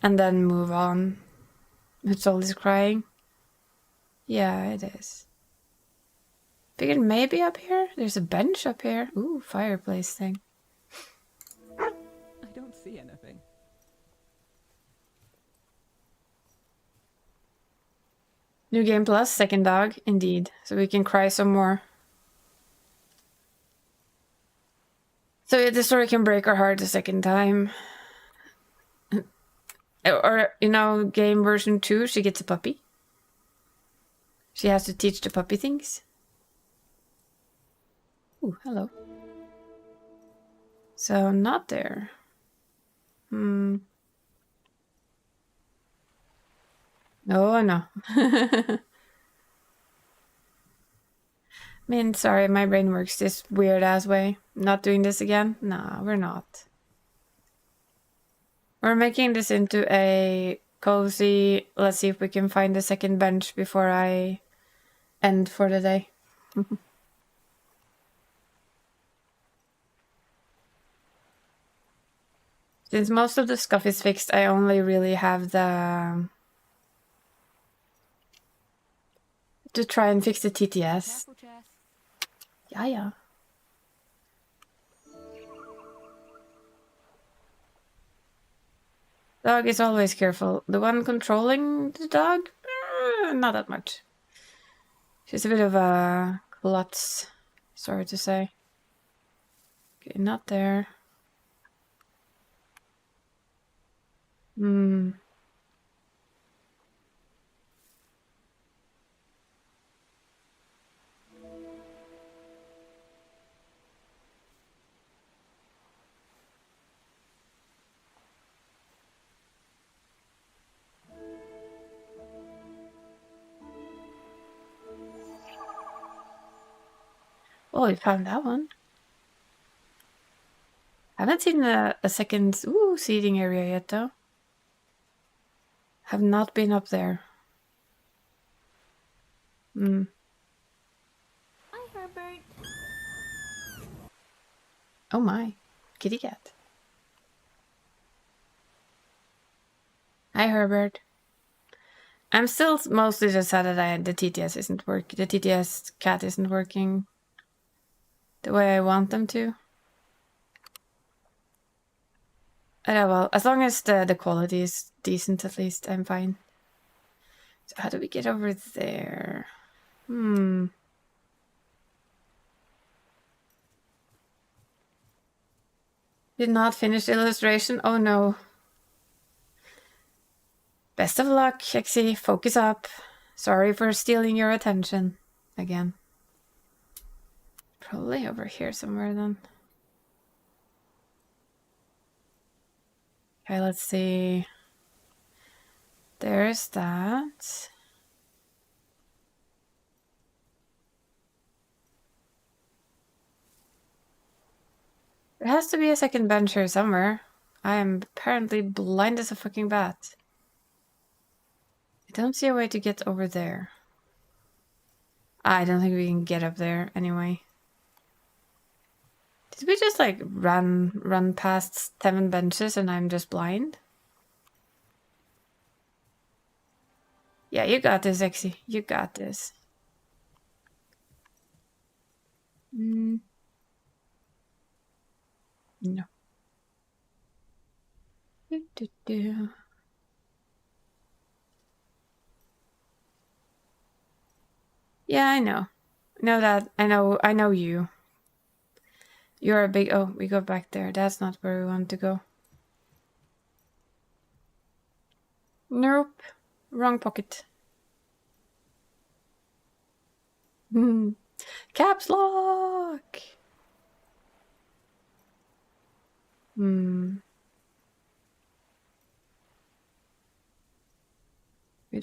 and then move on? It's all this crying. Yeah, it is. Figured maybe up here. There's a bench up here. Ooh, fireplace thing. I don't see anything. New game plus, second dog, indeed. So we can cry some more. So the story can break our heart a second time. Or, you know, game version 2, she gets a puppy. She has to teach the puppy things. Ooh, hello. So, not there. No, no. I mean, sorry, my brain works this weird-ass way. Not doing this again? Nah, we're not. We're making this into a cozy, let's see if we can find a second bench before I end for the day. Since most of the scuff is fixed, I only really have the... to try and fix the TTS. Yeah. Dog is always careful. The one controlling the dog? Not that much. She's a bit of a klutz, sorry to say. Okay, not there. Oh, we found that one. I haven't seen a second seating area yet, though. Have not been up there. Hi, Herbert. Oh my, kitty cat. Hi, Herbert. I'm still mostly just sad that the TTS isn't working. The TTS cat isn't working the way I want them to. Well, as long as the quality is decent, at least, I'm fine. So how do we get over there? Did not finish the illustration? Oh no. Best of luck, Hexy. Focus up. Sorry for stealing your attention again. Probably over here somewhere then. Okay, let's see. There's that. There has to be a second bench here somewhere. I am apparently blind as a fucking bat. I don't see a way to get over there. I don't think we can get up there anyway. Did we just like run past 7 benches and I'm just blind? Yeah, you got this, Exy. You got this. No. Yeah, I know. I know that. I know you. You're a big... Oh, we go back there. That's not where we want to go. Nope. Wrong pocket. Caps lock! You'd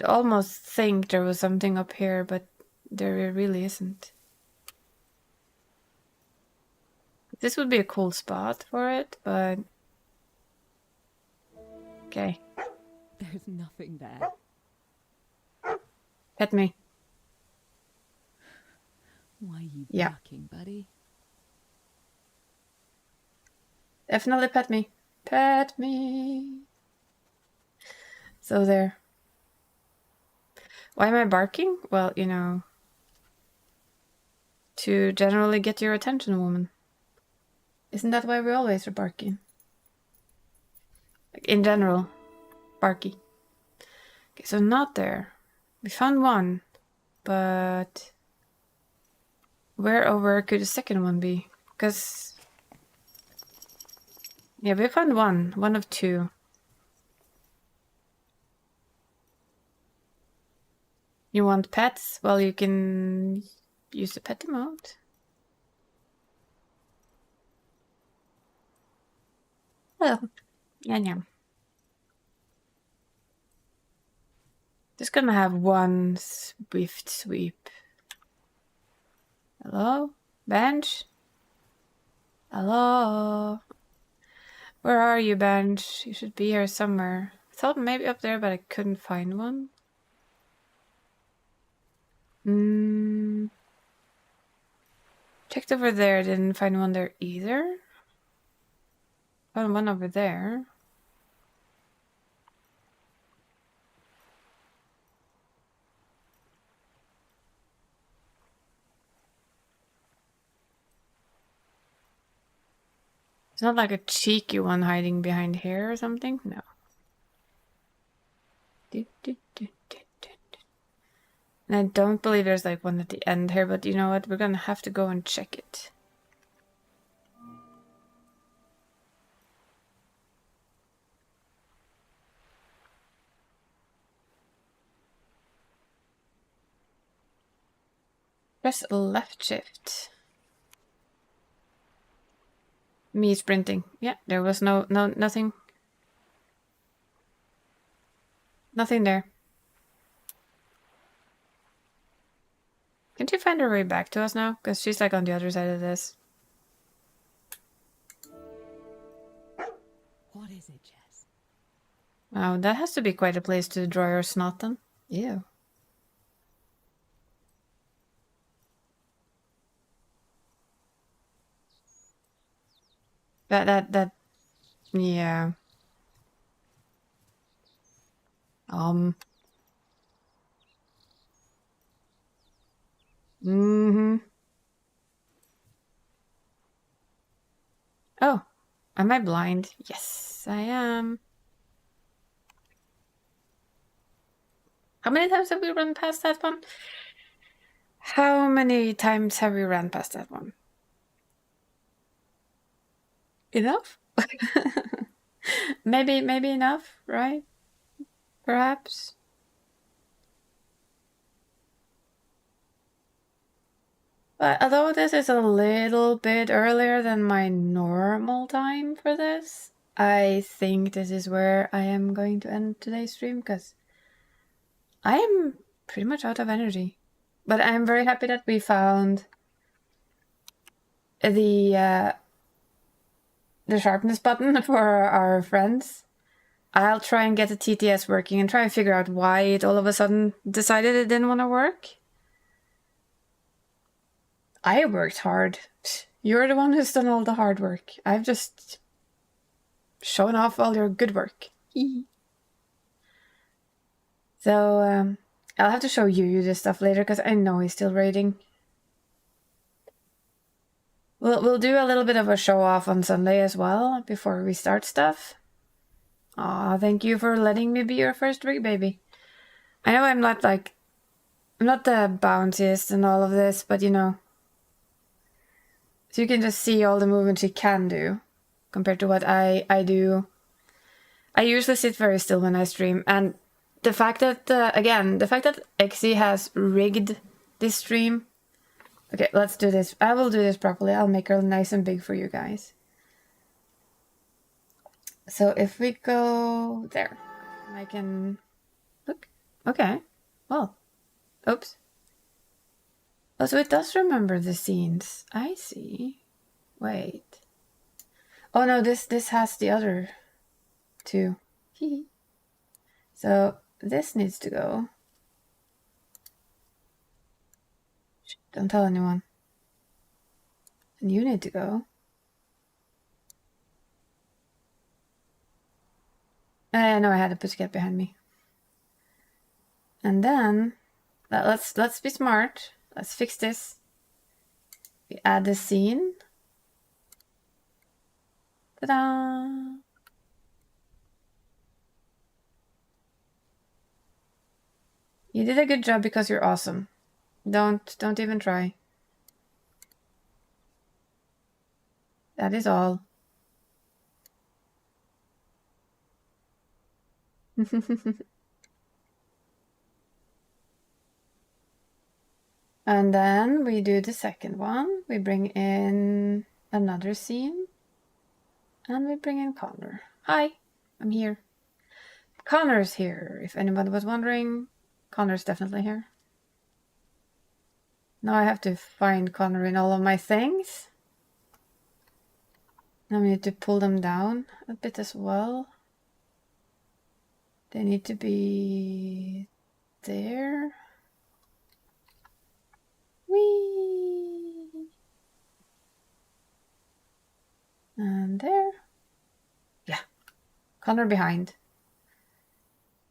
almost think there was something up here, but there really isn't. This would be a cool spot for it, but... Okay. There's nothing there. Pet me. Why are you Yeah. barking, buddy? Definitely pet me. Pet me. So there. Why am I barking? Well, you know... To generally get your attention, woman. Isn't that why we always are barking? Like, in general. Barky. Okay, so not there. We found one. But... Where over could the second one be? Because... Yeah, we found one. One of 2. You want pets? Well, you can use the pet emote. Oh, yeah. Just gonna have one swift sweep. Hello? Bench? Hello? Where are you, Bench? You should be here somewhere. I thought maybe up there, but I couldn't find one. Checked over there, didn't find one there either. Found one over there. It's not like a cheeky one hiding behind here or something? No. And I don't believe there's like one at the end here, but you know what? We're gonna have to go and check it. Press left shift. Me sprinting. Yeah, there was nothing. Nothing there. Can't you find her way back to us now? Because she's like on the other side of this. What is it, Jess? Oh, that has to be quite a place to dry your snot then. Ew. Yeah. Mm-hmm. Oh, Am I blind? Yes, I am. How many times have we run past that one? How many times have we run past that one? Enough? maybe enough, right? Perhaps. But although this is a little bit earlier than my normal time for this, I think this is where I am going to end today's stream because I am pretty much out of energy. But I'm very happy that we found the sharpness button for our friends. I'll try and get the TTS working and try and figure out why it all of a sudden decided it didn't want to work. I worked hard. You're the one who's done all the hard work. I've just shown off all your good work. So, I'll have to show you this stuff later because I know he's still raiding. We'll do a little bit of a show off on Sunday as well before we start stuff. Aw, thank you for letting me be your first rig baby. I know I'm not the bounciest in all of this, but you know. So you can just see all the movements you can do compared to what I do. I usually sit very still when I stream, and the fact that, again, the fact that Xe has rigged this stream. Okay, let's do this. I will do this properly. I'll make her nice and big for you guys. So if we go there, I can look. Okay. Well, oops. Oh, so it does remember the scenes. I see. Wait. Oh no, this has the other two. So this needs to go. Don't tell anyone. And you need to go. I know I had a pussycat behind me. And then let's be smart. Let's fix this. We add the scene. Ta-da! You did a good job because you're awesome. Don't even try. That is all. And then we do the second one. We bring in another scene. And we bring in Connor. Hi, I'm here. Connor's here. If anyone was wondering, Connor's definitely here. Now I have to find Connor in all of my things. Now we need to pull them down a bit as well. They need to be there. Whee! And there. Yeah. Connor behind.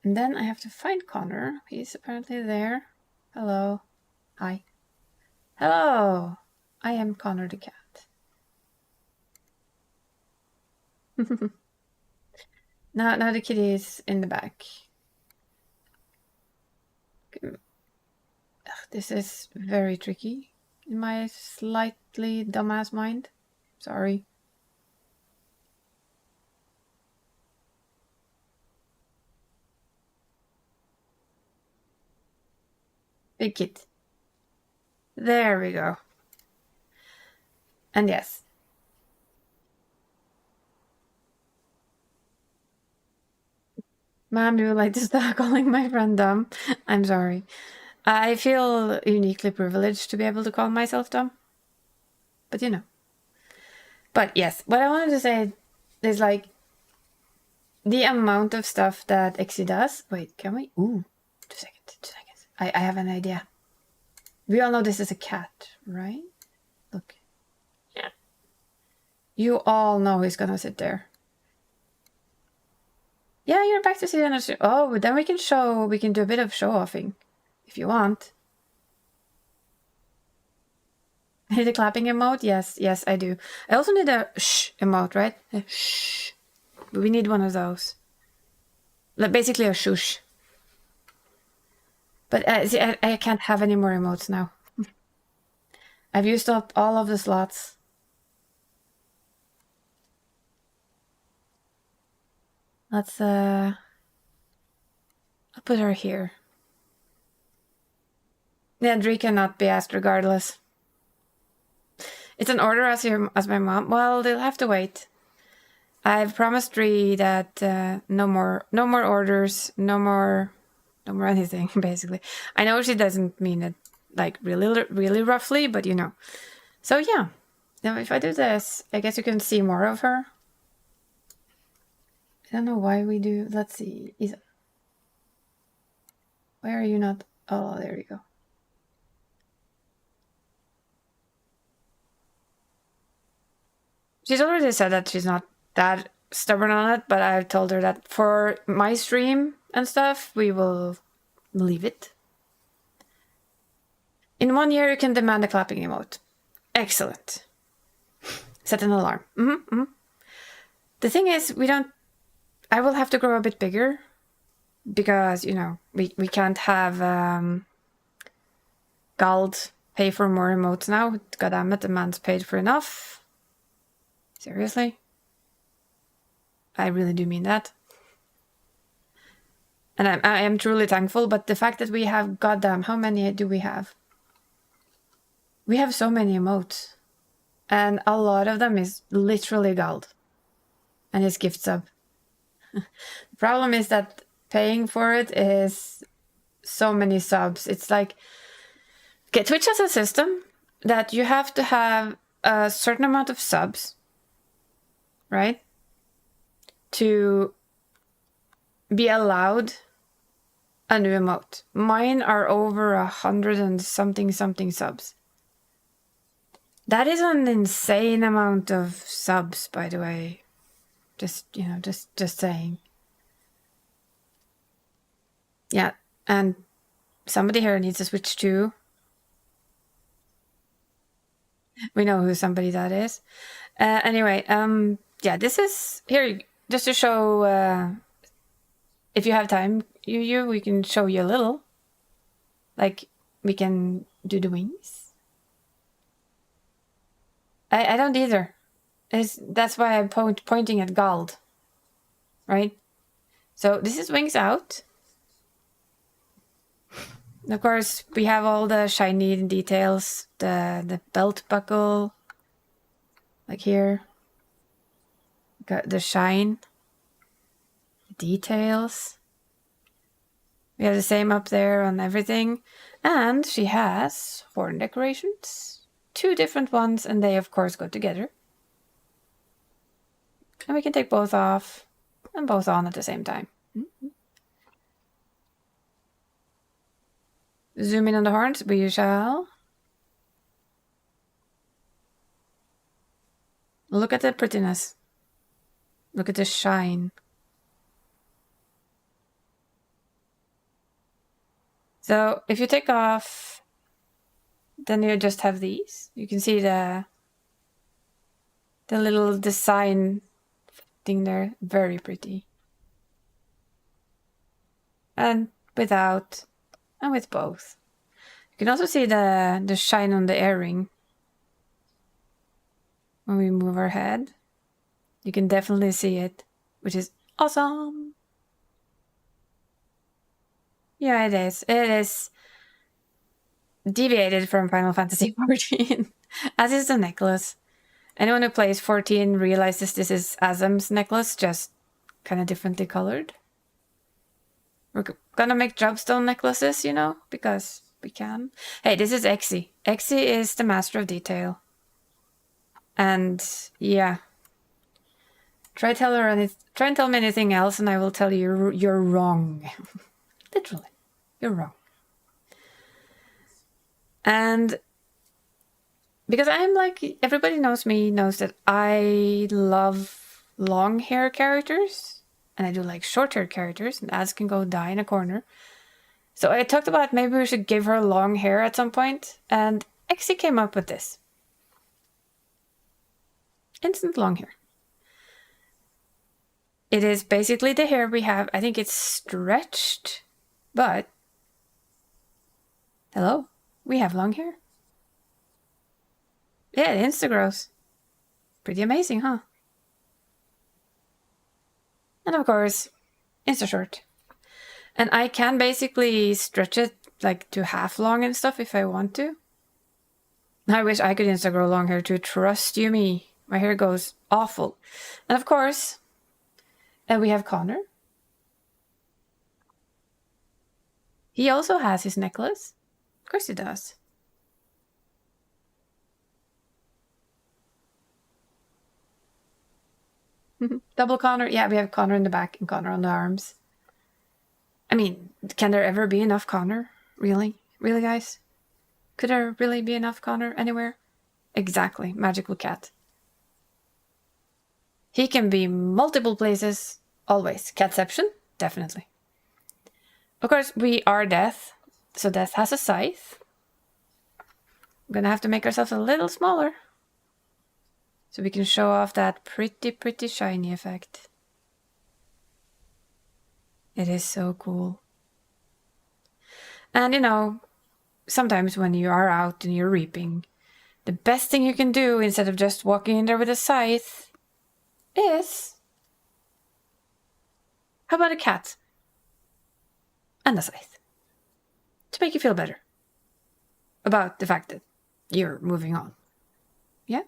And then I have to find Connor. He's apparently there. Hello. Hi. Hello. I am Connor the cat. Now the kitty is in the back. Ugh, this is very tricky in my slightly dumbass mind. Sorry. Big kit. There we go. And yes. Ma'am, do you like to start calling my friend dumb? I'm sorry. I feel uniquely privileged to be able to call myself dumb. But you know. But yes, what I wanted to say is like the amount of stuff that Xe does. Wait, can we? Ooh, 2 seconds. 2 seconds. I have an idea. We all know this is a cat, right? Look. Yeah. You all know he's gonna sit there. Yeah, you're back to see the energy. Oh, then we can do a bit of show-offing if you want. Need a clapping emote? Yes, I do. I also need a shh emote, right? A shh. We need one of those. Like basically a shush. But see, I can't have any more emotes now. I've used up all of the slots. Let's I'll put her here. Yeah, Dree cannot be asked regardless. It's an order as my mom. Well, they'll have to wait. I've promised Dree that no more orders, no more anything. Basically, I know she doesn't mean it like really roughly, but you know. So yeah, now if I do this, I guess you can see more of her. I don't know why we do. Let's see. Why are you not? Oh, there you go. She's already said that she's not that stubborn on it, but I've told her that for my stream and stuff, we will leave it. In 1 year, you can demand a clapping emote. Excellent. Set an alarm. The thing is, I will have to grow a bit bigger because, you know, we can't have Gald pay for more emotes now. God damn it, the man's paid for enough. Seriously? I really do mean that. And I am truly thankful, but the fact that we have, goddamn, how many do we have? We have so many emotes. And a lot of them is literally Gald. And his gift sub. The problem is that paying for it is so many subs. It's like, okay, Twitch has a system that you have to have a certain amount of subs, right? To be allowed a new emote. Mine are over 100 and something subs. That is an insane amount of subs, by the way. Just, you know, just saying. Yeah, and somebody here needs to switch too. We know who somebody that is. Anyway, yeah, this is here just to show. If you have time, we can show you a little. Like we can do the wings. I don't either. That's why I'm pointing at Gald. Right? So this is wings out. Of course, we have all the shiny details. The belt buckle. Like here. Got the shine. Details. We have the same up there on everything. And she has horn decorations. 2 different ones, and they of course go together. And we can take both off and both on at the same time. Zoom in on the horns, we shall. Look at the prettiness. Look at the shine. So if you take off, then you just have these. You can see the little design thing there. Very pretty. And without, and with both. You can also see the shine on the earring. When we move our head, you can definitely see it, which is awesome. Yeah, it is. It is deviated from Final Fantasy XIV, as is the necklace. Anyone who plays 14 realizes this is Azam's necklace, just kind of differently colored. We're gonna make Jobstone necklaces, you know, because we can. Hey, this is Exy. Exy is the master of detail. And yeah. Try and tell me anything else and I will tell you you're wrong. Literally. You're wrong. And because I'm like, everybody knows me, knows that I love long hair characters. And I do like short hair characters. And Az can go die in a corner. So I talked about maybe we should give her long hair at some point. And Exy came up with this. Instant long hair. It is basically the hair we have. I think it's stretched, but hello, we have long hair. Yeah, it insta grows. Pretty amazing, huh? And of course, insta short. And I can basically stretch it like to half long and stuff if I want to. I wish I could insta grow long hair too. Trust you me, my hair goes awful. And of course, we have Connor. He also has his necklace. Of course he does. Double Connor. Yeah, we have Connor in the back and Connor on the arms. I mean, can there ever be enough Connor? Really? Really, guys? Could there really be enough Connor anywhere? Exactly. Magical cat. He can be multiple places, always. Catception? Definitely. Of course, we are Death, so Death has a scythe. We're gonna have to make ourselves a little smaller, so we can show off that pretty shiny effect. It is so cool. And you know, sometimes when you are out and you're reaping, the best thing you can do instead of just walking in there with a scythe is... how about a cat? And a scythe. To make you feel better about the fact that you're moving on. Yeah?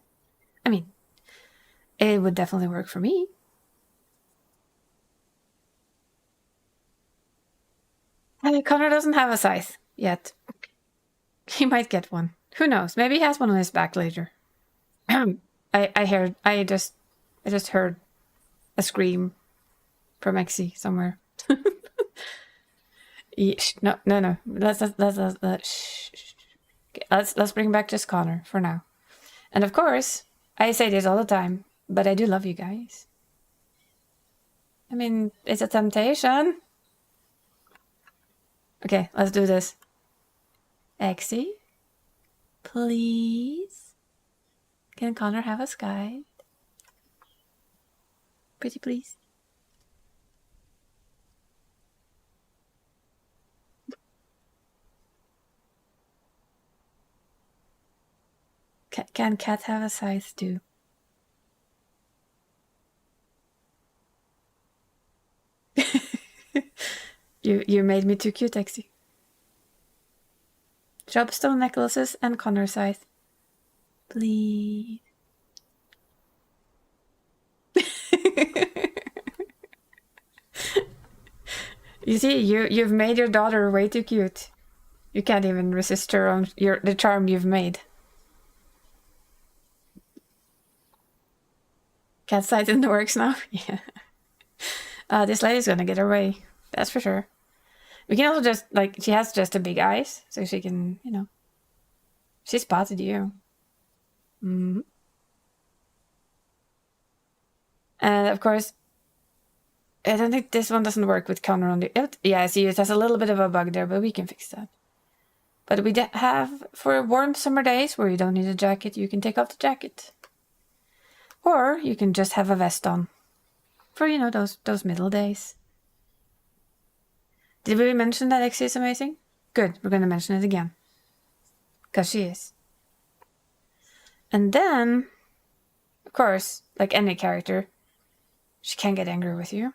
I mean, it would definitely work for me. Connor doesn't have a scythe yet. He might get one. Who knows? Maybe he has one on his back later. I just heard a scream from Exy somewhere. No. Let's bring back just Connor for now. And of course, I say this all the time, but I do love you guys. I mean, it's a temptation. Okay, let's do this. Exy, please. Can Connor have a sky? Pretty please. Can cat have a scythe too? You made me too cute, Exy. Jobstone necklaces and Connor scythe. Please. You see, you've made your daughter way too cute. You can't even resist her on the charm you've made. Cat scythe in the works now? Yeah. This lady's gonna get her way. That's for sure. We can also just, like, she has just a big eyes, so she can, you know. She spotted you. Mm-hmm. And of course, I don't think this one doesn't work with Connor on the... yeah, I see it has a little bit of a bug there, but we can fix that. But we have, for warm summer days where you don't need a jacket, you can take off the jacket. Or you can just have a vest on. For, you know, those middle days. Did we mention that Exy is amazing? Good, we're going to mention it again. Because she is. And then, of course, like any character, she can get angry with you.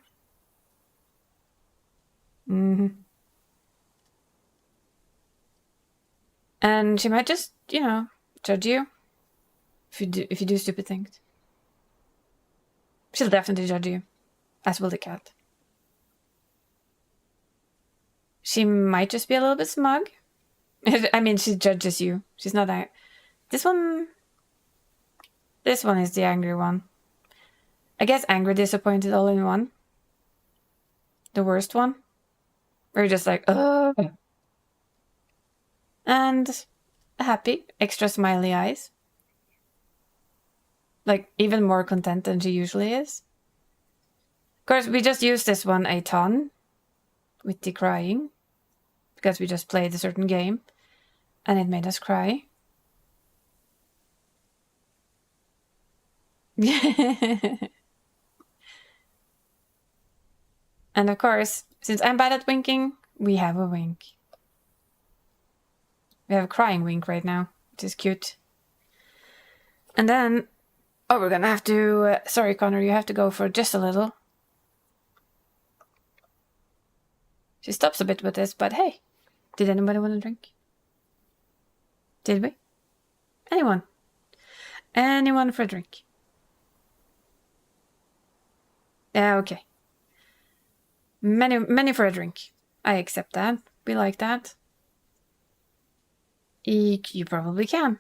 And she might just, you know, judge you if you do stupid things. She'll definitely judge you, as will the cat. She might just be a little bit smug. I mean, she judges you. She's not that. This one is the angry one. I guess angry, disappointed, all in one. The worst one. Where you're just like, oh. And happy, extra smiley eyes. Like, even more content than she usually is. Of course, we just used this one a ton. With the crying. Because we just played a certain game. And it made us cry. And of course, since I'm bad at winking, we have a wink. We have a crying wink right now, which is cute. And then, oh, we're gonna have to, sorry Connor, you have to go for just a little. She stops a bit with this, but hey, did anybody want to drink? Did we? Anyone? Anyone for a drink? Yeah, okay. Many for a drink. I accept that. We like that. You probably can.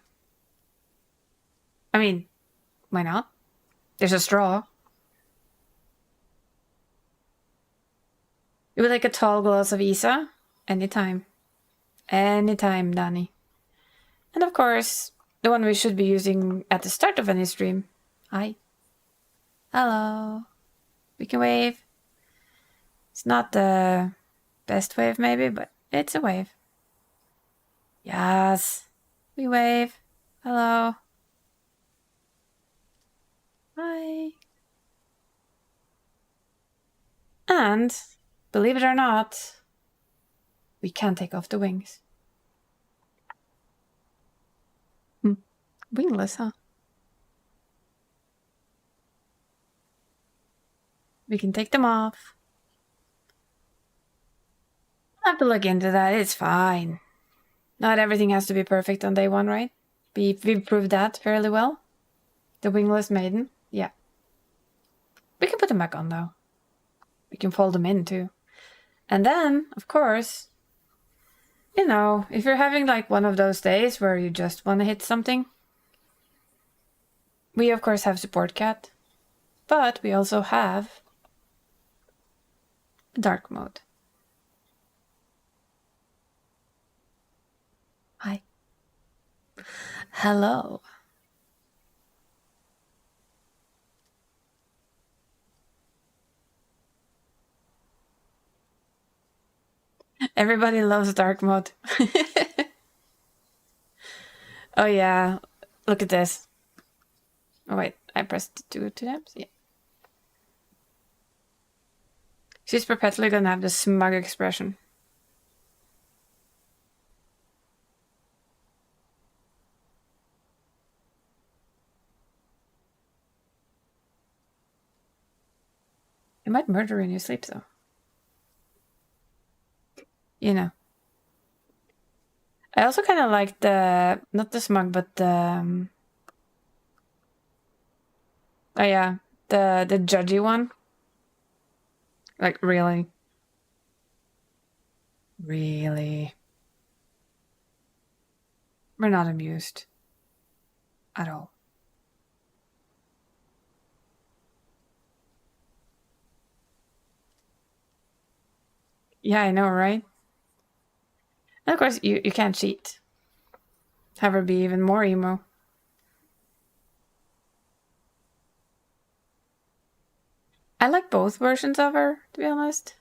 I mean, why not? There's a straw. You would like a tall glass of Isa? Anytime. Anytime, Danny. And of course, the one we should be using at the start of any stream. Hi. Hello. We can wave. It's not the best wave maybe, but it's a wave. Yes. We wave. Hello. Hi. And, believe it or not, we can take off the wings. Wingless, huh? We can take them off. I'll have to look into that. It's fine. Not everything has to be perfect on day one, right? We've proved that fairly well. The wingless maiden. Yeah. We can put them back on, though. We can fold them in, too. And then, of course, you know, if you're having like one of those days where you just want to hit something, we of course have support cat, but we also have dark mode. Hi. Hello. Everybody loves dark mode. Oh yeah, look at this. Oh wait, I pressed 2 times? Yeah. She's perpetually gonna have the smug expression. You might murder her in your sleep though. You know. I also kind of like the, not the smug, but the, oh yeah, the judgy one. Like, really? Really? We're not amused. At all. Yeah, I know, right? And of course, you can't cheat. Have her be even more emo. I like both versions of her, to be honest.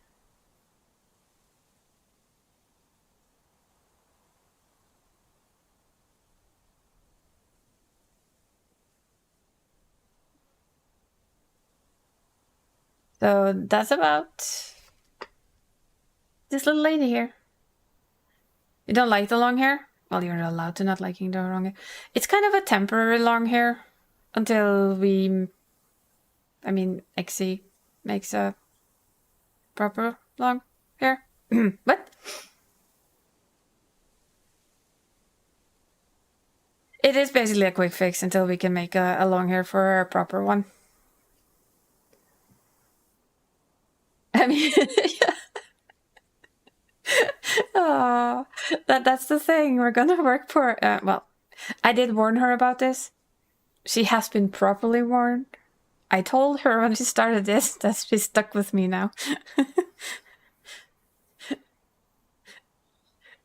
So that's about this little lady here. You don't like the long hair? Well, you're allowed to not liking the long hair. It's kind of a temporary long hair until we, I mean, XC makes a proper long hair. What? It is basically a quick fix until we can make a long hair for a proper one. I mean, yeah. Oh, that's the thing. We're gonna work for. Well, I did warn her about this. She has been properly warned. I told her when she started this that she's stuck with me now.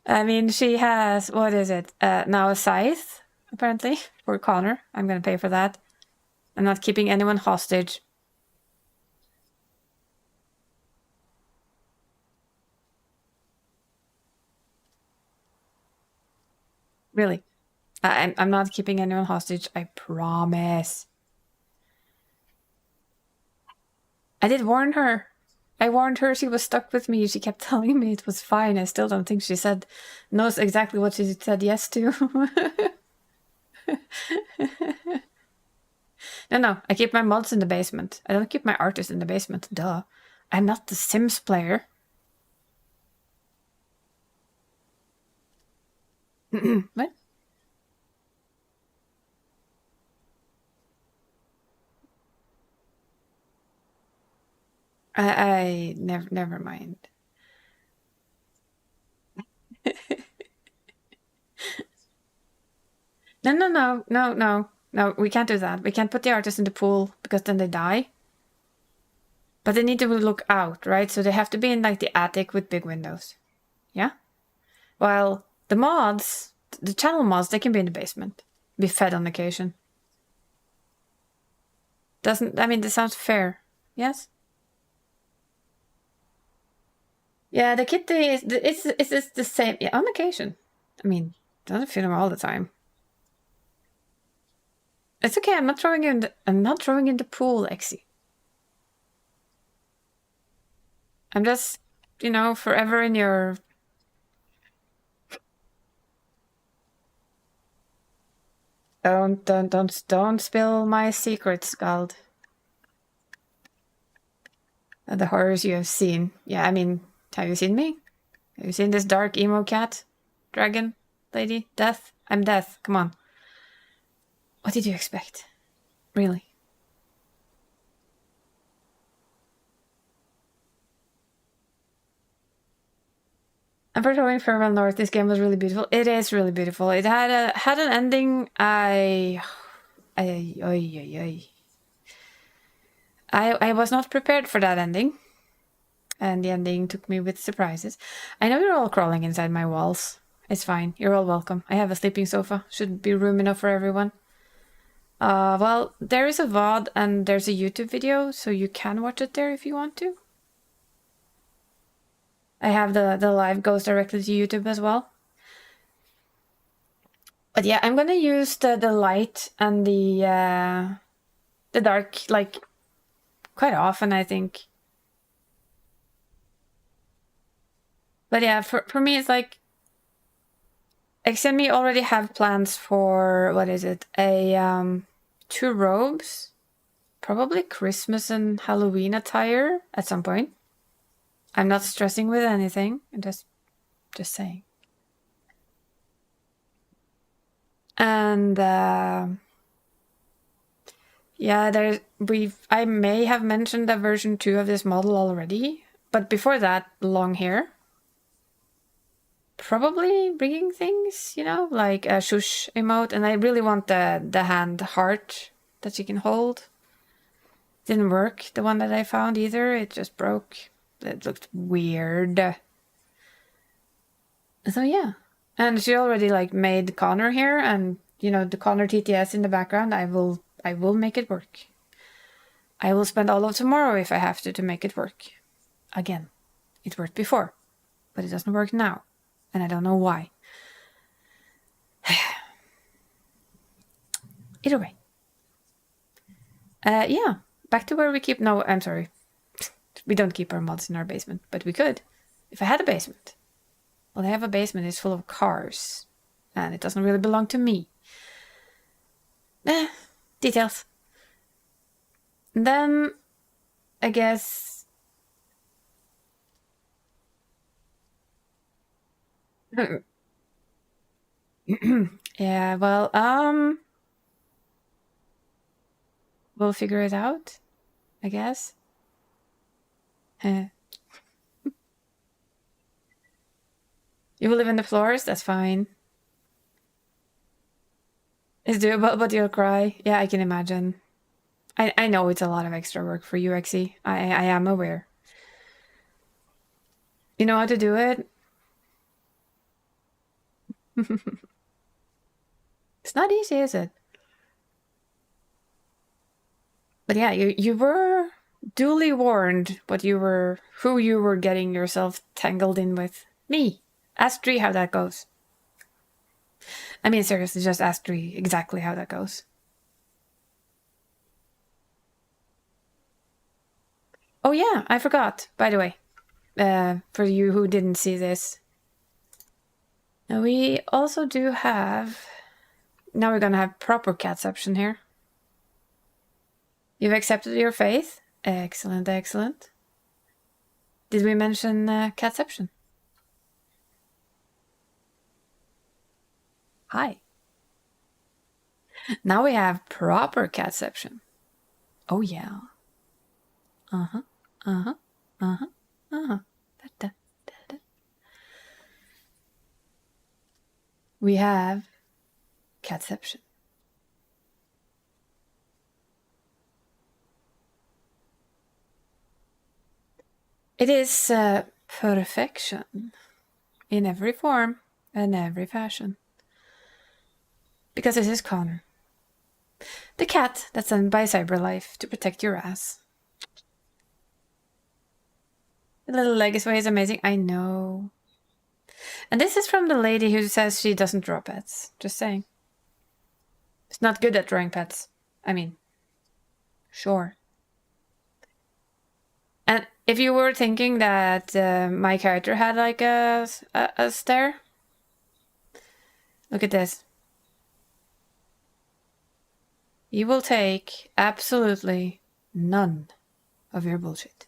I mean, she has, what is it? Now a scythe, apparently, for Connor. I'm gonna pay for that. I'm not keeping anyone hostage. Really. I'm not keeping anyone hostage, I promise. I did warn her. I warned her she was stuck with me. She kept telling me it was fine. I still don't think she knows exactly what she said yes to. No, I keep my mods in the basement. I don't keep my artists in the basement. Duh. I'm not the Sims player. What? I never mind. No, we can't do that. We can't put the artists in the pool because then they die. But they need to look out, right? So they have to be in like the attic with big windows. Yeah? While the mods, the channel mods, they can be in the basement. Be fed on occasion. This sounds fair. Yes? Yeah, the kitty it's the same. Yeah, on occasion. I mean, don't feed them all the time. It's okay. I'm not throwing you in the pool, Exy. I'm just, forever in your. Don't spill my secrets, Scald. The horrors you have seen. Yeah, I mean, have you seen me? Have you seen this dark emo cat? Dragon? Lady? Death? I'm Death. Come on. What did you expect? Really? And for showing Farewell North, this game was really beautiful. It is really beautiful. It had an ending. I was not prepared for that ending. And the ending took me with surprises. I know you're all crawling inside my walls. It's fine. You're all welcome. I have a sleeping sofa. Should be room enough for everyone. Well, there is a VOD and there's a YouTube video, so you can watch it there if you want to. I have the live goes directly to YouTube as well. But yeah, I'm gonna use the light and the dark like quite often, I think. But yeah, for me it's like Exemi already have plans for what is it? 2 robes, probably Christmas and Halloween attire at some point. I'm not stressing with anything. I'm just saying. And yeah, I may have mentioned the version 2 of this model already, but before that, long hair. Probably rigging things, like a shush emote, and I really want the hand heart that you can hold. Didn't work, the one that I found either. It just broke. It looked weird. So yeah. And she already made Connor here, and the Connor TTS in the background. I will make it work. I will spend all of tomorrow if I have to make it work. Again, it worked before, but it doesn't work now. And I don't know why. Either way. Yeah, back to where we keep... No, I'm sorry. We don't keep our mods in our basement, but we could. If I had a basement. Well, I have a basement. It's full of cars. And it doesn't really belong to me. Details. And then, I guess... Yeah, well, we'll figure it out, I guess. You will live in the floors? That's fine. It's doable, but you'll cry. Yeah, I can imagine. I know it's a lot of extra work for you, Exy. I am aware. You know how to do it? It's not easy, is it? But yeah, you were duly warned who you were getting yourself tangled in with. Me. Ask Dree how that goes. I mean, seriously, just ask Dree exactly how that goes. Oh yeah, I forgot, by the way. For you who didn't see this. Now we also do have... Now we're gonna have proper catception here. You've accepted your faith. Excellent, excellent. Did we mention catception? Hi. Now we have proper catception. Oh yeah. Uh-huh, uh-huh, uh-huh, uh-huh. Da, da, da, da. We have catception. It is perfection in every form and every fashion. Because it is Connor. The cat that's sent by Cyberlife to protect your ass. The little legacy is amazing, I know. And this is from the lady who says she doesn't draw pets. Just saying. She's not good at drawing pets. I mean, sure. And if you were thinking that my character had like a stare, look at this. You will take absolutely none of your bullshit.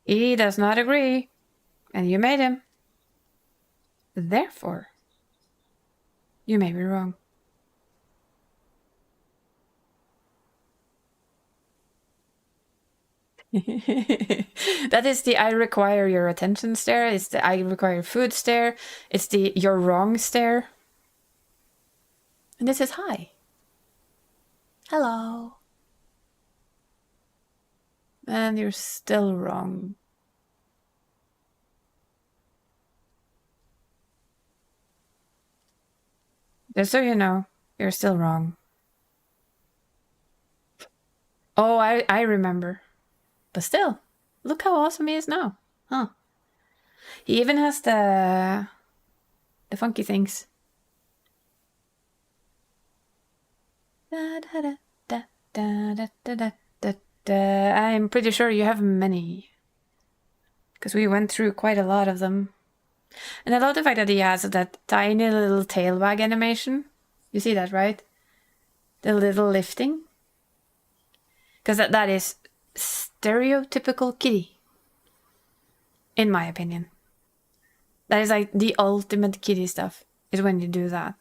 He does not agree, and you made him. Therefore, you may be wrong. That is the I require your attention stare. It's the I require food stare. It's the you're wrong stare. And this is hi. Hello. And you're still wrong. Just so you know, you're still wrong. Oh, I remember. But still, look how awesome he is now. Huh. He even has the funky things. Da, da, da, da, da, da, da, da, da. I'm pretty sure you have many. Because we went through quite a lot of them. And I love the fact that he has that tiny little tail wag animation. You see that, right? The little lifting. Because that is stereotypical kitty. In my opinion. That is like the ultimate kitty stuff. Is when you do that.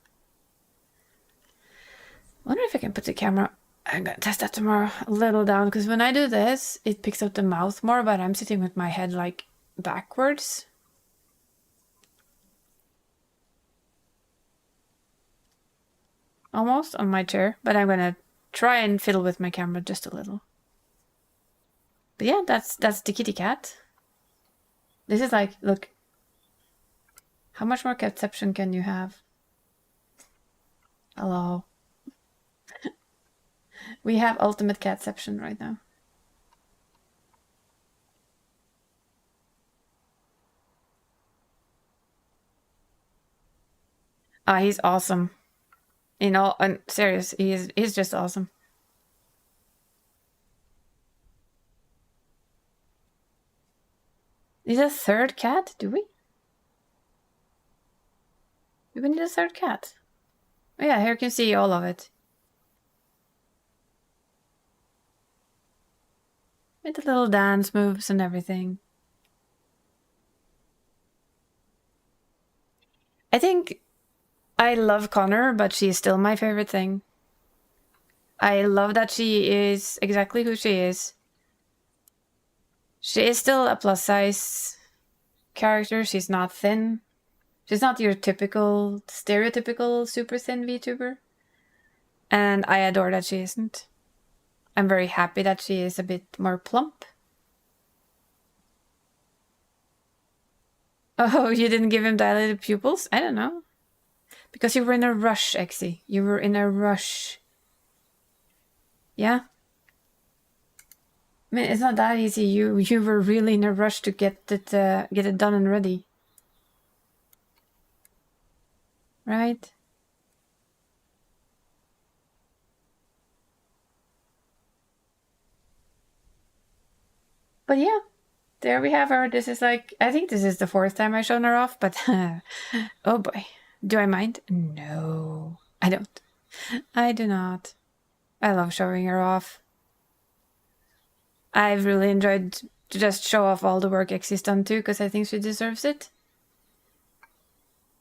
I wonder if I can put the camera... I'm gonna test that tomorrow. A little down. Because when I do this, it picks up the mouth more. But I'm sitting with my head like backwards. Almost on my chair. But I'm gonna try and fiddle with my camera just a little. But yeah, that's the kitty cat. This is like, look. How much more catception can you have? Hello. We have ultimate catception right now. Ah, he's awesome. In all, and serious, he's just awesome. Need a third cat? Do we? Do we need a third cat? Oh yeah, here you can see all of it. With the little dance moves and everything. I think I love Connor, but she's still my favorite thing. I love that she is exactly who she is. She is still a plus size character. She's not thin. She's not your typical, stereotypical super thin VTuber. And I adore that she isn't. I'm very happy that she is a bit more plump. Oh, you didn't give him dilated pupils? I don't know. Because you were in a rush, Exy. You were in a rush. Yeah? I mean, it's not that easy. You were really in a rush to get it done and ready. Right? But yeah, there we have her. This is like, I think this is the 4th time I've shown her off, but oh boy. Do I mind? No, I don't. I do not. I love showing her off. I've really enjoyed to just show off all the work Exy's done too, because I think she deserves it.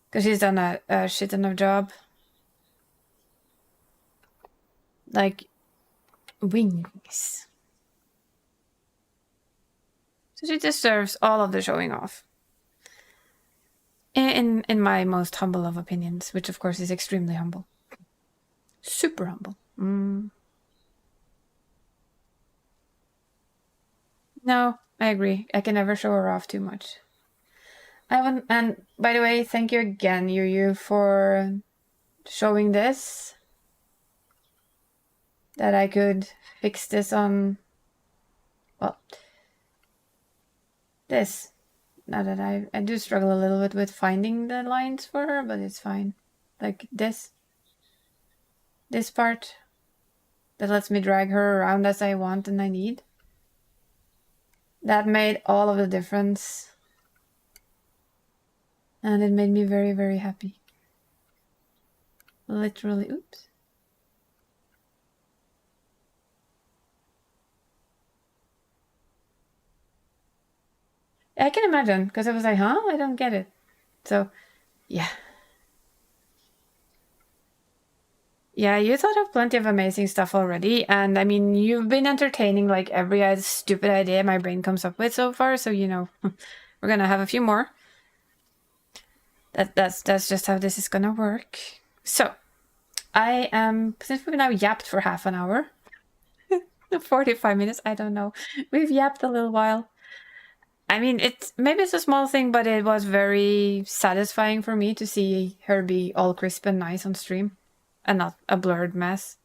Because she's done a shit ton of job. Like, wings. So she deserves all of the showing off. In my most humble of opinions, which of course is extremely humble. Super humble. No, I agree. I can never show her off too much. And by the way, thank you again, Yu, for showing this. That I could fix this on, well, this. Now that I do struggle a little bit with finding the lines for her, but it's fine. Like this part that lets me drag her around as I want and I need. That made all of the difference. And it made me very, very happy. Literally, oops. I can imagine, because I was like, huh? I don't get it. So, yeah. Yeah, you thought of plenty of amazing stuff already, and I mean, you've been entertaining like every stupid idea my brain comes up with so far, so you know, we're gonna have a few more. That's just how this is gonna work. So, I am, since we've now yapped for half an hour, 45 minutes, I don't know, we've yapped a little while. I mean, maybe it's a small thing, but it was very satisfying for me to see her be all crisp and nice on stream, and not a blurred mess.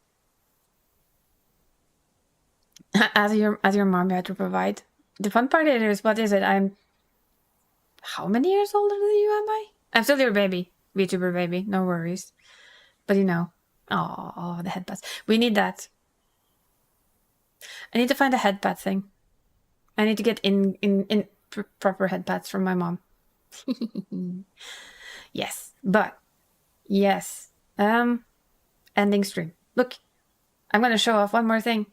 As your mom, you had to provide. The fun part is, what is it? I'm how many years older than you am I? I'm still your baby, VTuber baby. No worries. But you know, oh, the headpads. We need that. I need to find a headpad thing. I need to get in proper headpads from my mom. Yes, but yes. Ending stream. Look, I'm gonna show off one more thing.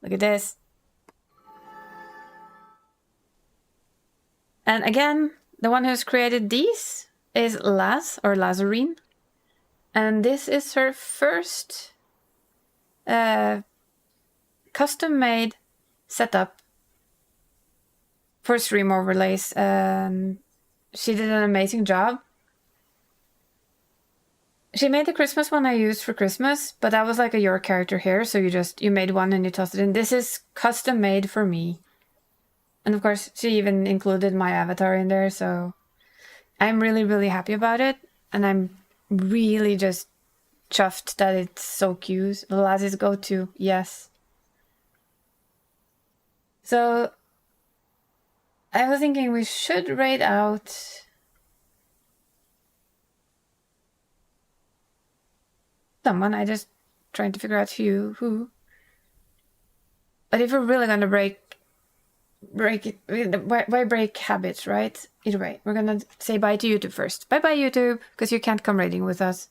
Look at this. And again, the one who's created these is Laz, or Lazarine. And this is her first custom-made setup for stream overlays. She did an amazing job. She made the Christmas one I used for Christmas, but that was like a your character here, so you made one and you tossed it in. This is custom made for me. And of course, she even included my avatar in there, so I'm really, really happy about it. And I'm really just chuffed that it's so cute. Laz's go-to, yes. So I was thinking we should raid out someone. I just trying to figure out who. But if we're really gonna break it, why break habits, right? Either way, we're gonna say bye to YouTube first. Bye bye YouTube, because you can't come raiding with us.